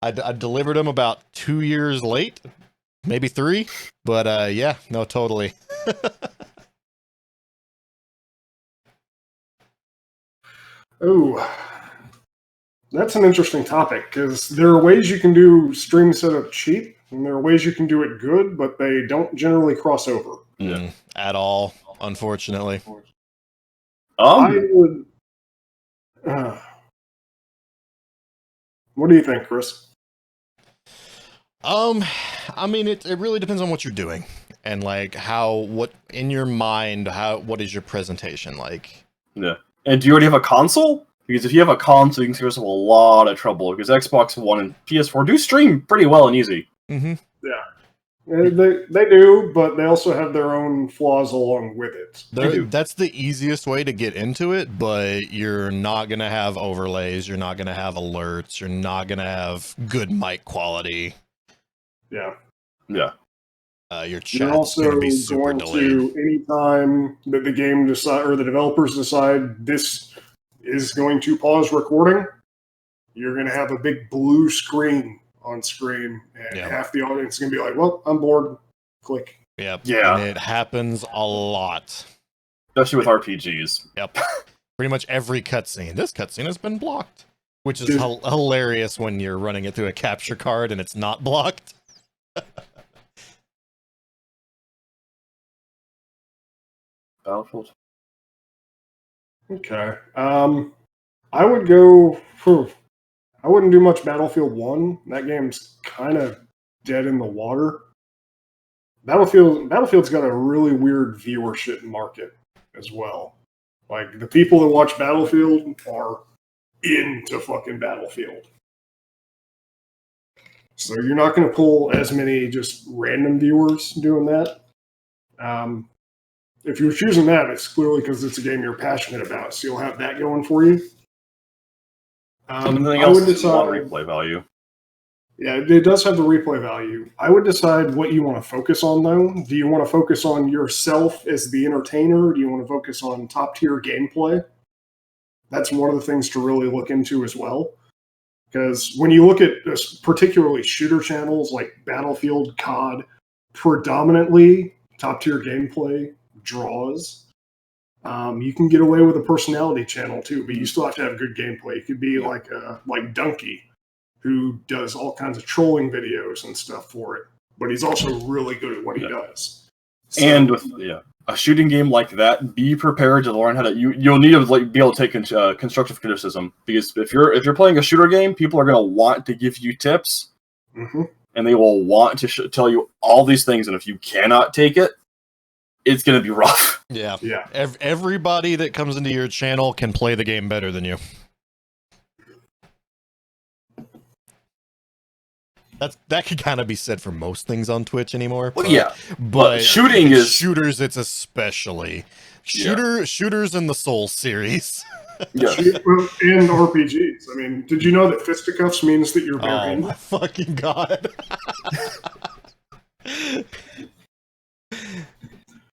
I delivered him about 2 years late, maybe 3. But yeah, no, totally. Oh, that's an interesting topic because there are ways you can do stream setup cheap, and there are ways you can do it good, but they don't generally cross over. At all, unfortunately. I would. What do you think, Chris? I mean, it really depends on what you're doing and like what in your mind, what is your presentation like? Yeah. And do you already have a console? Because if you have a console, you can save yourself a lot of trouble. Because Xbox One and PS4 do stream pretty well and easy. Mm-hmm. Yeah. They do, but they also have their own flaws along with it. That's the easiest way to get into it, but you're not going to have overlays. You're not going to have alerts. You're not going to have good mic quality. Yeah. Yeah. Your chat's You're also going to be super going delayed. to, anytime that the game decide or the developers decide this is going to pause recording, you're going to have a big blue screen on screen, and half the audience is going to be like, well, I'm bored. Click. Yep. Yeah. And it happens a lot. Especially with RPGs. Yep. Pretty much every cutscene. This cutscene has been blocked, which is hilarious when you're running it through a capture card and it's not blocked. Battlefield. Okay. I would go. I wouldn't do much Battlefield 1. That game's kind of dead in the water. Battlefield's got a really weird viewership market as well. Like, the people that watch Battlefield are into fucking Battlefield. So you're not going to pull as many just random viewers doing that. If you're choosing that, it's clearly because it's a game you're passionate about, so you'll have that going for you. Something else is on replay value. Yeah, it does have the replay value. I would decide what you want to focus on, though. Do you want to focus on yourself as the entertainer? Do you want to focus on top-tier gameplay? That's one of the things to really look into as well. Because when you look at particularly shooter channels like Battlefield, COD, predominantly top-tier gameplay draws. You can get away with a personality channel too, but you still have to have good gameplay. You could be like Dunkey, who does all kinds of trolling videos and stuff for it, but he's also really good at what he does. So, And a shooting game like that, be prepared to learn how to. You'll need to be able to take constructive criticism, because if you're playing a shooter game, people are going to want to give you tips, and they will want to tell you all these things. And if you cannot take it, it's going to be rough. Yeah. Everybody that comes into your channel can play the game better than you. That could kind of be said for most things on Twitch anymore. Well, yeah, but shooting is shooters. It's especially shooters in the Soul series. Yeah. And RPGs. I mean, did you know that fisticuffs means that you're Oh bearing? my fucking god!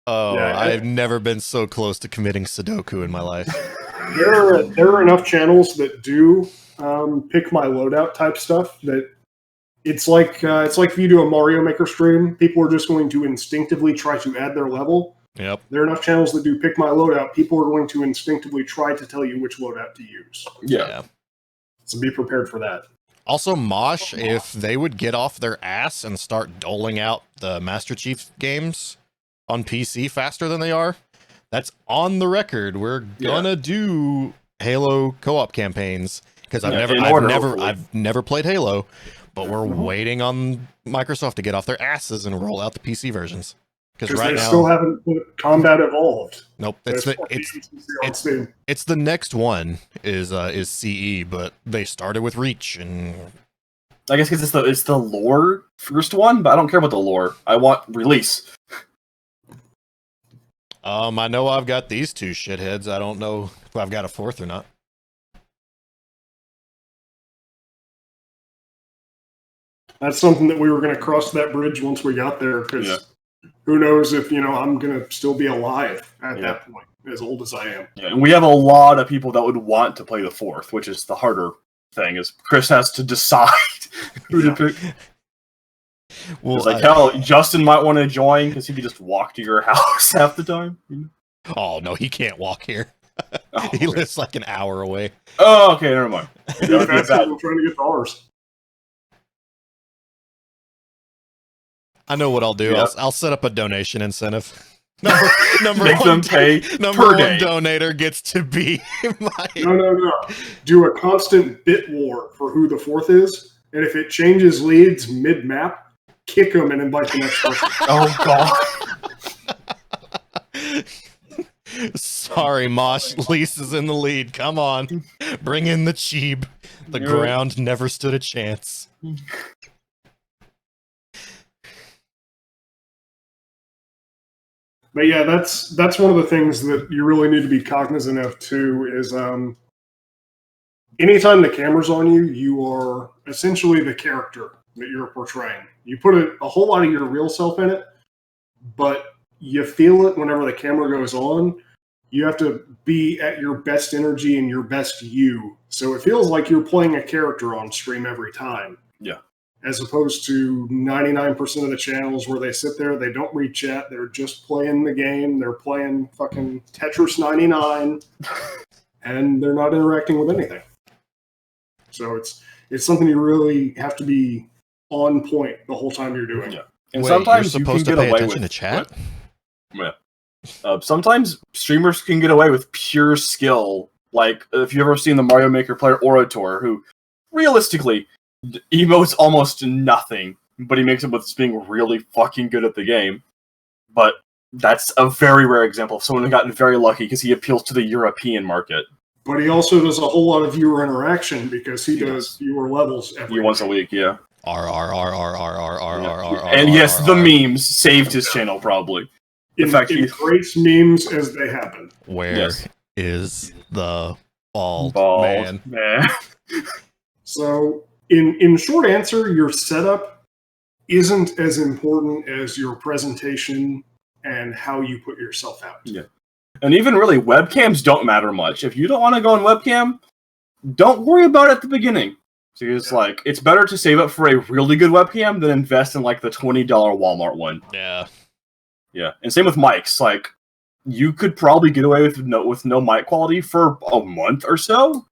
Yeah, I've never been so close to committing Sudoku in my life. There are enough channels that do pick my loadout type stuff that it's like if you do a Mario Maker stream, people are just going to instinctively try to add their level. Yep. There are enough channels that do pick my loadout. People are going to instinctively try to tell you which loadout to use. Yeah. So be prepared for that. Also, Mosh, if they would get off their ass and start doling out the Master Chief games on PC faster than they are, that's on the record. We're gonna do Halo co-op campaigns, because I've never played Halo, but we're waiting on Microsoft to get off their asses and roll out the PC versions. Because right they now, still haven't put Combat Evolved. nope. It's the next one is CE, but they started with Reach, and I guess because it's the lore first one, but I don't care about the lore. I want release. I know I've got these two shitheads. I don't know if I've got a fourth or not. That's something that we were going to cross that bridge once we got there, because who knows if I'm going to still be alive at that point, as old as I am. Yeah, and we have a lot of people that would want to play the fourth, which is the harder thing. Is Chris has to decide who to pick. Well, it's like, hell, Justin might want to join because he could just walk to your house half the time. Oh no, he can't walk here. Oh, He lives like an hour away. Oh, okay, never mind. That's what we're trying to get to ours. I know what I'll do. Yeah. I'll set up a donation incentive. Number Make one, them pay number per one day. donator gets to be my. No. Do a constant bit war for who the fourth is, and if it changes leads mid-map, kick them and invite the next person. Oh god. Sorry, Mosh. Lise is in the lead. Come on. Bring in the Cheeb. The ground never stood a chance. But yeah, that's one of the things that you really need to be cognizant of too, is anytime the camera's on you, you are essentially the character that you're portraying. You put a whole lot of your real self in it, but you feel it whenever the camera goes on. You have to be at your best energy and your best you. So it feels like you're playing a character on stream every time. Yeah. As opposed to 99% of the channels where they sit there, they don't read chat, they're just playing the game, they're playing fucking Tetris 99, and they're not interacting with anything. So it's something you really have to be on point the whole time you're doing. Yeah. And Wait, sometimes you're you can supposed to get pay away attention with to chat? Yeah. Sometimes streamers can get away with pure skill. Like, if you've ever seen the Mario Maker player Orator, who realistically emotes almost nothing, but he makes it with being really fucking good at the game. But that's a very rare example of someone who got very lucky because he appeals to the European market. But he also does a whole lot of viewer interaction because he does viewer levels every Once a week, yeah. And yes, the memes saved his channel probably. In fact, he creates memes as they happen. Where is the bald man? So, in short answer, your setup isn't as important as your presentation and how you put yourself out. Yeah. And even really, webcams don't matter much. If you don't want to go on webcam, don't worry about it at the beginning. So it's like, it's better to save up for a really good webcam than invest in like the $20 Walmart one. Yeah. Yeah. And same with mics. Like, you could probably get away with no mic quality for a month or so.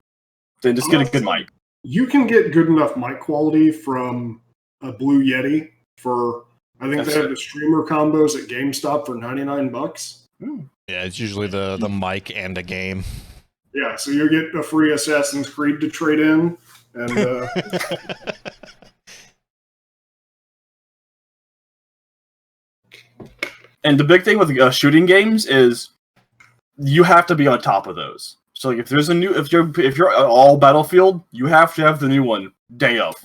Then just get a good mic. You can get good enough mic quality from a Blue Yeti for, I think they have the streamer combos at GameStop for $99. Yeah, it's usually the mic and a game. Yeah, so you get a free Assassin's Creed to trade in, and And the big thing with shooting games is you have to be on top of those. So like, if there's a new, if you're all Battlefield, you have to have the new one day of.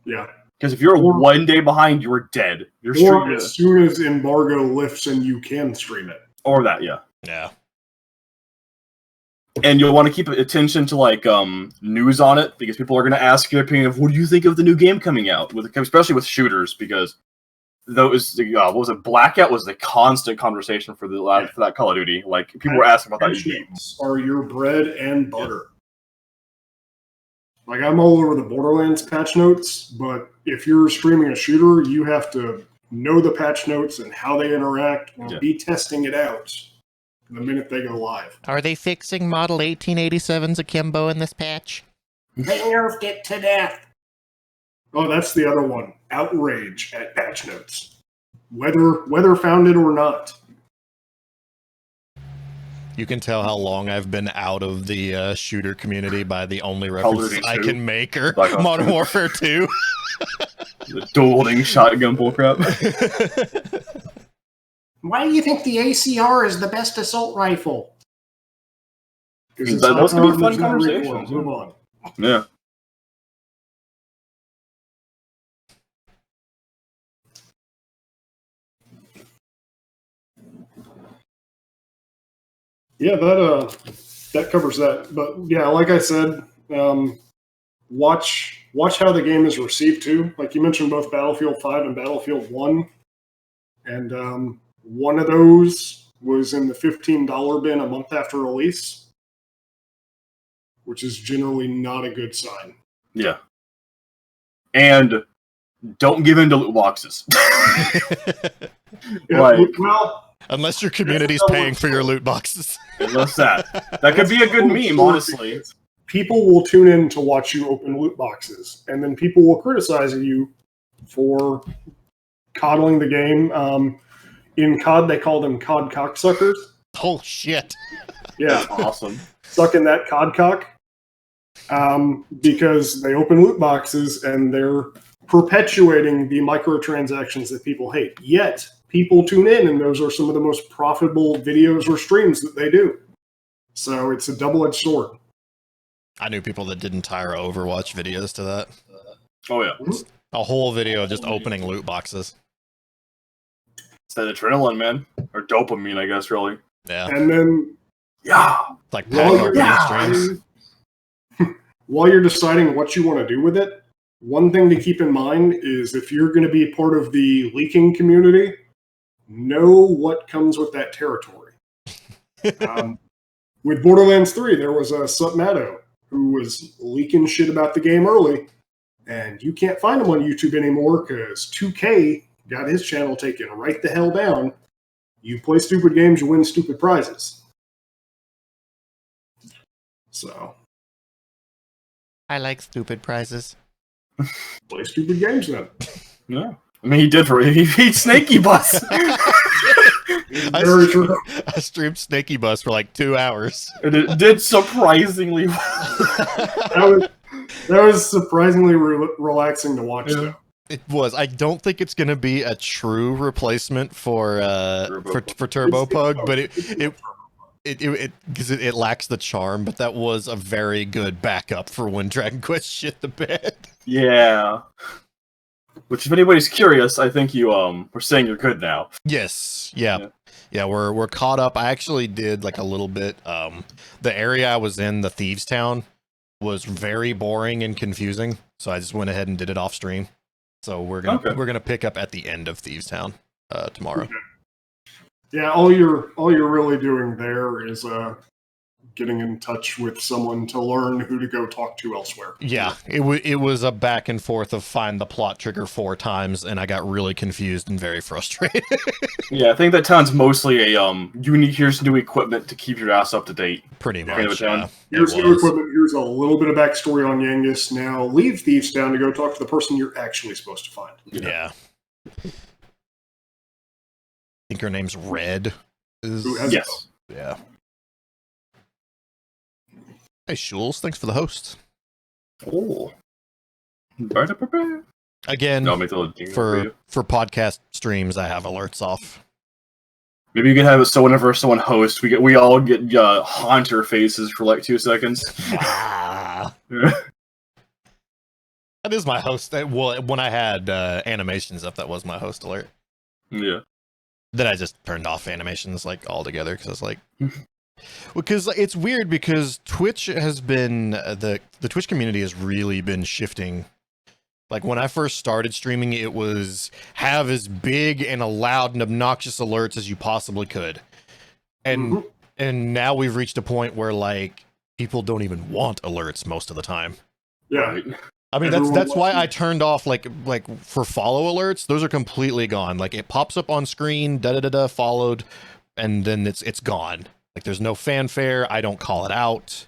yeah. Because if you're Or- 1 day behind, you're dead. You're Or streaming as soon as embargo lifts and you can stream it. or that, yeah. Yeah. And you'll want to keep attention to like news on it because people are going to ask your opinion of what do you think of the new game coming out, especially with shooters because those what was it? Blackout was the constant conversation for for that Call of Duty. Like people were asking about that Patch game. notes are your bread and butter. Like I'm all over the Borderlands patch notes, but if you're streaming a shooter, you have to know the patch notes and how they interact and Yeah. be testing it out the minute they go live. Are they fixing Model 1887's akimbo in this patch? They nerfed it to death. Oh, that's the other one. Outrage at patch notes. Whether founded or not. You can tell how long I've been out of the shooter community by the only Call of references Duty I 2? can make are Black Ops Modern 2. Warfare 2. The dueling shotgun bullcrap. Why do you think the ACR is the best assault rifle? Those could be fun conversations. Move on. Yeah. Yeah, that covers that. But yeah, like I said, watch how the game is received too. Like you mentioned, both Battlefield 5 and Battlefield 1, and one of those was in the $15 bin a month after release, which is generally not a good sign. Yeah. And don't give in to loot boxes. Yeah, Like- well, Unless your community's paying for your loot boxes. Unless that could be a good meme, honestly. people will tune in to watch you open loot boxes, and then people will criticize you for coddling the game. In COD, they call them COD cocksuckers. Oh, shit. Yeah, That's awesome. sucking that COD cock. Because they open loot boxes and they're perpetuating the microtransactions that people hate. Yet, people tune in, and those are some of the most profitable videos or streams that they do. So it's a double-edged sword. I knew people that didn't tire Overwatch videos to that. Oh yeah. A whole video just opening loot boxes. It's that adrenaline, man. Or dopamine, I guess, really. Yeah. And then Yeah. It's like while pack you're, opening streams. while you're deciding what you want to do with it, one thing to keep in mind is if you're going to be part of the leaking community, know what comes with that territory. With Borderlands 3, there was a Sutmato who was leaking shit about the game early, and you can't find him on YouTube anymore because 2K got his channel taken right the hell down. You play stupid games, you win stupid prizes. So, I like stupid prizes. play stupid games then. Yeah. I mean, he did he beat Snaky Bus. Very true. I streamed Snaky Bus for like 2 hours. And it did surprisingly well. That was surprisingly relaxing to watch, Yeah. though. It was. I don't think it's going to be a true replacement for Turbo Turbo Pug, but it lacks the charm. But that was a very good backup for when Dragon Quest shit the bed. Yeah. Which, if anybody's curious, I think you were saying you're good now. Yes. Yeah. We're caught up. I actually did like a little bit. The area I was in, the Thieves Town, was very boring and confusing. So I just went ahead and did it off stream. So we're gonna pick up at the end of Thieves Town tomorrow. Yeah, all you're really doing there is getting in touch with someone to learn who to go talk to elsewhere. Yeah, it was a back and forth of find the plot trigger 4 times, and I got really confused and very frustrated. Yeah, I think that town's mostly a here's new equipment to keep your ass up to date. Pretty Kind of much. a town. Yeah, Here's it new was. equipment. Here's a little bit of backstory on Yangus. Now leave Thieves Town to go talk to the person you're actually supposed to find. Yeah. I think her name's Red. Who has Yes. Yeah. Hey, Shules, thanks for the host. Oh. Again, No, make the little jingle for you. for podcast streams, I have alerts off. Maybe you can have it so whenever someone hosts, we all get haunter faces for like 2 seconds. Ah. Yeah. That is my host. Well, when I had animations up, that was my host alert. Yeah. Then I just turned off animations like altogether because I was like, because it's weird because Twitch has been the Twitch community has really been shifting. Like when I first started streaming, it was have as big and loud and obnoxious alerts as you possibly could, and and now we've reached a point where like people don't even want alerts most of the time. Yeah. Right. I mean, that's why I turned off like for follow alerts. Those are completely gone. Like it pops up on screen, followed, and then it's gone. Like there's no fanfare. I don't call it out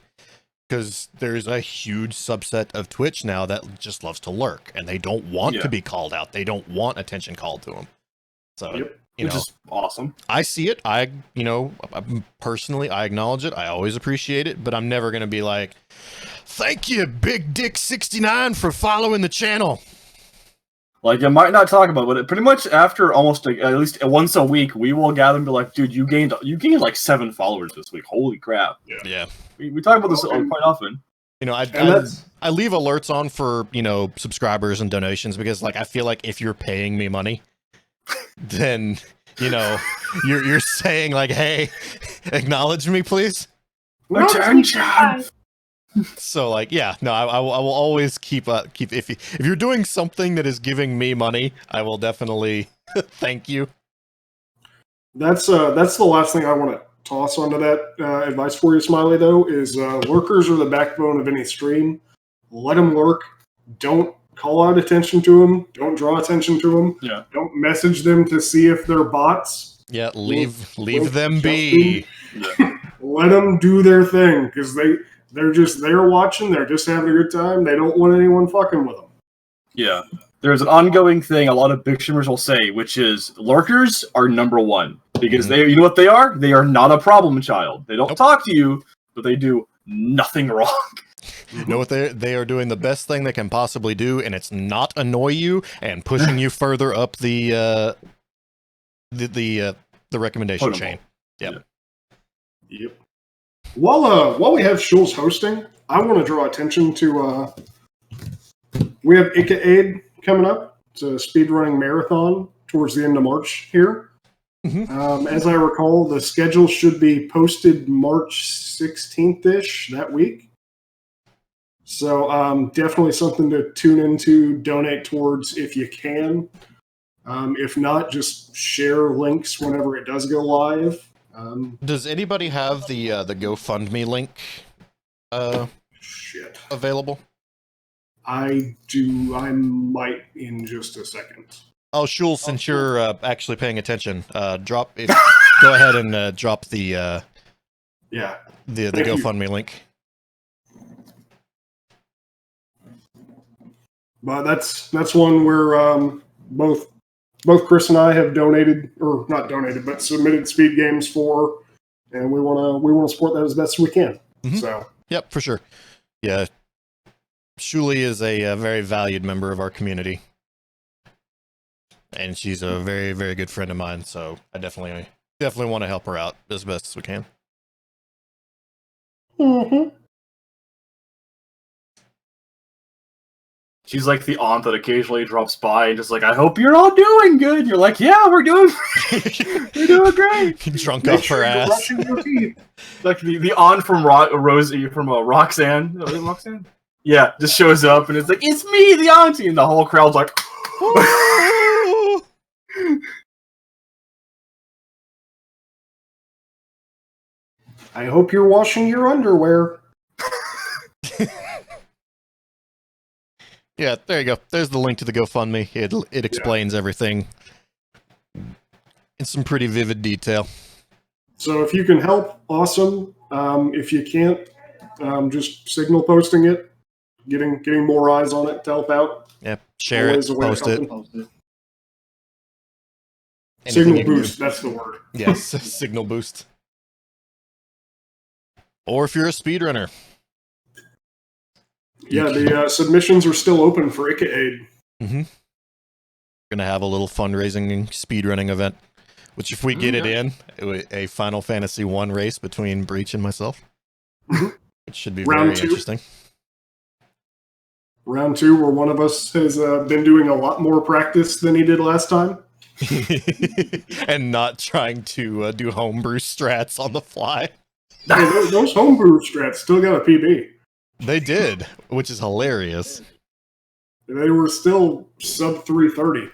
because there's a huge subset of Twitch now that just loves to lurk and they don't want to be called out. They don't want attention called to them. So Yep. you Which know, is awesome. I see it. Personally, I acknowledge it. I always appreciate it, but I'm never gonna be like, thank you, Big Dick 69 for following the channel. Like, you might not talk about it, but pretty much after almost like, at least once a week, we will gather and be like, dude, you gained like 7 followers this week. Holy crap. Yeah. We talk about this quite often. You know, I leave alerts on for, subscribers and donations because like I feel like if you're paying me money, then you're saying like, hey, acknowledge me, please. Attention! So like, yeah, no, I will always keep if you're doing something that is giving me money, I will definitely thank you. That's the last thing I want to toss onto that advice for you, Smiley. Though, is lurkers are the backbone of any stream. Let them lurk. Don't call out attention to them. Don't draw attention to them. Yeah. Don't message them to see if they're bots. Yeah, leave them be. Yeah. Let them do their thing because they're watching. They're just having a good time. They don't want anyone fucking with them. Yeah. There's an ongoing thing a lot of big streamers will say, which is lurkers are number one. Because you know what they are? They are not a problem child. They don't talk to you, but they do nothing wrong. You know what they are doing the best thing they can possibly do, and it's not annoy you and pushing you further up the recommendation chain. Yep. Yep. While we have Shules hosting, I want to draw attention to we have Ika Aid coming up. It's a speedrunning marathon towards the end of March here. Mm-hmm. As I recall, the schedule should be posted March 16th-ish that week. So definitely something to tune into, donate towards if you can. If not, just share links whenever it does go live. Does anybody have the GoFundMe link available? I do. I might in just a second. Oh, Shul, since you're actually paying attention, go ahead and drop the GoFundMe link. But that's one where both Chris and I have donated, or not donated, but submitted speed games for, and we want to support that as best as we can. Mm-hmm. So yep, for sure. Yeah, Shuli is a very valued member of our community, and she's a very, very good friend of mine. So I definitely want to help her out as best as we can. Mm-hmm. She's like the aunt that occasionally drops by and just like, I hope you're all doing good. You're like, yeah, we're doing great. Drunk off her ass. Like the aunt from Rosie from Roxanne. Roxanne? Yeah, just shows up and it's like, it's me, the auntie, and the whole crowd's like, I hope you're washing your underwear. Yeah, there you go. There's the link to the GoFundMe. It explains everything in some pretty vivid detail. So if you can help, awesome. If you can't, just signal posting it, getting more eyes on it to help out. Yeah, share it, post it. Anything Signal you can do. boost, that's the word. Yes, signal boost. Or if you're a speedrunner. Yeah, the submissions are still open for Ika-Aid. Mm-hmm. We're gonna have a little fundraising speedrunning event, which if we get it in, a Final Fantasy 1 race between Breach and myself. It should be Round very 2. interesting. Round 2, where one of us has been doing a lot more practice than he did last time. And not trying to do homebrew strats on the fly. Hey, those homebrew strats still got a PB. They did, which is hilarious. They were still sub 330.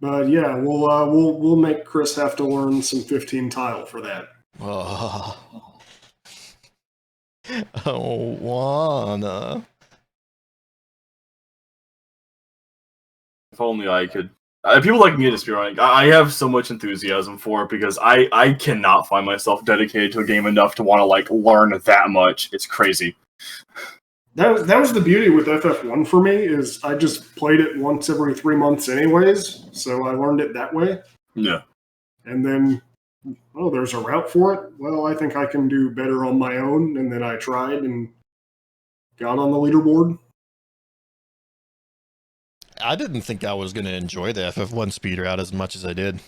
But yeah, we'll make Chris have to learn some 15 tile for that. Oh, I wanna. If only I could. People like me into speedrunning. I have so much enthusiasm for it because I cannot find myself dedicated to a game enough to want to like learn that much. It's crazy. That was the beauty with FF1 for me, is I just played it once every 3 months anyways, so I learned it that way. Yeah. And then, oh, there's a route for it? Well, I think I can do better on my own, and then I tried and got on the leaderboard. I didn't think I was gonna enjoy the FF1 speed route as much as I did.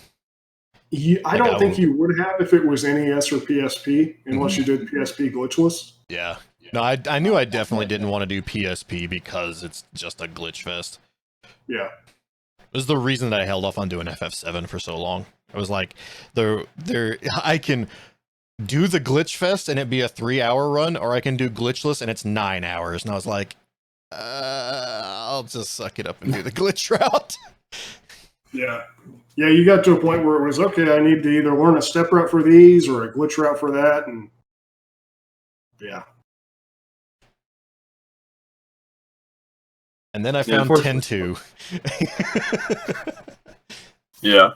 I don't think you would have if it was NES or PSP, unless you did PSP glitchless. Yeah. No, I knew I definitely didn't want to do PSP because it's just a glitch fest. Yeah. It was the reason that I held off on doing FF7 for so long. I was like, I can do the glitch fest and it be a 3-hour run, or I can do glitchless and it's 9 hours. And I was like, I'll just suck it up and do the glitch route. Yeah. Yeah, you got to a point where it was, okay, I need to either learn a step route for these or a glitch route for that, and yeah. And then I found 10-2. Yeah.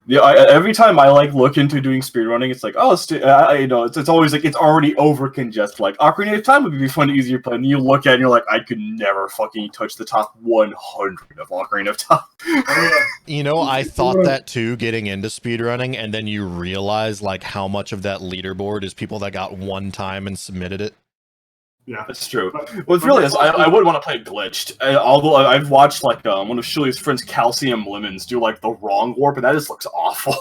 Yeah, every time I like look into doing speedrunning, it's like, oh, it's always like it's already over congested. Like Ocarina of Time would be fun, easier play, and you look at it and you're like, I could never fucking touch the top 100 of Ocarina of Time. You know, I thought that too, getting into speedrunning, and then you realize like how much of that leaderboard is people that got one time and submitted it. Yeah, that's true. Well, it's really, I would want to play it glitched. Although I've watched like one of Shirley's friends, Calcium Lemons, do like the wrong warp, and that just looks awful.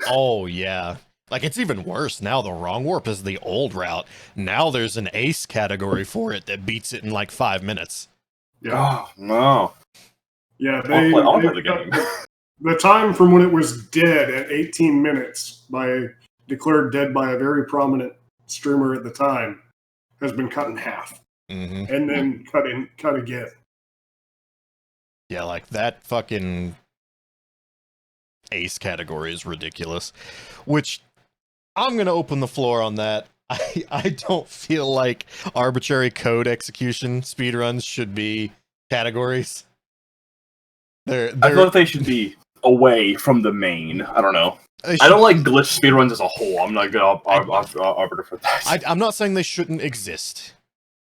Oh yeah, like it's even worse now. The wrong warp is the old route. Now there's an ace category for it that beats it in like 5 minutes. Yeah. Oh no. Yeah, I'll play the game. The time from when it was dead at 18 minutes, declared dead by a very prominent streamer at the time, has been cut in half, and then cut again. Yeah, like that fucking ace category is ridiculous. Which I'm gonna open the floor on that. I don't feel like arbitrary code execution speedruns should be categories. I thought they should be away from the main. I don't know. I don't like glitch speedruns as a whole. I'm not good arbiter for that. I'm not saying they shouldn't exist.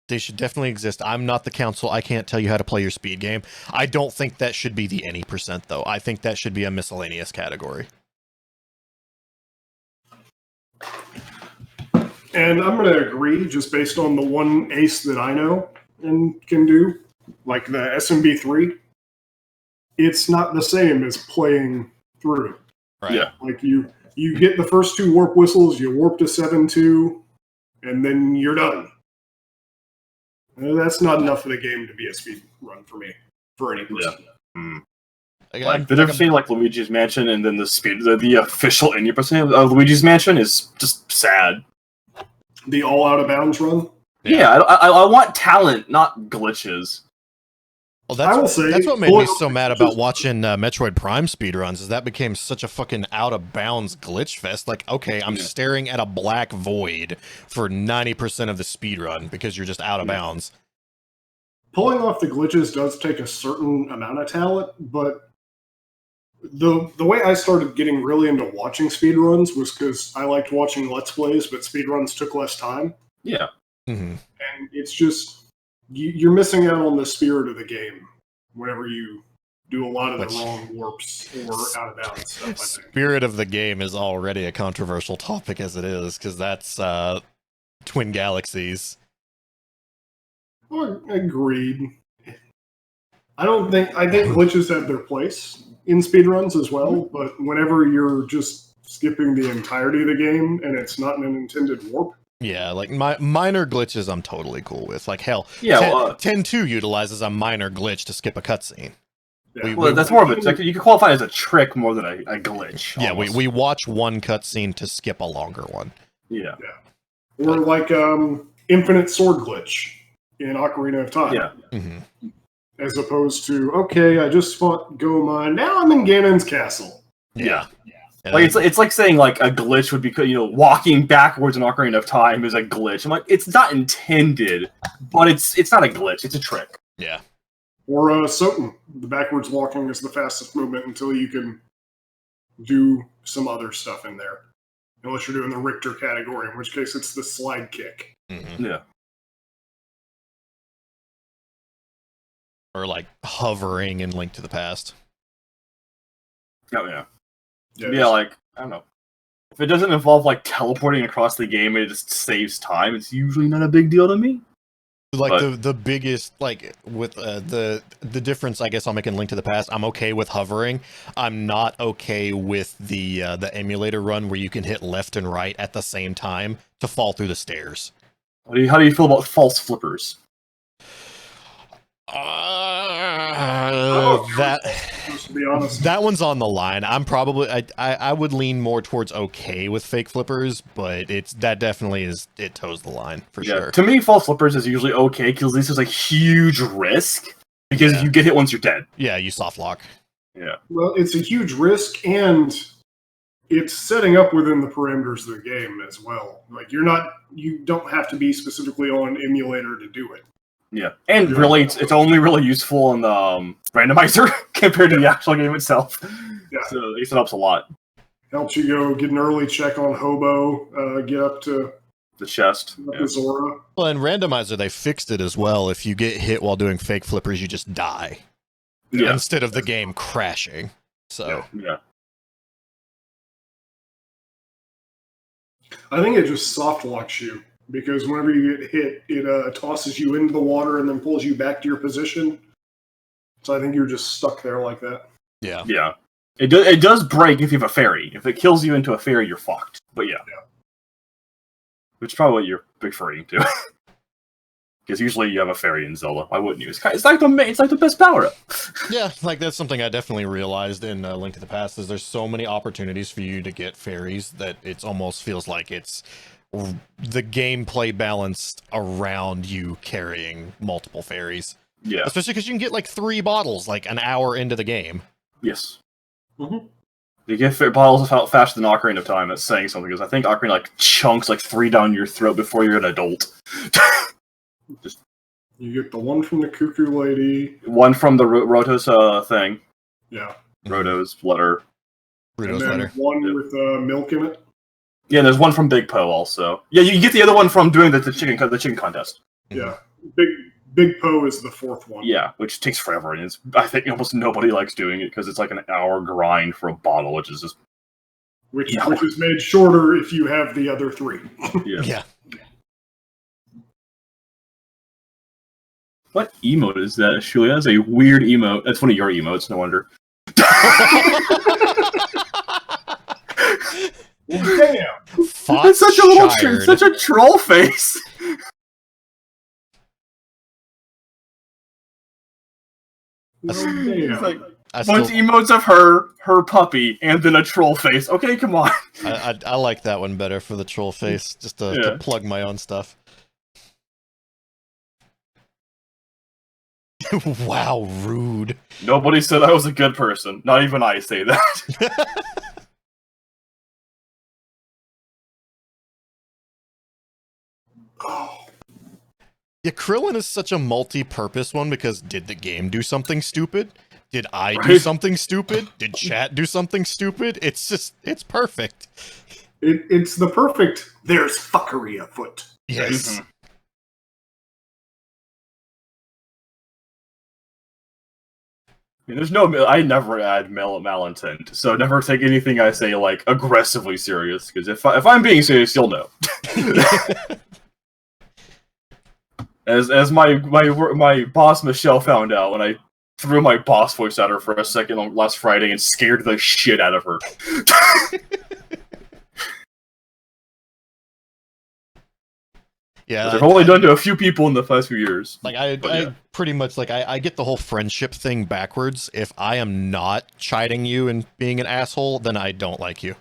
They should definitely exist. I'm not the council. I can't tell you how to play your speed game. I don't think that should be the any percent, though. I think that should be a miscellaneous category. And I'm going to agree, just based on the one ace that I know and can do, like the SMB3. It's not the same as playing through. Right. Yeah. Like you get the first 2 warp whistles, you warp to 7-2, and then you're done. That's not enough of the game to be a speed run for me, for any person. Yeah. Like, the difference between like Luigi's Mansion and then the official any percent of Luigi's Mansion is just sad. The all out of bounds run. Yeah, I want talent, not glitches. Well, that's what made me so mad about watching Metroid Prime speedruns, is that became such a fucking out-of-bounds glitch fest. Like, okay, I'm staring at a black void for 90% of the speedrun because you're just out of bounds. Pulling off the glitches does take a certain amount of talent, but the way I started getting really into watching speedruns was because I liked watching Let's Plays, but speedruns took less time. Yeah. Mm-hmm. And it's just... you're missing out on the spirit of the game whenever you do a lot of Which- the wrong warps or out of bounds stuff. I think. Spirit of the game is already a controversial topic as it is, because that's Twin Galaxies. Well, agreed. I think glitches have their place in speedruns as well, but whenever you're just skipping the entirety of the game and it's not an intended warp, Yeah, like minor glitches I'm totally cool with. Like hell, Yeah, 10-2 utilizes a minor glitch to skip a cutscene. yeah. well, that's more of a like, you can qualify it as a trick more than a glitch. Yeah, almost. we watch one cutscene to skip a longer one. Yeah. Or like infinite sword glitch in Ocarina of Time. Yeah. Mhm. As opposed to, okay, I just fought Gomon, now I'm in Ganon's castle. Yeah. And Like it's like saying like a glitch would be, walking backwards in Ocarina of Time is a glitch. I'm like, it's not intended, but it's not a glitch. It's a trick. yeah. Or Soten, the backwards walking is the fastest movement until you can do some other stuff in there. Unless you're doing the Richter category, in which case it's the slide kick. Mhm. Yeah. Or like hovering in Link to the Past. Oh yeah. Yeah, Yeah, like I don't know. If it doesn't involve like teleporting across the game, it just saves time. It's usually not a big deal to me. Like But- the biggest, like with the difference I guess I'll make in Link to the Past, I'm okay with hovering. I'm not okay with the emulator run where you can hit left and right at the same time to fall through the stairs. How do you feel about false flippers? That to be honest. that one's on the line. I'm probably I would lean more towards okay with fake flippers, but that definitely it toes the line for sure. To me, false flippers is usually okay because this is a huge risk because Yeah. if you get hit once, you're dead. Yeah, you soft lock. Yeah. Well, it's a huge risk, and it's setting up within the parameters of the game as well. Like you don't have to be specifically on emulator to do it. Yeah, and really, it's only really useful in the randomizer compared to the actual game itself. Yeah. So it helps a lot. Helps you go get an early check on Hobo, get up to The chest. Yeah. Zora. Well, in randomizer they fixed it as well. If you get hit while doing fake flippers, you just die Yeah. instead of the game crashing. So Yeah. I think it just soft locks you because whenever you get hit, it tosses you into the water and then pulls you back to your position. So I think you're just stuck there like that. yeah. Yeah. It does break if you have a fairy. If it kills you into a fairy, you're fucked. But yeah. Which is probably what you're referring to. Because usually you have a fairy in Zelda. I wouldn't use. It's like the best power up. Yeah, like that's something I definitely realized in Link to the Past is there's so many opportunities for you to get fairies that it almost feels like it's the gameplay balanced around you carrying multiple fairies. Yeah. Especially because you can get like 3 bottles like an hour into the game. Yes. Mhm. You get bottles out faster than Ocarina of Time. That's saying something because I think Ocarina like chunks like 3 down your throat before you're an adult. You get the one from the Cuckoo Lady. One from the Roto's thing. Yeah. Roto's letter. Rudo's and then letter. one with milk in it. Yeah, there's one from Big Po also. Yeah, you get the other one from doing the chicken contest. Yeah. Big Poe is the 4th one. Yeah, which takes forever, and I think almost nobody likes doing it because it's like an hour grind for a bottle, which is just Which Yeah. is made shorter if you have the other 3. Yeah. What emote is that, Shulia? That's a weird emote. That's one of your emotes, no wonder. Damn. It's such a little, Foxshired. such a troll face. Well, It's damn. like I, bunch still, of emotes of her puppy, and then a troll face. Okay, come on. I like that one better for the troll face, just to Yeah. plug my own stuff. Wow, rude. Nobody said I was a good person. Not even I say that. Oh, Yeah, Krillin is such a multi-purpose one because did the game do something stupid? Did I do Right. something stupid? Did chat do something stupid? It's perfect. it's the perfect. There's fuckery afoot. Yes. mean, I never add malintent, so never take anything I say like aggressively serious. Because if I'm being serious, you'll know. As my boss Michelle found out when I threw my boss voice at her for a second on last Friday and scared the shit out of her. Yeah, I've only done to a few people in the past few years. Like I pretty much like I get the whole friendship thing backwards. If I am not chiding you and being an asshole, then I don't like you.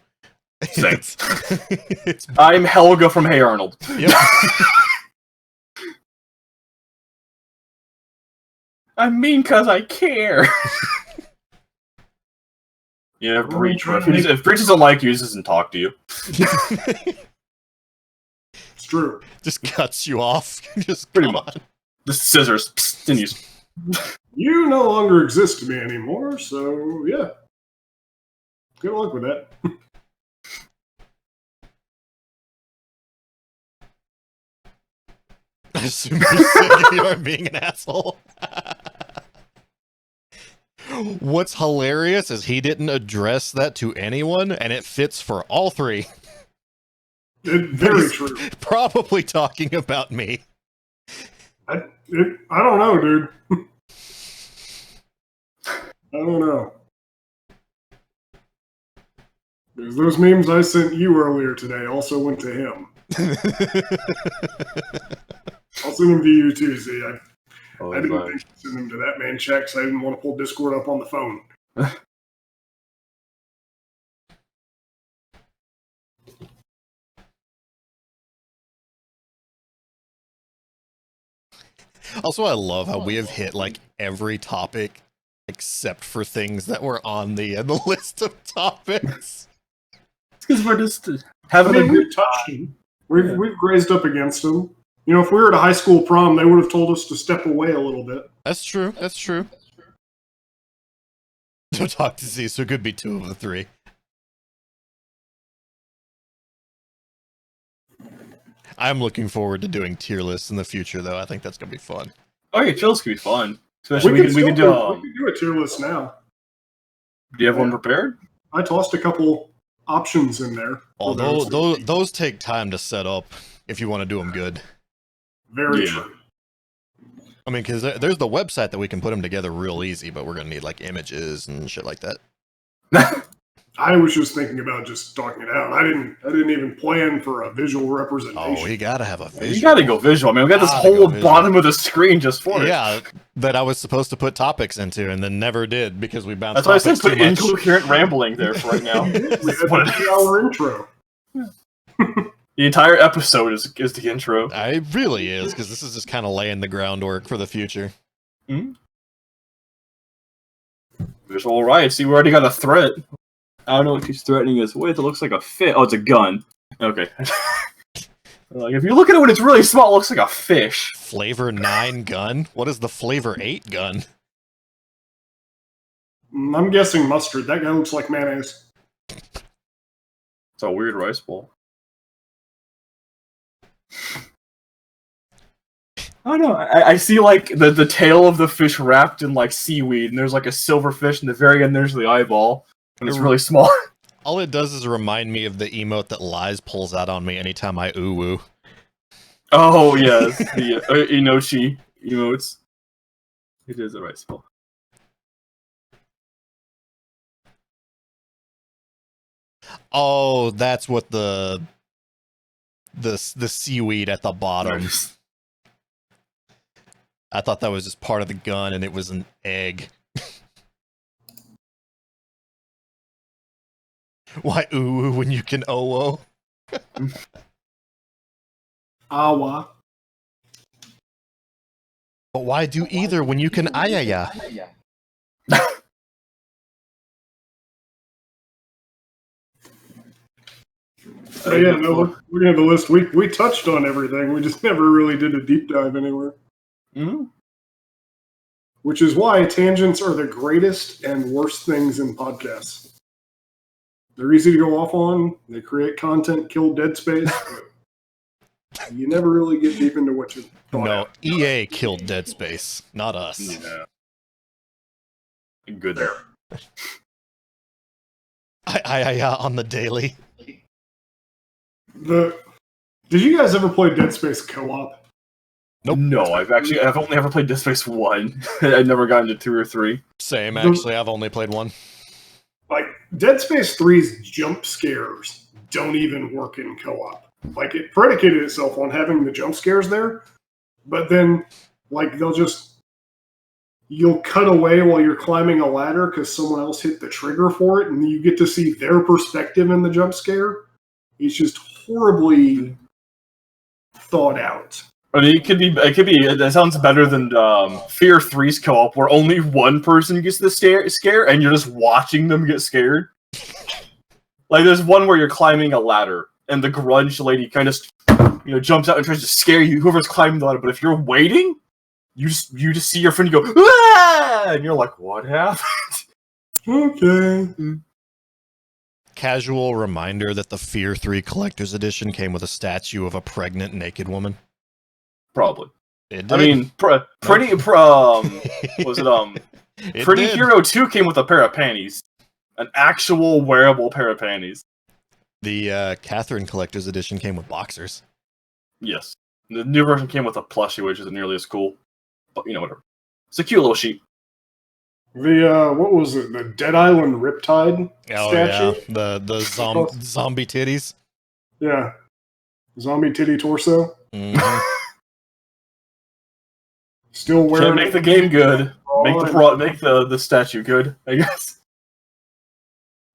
Same. It's I'm Helga from Hey Arnold. yep. I'm mean because I care. Yeah, Breach. If Breach doesn't like you, he doesn't talk to you. It's true. Just cuts you off. Just Pretty come much. on. The scissors. Psst, and use. You no longer exist to me anymore, so yeah. Good luck with that. I assume you're sick you are being an asshole. What's hilarious is he didn't address that to anyone, and it fits for all three. Very true. Probably talking about me. I don't know, dude. I don't know. Because those memes I sent you earlier today also went to him. I'll send them to you too, Z. I didn't think to send them to that man check, so I didn't want to pull Discord up on the phone. Also, I love how we have hit like every topic except for things that were on the list of topics. Because we're just I having mean, a we've good touched him. We've grazed up against him. You know, if we were at a high school prom, they would have told us to step away a little bit. That's true. That's true. Don't talk to Z, so it could be two of the three. I'm looking forward to doing tier lists in the future, though. I think that's gonna be fun. Oh yeah, chills could be fun. Especially we can do. We can do a tier list now. Do you have one prepared? I tossed a couple options in there. Although those take time to set up if you want to do them good. Very Yeah. true. I mean, because there's the website that we can put them together real easy, but we're gonna need like images and shit like that. I was just thinking about just talking it out. I didn't even plan for a visual representation. Oh, we gotta have a visual. You gotta go visual. I mean, we got this Gotta whole go visual. bottom of the screen just for it. Yeah, that I was supposed to put topics into and then never did because we bounced. That's why I said topics put too much. incoherent rambling there for right now. We had That's what a it is. 3-hour intro. The entire episode is the intro. It really is because this is just kind of laying the groundwork for the future. Visual right. See, we already got a threat. I don't know what she's threatening us with. It looks like a fish. Oh, it's a gun. Okay. Like, if you look at it when it's really small, it looks like a fish. Flavor 9 gun? What is the flavor 8 gun? I'm guessing mustard. That guy looks like mayonnaise. It's a weird rice bowl. I don't know. I see like the tail of the fish wrapped in like seaweed, and there's like a silver fish, and the very end there's the eyeball, and it's really small. All it does is remind me of the emote that Lies pulls out on me anytime I ooh-woo. Oh yes, the Inochi emotes. It is a rice bowl. Oh, that's what the seaweed at the bottom. I thought that was just part of the gun and it was an egg. Why ooh when you can oh? Awa. But why do either when you can ayaya? So yeah, no, looking at the list, we touched on everything. We just never really did a deep dive anywhere. Mm-hmm. Which is why tangents are the greatest and worst things in podcasts. They're easy to go off on. They create content, kill dead space. But you never really get deep into what you thought. No, EA killed Dead Space, not us. Yeah. Good there. On the daily. Did you guys ever play Dead Space co-op? Nope. No, I've only ever played Dead Space 1. I've never gotten to 2 or 3. Same, actually. I've only played one. Like, Dead Space 3's jump scares don't even work in co-op. Like, it predicated itself on having the jump scares there, but then, like, you'll cut away while you're climbing a ladder because someone else hit the trigger for it, and you get to see their perspective in the jump scare. It's just horribly thought out. I mean, it could be. That sounds better than Fear 3's co-op, where only one person gets the scare, and you're just watching them get scared. Like, there's one where you're climbing a ladder, and the grunge lady kind of, jumps out and tries to scare you, whoever's climbing the ladder. But if you're waiting, you just see your friend go, "Ah!" And you're like, "What happened?" Okay. Casual reminder that the Fear 3 Collector's Edition came with a statue of a pregnant naked woman. Probably. It did. I mean, was it It Pretty did. Hero 2 came with a pair of panties, an actual wearable pair of panties. The Catherine Collector's Edition came with boxers. Yes, the new version came with a plushie, which isn't nearly as cool, but whatever. It's a cute little sheep. What was it? The Dead Island Riptide Oh statue? yeah, the zombie titties. Yeah. Zombie titty torso. Mhm. Still Trying to wearing make the game good. Make and make the statue good, I guess.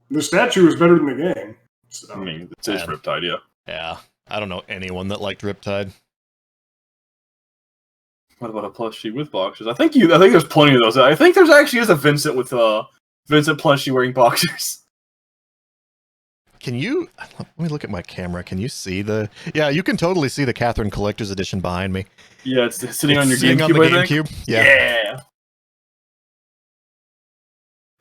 the statue is better than the game. So. I mean, it's his Yeah. Riptide, yeah. Yeah, I don't know anyone that liked Riptide. What about a plushie with boxers? I think there's plenty of those. I think there's actually is a Vincent with Vincent plushie wearing boxers. Can you? Let me look at my camera. Can you see the? Yeah, you can totally see the Catherine Collector's Edition behind me. Yeah, it's sitting on your It's sitting GameCube. on the I think. GameCube. Yeah. Yeah.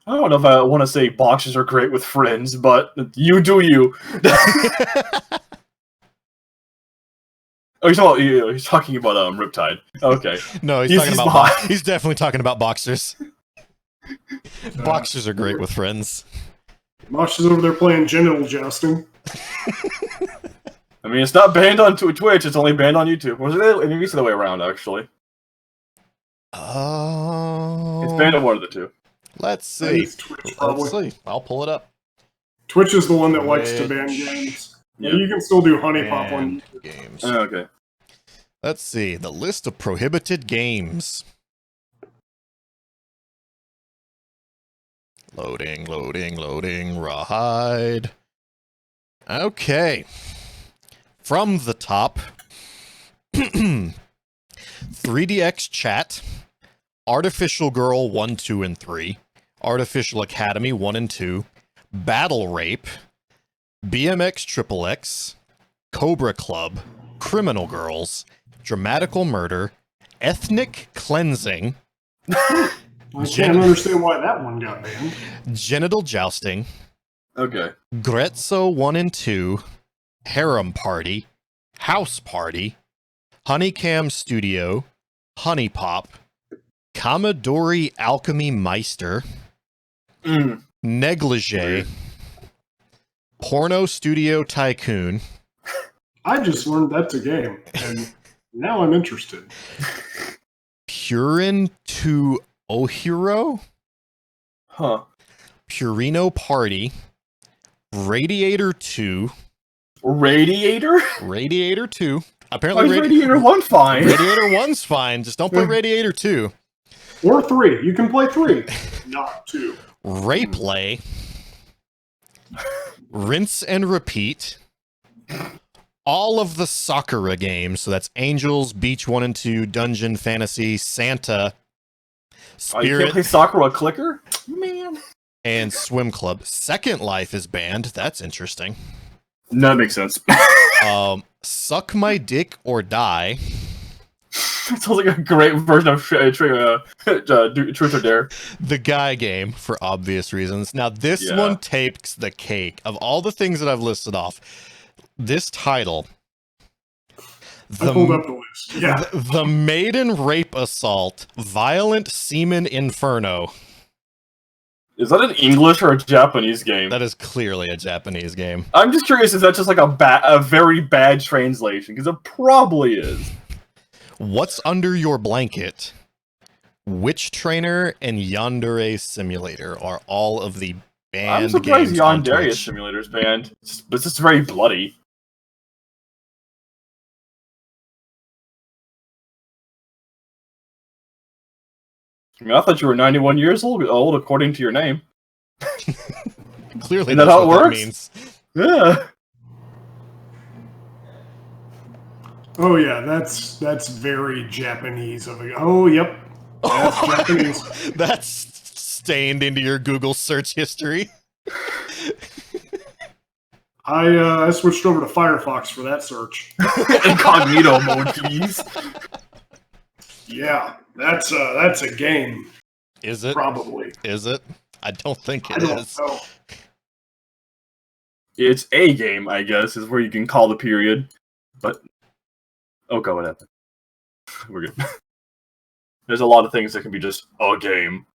I don't know if I want to say boxers are great with friends, but you do you. Oh, he's talking about Riptide. Okay. No, he's He's- talking he's about. behind. He's definitely talking about boxers. Boxers are great with friends. Mosh is over there playing genital jousting. I mean, it's not banned on Twitch, it's only banned on YouTube. Or is it maybe it's the other way around, actually? Oh. It's banned on one of the two. Let's I think see. it's Twitch, probably. Let's see. I'll pull it up. Twitch is the one that likes to ban Twitch. games. Yeah. You can still do Honey Pop on And YouTube. games. Okay. Let's see. The list of prohibited games. Loading, loading, loading. Rawhide. Okay. From the top, 3DX Chat, Artificial Girl 1, 2, and 3, Artificial Academy 1 and 2, Battle Rape, BMX XXX, Cobra Club, Criminal Girls, Dramatical Murder, Ethnic Cleansing, I can't understand why that one got banned. Genital Jousting, Okay. Grezzo 1 and 2, Harem Party, House Party, Honeycam Studio, Honey Pop, Commodore Alchemy Meister, Mm. Negligee, Weird. Porno Studio Tycoon, I just learned that's a game, and now I'm interested. Purin to Ohiro, Huh. Purino Party, Radiator 2, Radiator? Radiator 2. Why Apparently, is Radiator 1 fine? Radiator 1's fine. Just don't play Radiator 2. Or 3. You can play 3, not 2. Rayplay, Rinse and Repeat, all of the Sakura games. So that's Angels, Beach 1 and 2, Dungeon, Fantasy, Santa, Oh, you can't Spirit, play Sakura Clicker? Man. and Swim Club. Second Life is banned. That's interesting. No, that makes sense. Suck My Dick or Die. It sounds like a great version of Truth or Dare. The Guy game, for obvious reasons. Now, this Yeah. one takes the cake. Of all the things that I've listed off, this title, I pulled up the list. Yeah. The Maiden Rape Assault, Violent Semen Inferno. Is that an English or a Japanese game? That is clearly a Japanese game. I'm just curious if that's just like a very bad translation, because it probably is. What's under your blanket? Witch Trainer and Yandere Simulator are all of the banned I'm surprised games on Yandere Twitch. Simulator's banned. It's just very bloody. I mean, I thought you were 91 years old according to your name. Clearly, Is that that's how it what that works? means. Yeah. Oh yeah, that's very Japanese. Oh yep, that's Japanese. That's stained into your Google search history. I switched over to Firefox for that search. Incognito mode, please. Yeah, that's a game Is it? probably. Is it? I don't think I it don't is. know. It's a game, I guess, is where you can call the period. But okay, what happened? We're good. There's a lot of things that can be just a game.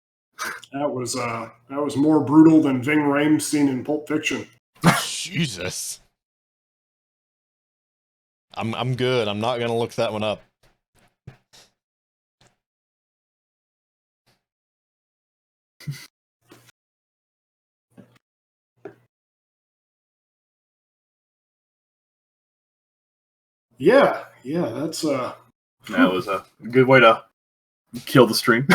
That was more brutal than Ving Rhames seen in Pulp Fiction. Jesus. I'm good. I'm not gonna look that one up. Yeah, that's That was a good way to kill the stream.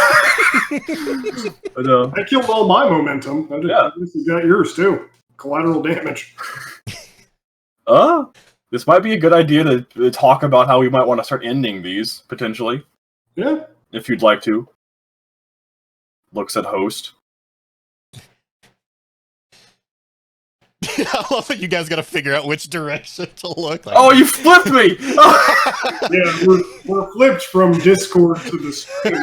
But, I killed all my momentum. I Yeah. guess you got yours too. Collateral damage. this might be a good idea to talk about how we might want to start ending these, potentially, Yeah. if you'd like to. Looks at host. I love that you guys gotta figure out which direction to look. Like, Oh, you flipped me! Yeah, we're flipped from Discord to the stream.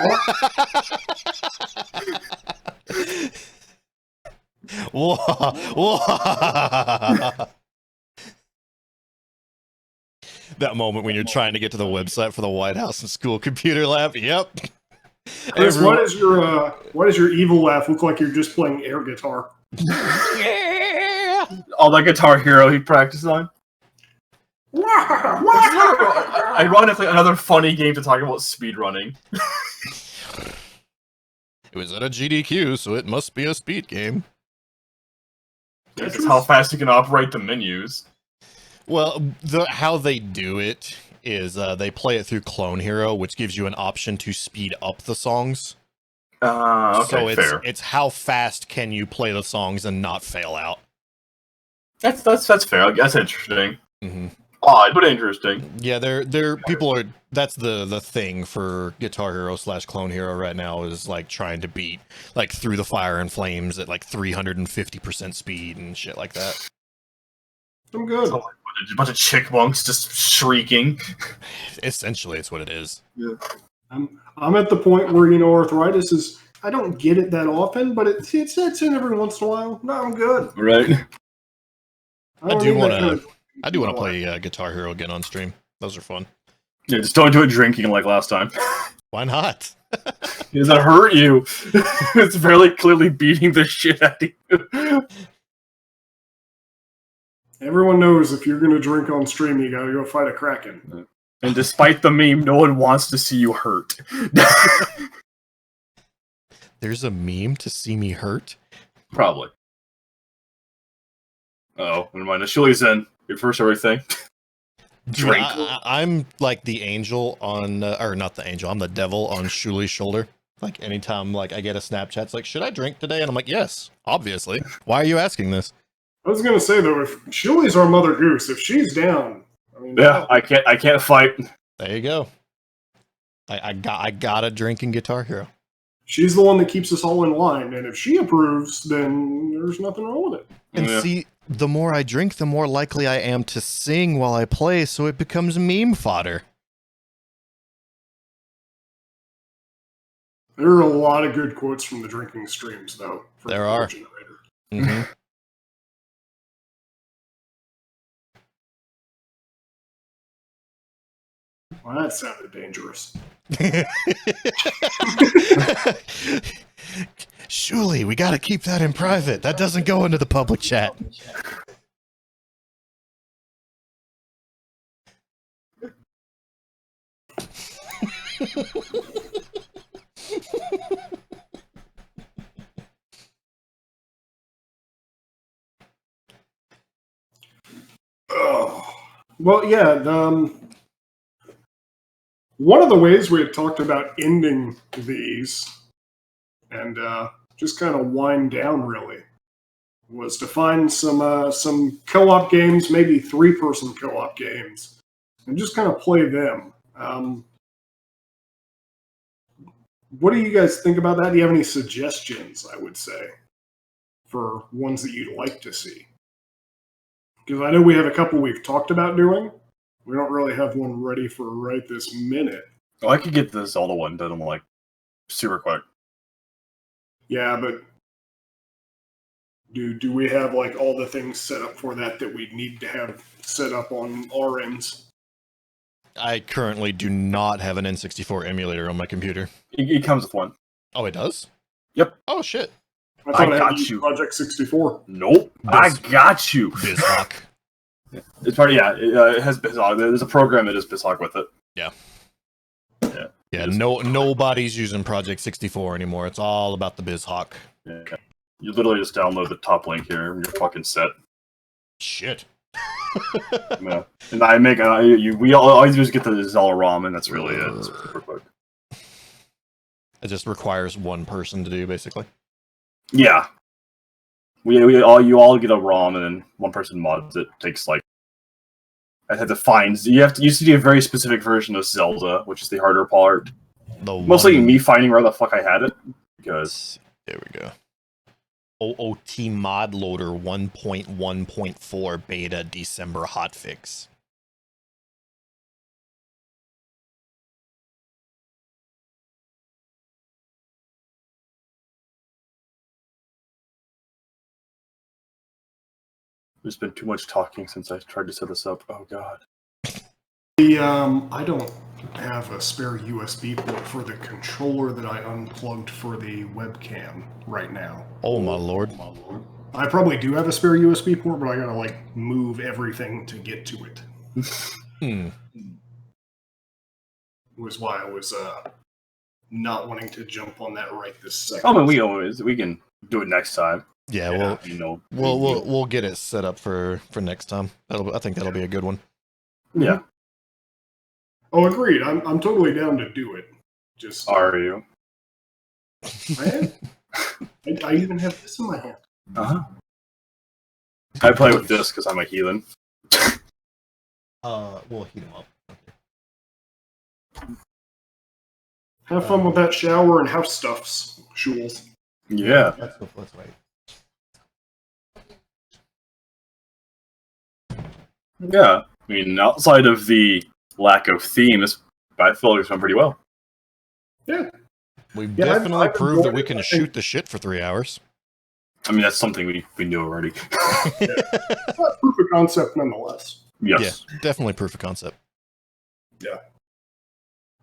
Whoa, whoa. That moment when you're trying to get to the website for the White House and School Computer Lab. Yep. Chris, Everyone- why does your evil laugh look like you're just playing air guitar? All that Guitar Hero he practiced on. Ironically, another funny game to talk about speedrunning. It was at a GDQ, so it must be a speed game. That's how fast you can operate the menus. Well, how they do it is they play it through Clone Hero, which gives you an option to speed up the songs. Okay, So fair. it's how fast can you play the songs and not fail out. That's fair. That's interesting. Mm-hmm. Odd, but interesting. Yeah, people are. That's the thing for Guitar Hero / Clone Hero right now is like trying to beat like Through the Fire and Flames at like 350% speed and shit like that. I'm good. A bunch of chickmunks just shrieking. Essentially, it's what it is. I'm at the point where arthritis is. I don't get it that often, but it sets in every once in a while. No, I'm good. Right. I do want to play Guitar Hero again on stream. Those are fun. Yeah, just don't do it drinking like last time. Why not? Does it hurt you? It's very clearly beating the shit out of you. Everyone knows if you're going to drink on stream, you got to go fight a kraken. And despite the meme, no one wants to see you hurt. There's a meme to see me hurt. Probably. Oh, never mind. Shuli's in. Reverse everything. Drink. I'm like the angel on, or not the angel. I'm the devil on Shuli's shoulder. Like anytime, like I get a Snapchat, it's like, should I drink today? And I'm like, yes, obviously. Why are you asking this? I was going to say though, if Shuli's our mother goose, if she's down, I mean, Yeah, I can't fight. There you go. I got a drinking Guitar Hero. she's the one that keeps us all in line, and if she approves, then there's nothing wrong with it. And Yeah. see, the more I drink, the more likely I am to sing while I play, so it becomes meme fodder. There are a lot of good quotes from the drinking streams, though. from There are. Generator. Mm-hmm. Well, that sounded dangerous. Shuli, we gotta keep that in private. That doesn't go into the public chat. Oh. Well, yeah. One of the ways we had talked about ending these and just kind of wind down really was to find some co-op games, maybe 3-person co-op games, and just kind of play them. What do you guys think about that? Do you have any suggestions, I would say, for ones that you'd like to see? Because I know we have a couple we've talked about doing. We don't really have one ready for right this minute. Oh, I could get the Zelda one done like super quick. Yeah, but do we have like all the things set up for that we need to have set up on our ends? I currently do not have an N64 emulator on my computer. It comes with one. Oh, it does? Yep. Oh, shit. I thought I got had you. Project 64. Nope. I got you. BizHawk. It's part of, it has BizHawk. There's a program that is BizHawk with it. Yeah, nobody's using Project 64 anymore. It's all about the BizHawk. Yeah. You literally just download the top link here and you're fucking set. Shit. Yeah. And I make we always just get the Zelda ROM and that's really it. It's super quick. It just requires one person to do, basically. Yeah. You all get a ROM and then one person mods it. Takes like I had to find you used to do a very specific version of Zelda, which is the harder part. Mostly me finding where the fuck I had it. Because there we go. OOT mod loader 1.1.4 beta December hotfix. there's been too much talking since I tried to set this up. Oh god. I don't have a spare USB port for the controller that I unplugged for the webcam right now. Oh my lord. I probably do have a spare USB port, but I gotta like move everything to get to it. Was why I was not wanting to jump on that right this second. Oh, but we can do it next time. Yeah, we'll we'll get it set up for next time. I think that'll be a good one. Yeah. Oh, agreed. I'm totally down to do it. Just are you? I am. I even have this in my hand. Uh-huh. I play with this because I'm a heathen. We'll heat them up. Have fun with that shower and house stuffs, Shules. Yeah. Let's wait. Yeah. I mean, outside of the lack of theme, I feel like it's done pretty well. Yeah. We've Yeah, definitely I've proved that enjoyed we it. can I shoot think- the shit for 3 hours. I mean, that's something we knew already. Proof of concept nonetheless. Yes. Yeah, definitely proof of concept.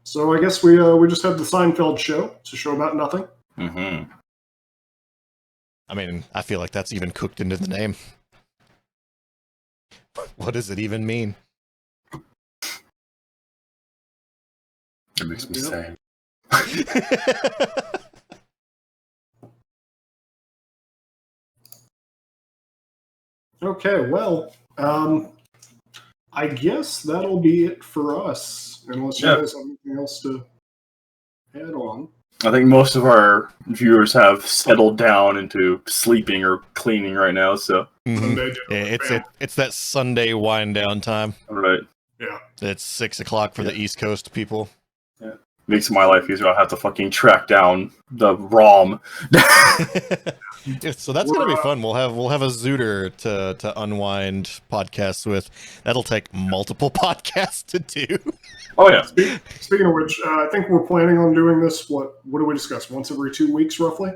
So I guess we just have the Seinfeld show. It's a show about nothing. Mm-hmm. I mean, I feel like that's even cooked into the name. What does it even mean? It makes me sad. Okay, well, I guess that'll be it for us, unless you guys have anything else to add on. I think most of our viewers have settled down into sleeping or cleaning right now, so. Mhm. Sunday Yeah, dinner, it's that Sunday wind down time. All right. Yeah. It's 6 o'clock for the East Coast people. Makes my life easier. I'll have to fucking track down the ROM. Yeah, so that's gonna be fun. We'll have a Zooter to unwind podcasts with. That'll take multiple podcasts to do. Oh, yeah. Speaking of which, I think we're planning on doing this. What do we discuss? Once every 2 weeks, roughly.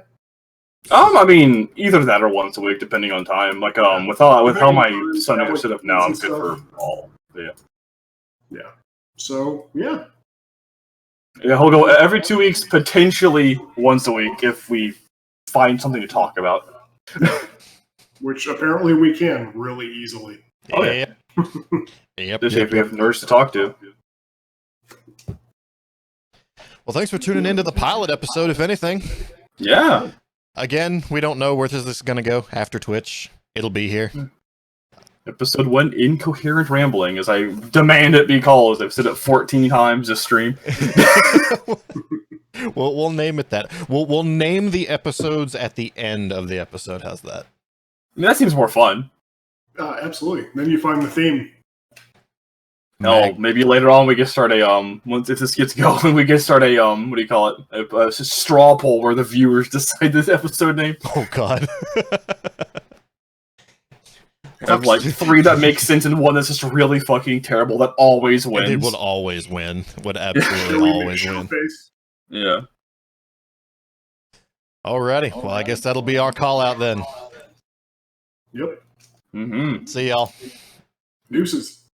I mean, either that or once a week, depending on time. Like, with how my Sundays are set up now, I'm good for all. Yeah. Yeah. So yeah. Yeah, he'll go every 2 weeks, potentially once a week if we find something to talk about. Which apparently we can really easily. Oh, yeah. Yep. Just if we have nerds to talk to. Well, thanks for tuning into the pilot episode, if anything. Yeah. Again, we don't know where this is going to go after Twitch. It'll be here. Episode 1, Incoherent Rambling, as I demand it be called. I've said it 14 times this stream. We'll name it that. We'll name the episodes at the end of the episode. How's that? I mean, that seems more fun. Absolutely. Then you find the theme. No, maybe later on we can start a once if this gets going, we can start a what do you call it? A straw poll where the viewers decide this episode name. Oh God. Have like 3 that make sense and 1 that's just really fucking terrible that always wins. It would always win. Would absolutely Really make always show win. face. Yeah. Alrighty. Well, I guess that'll be our call out then. Yep. Mm-hmm. See y'all. Deuces.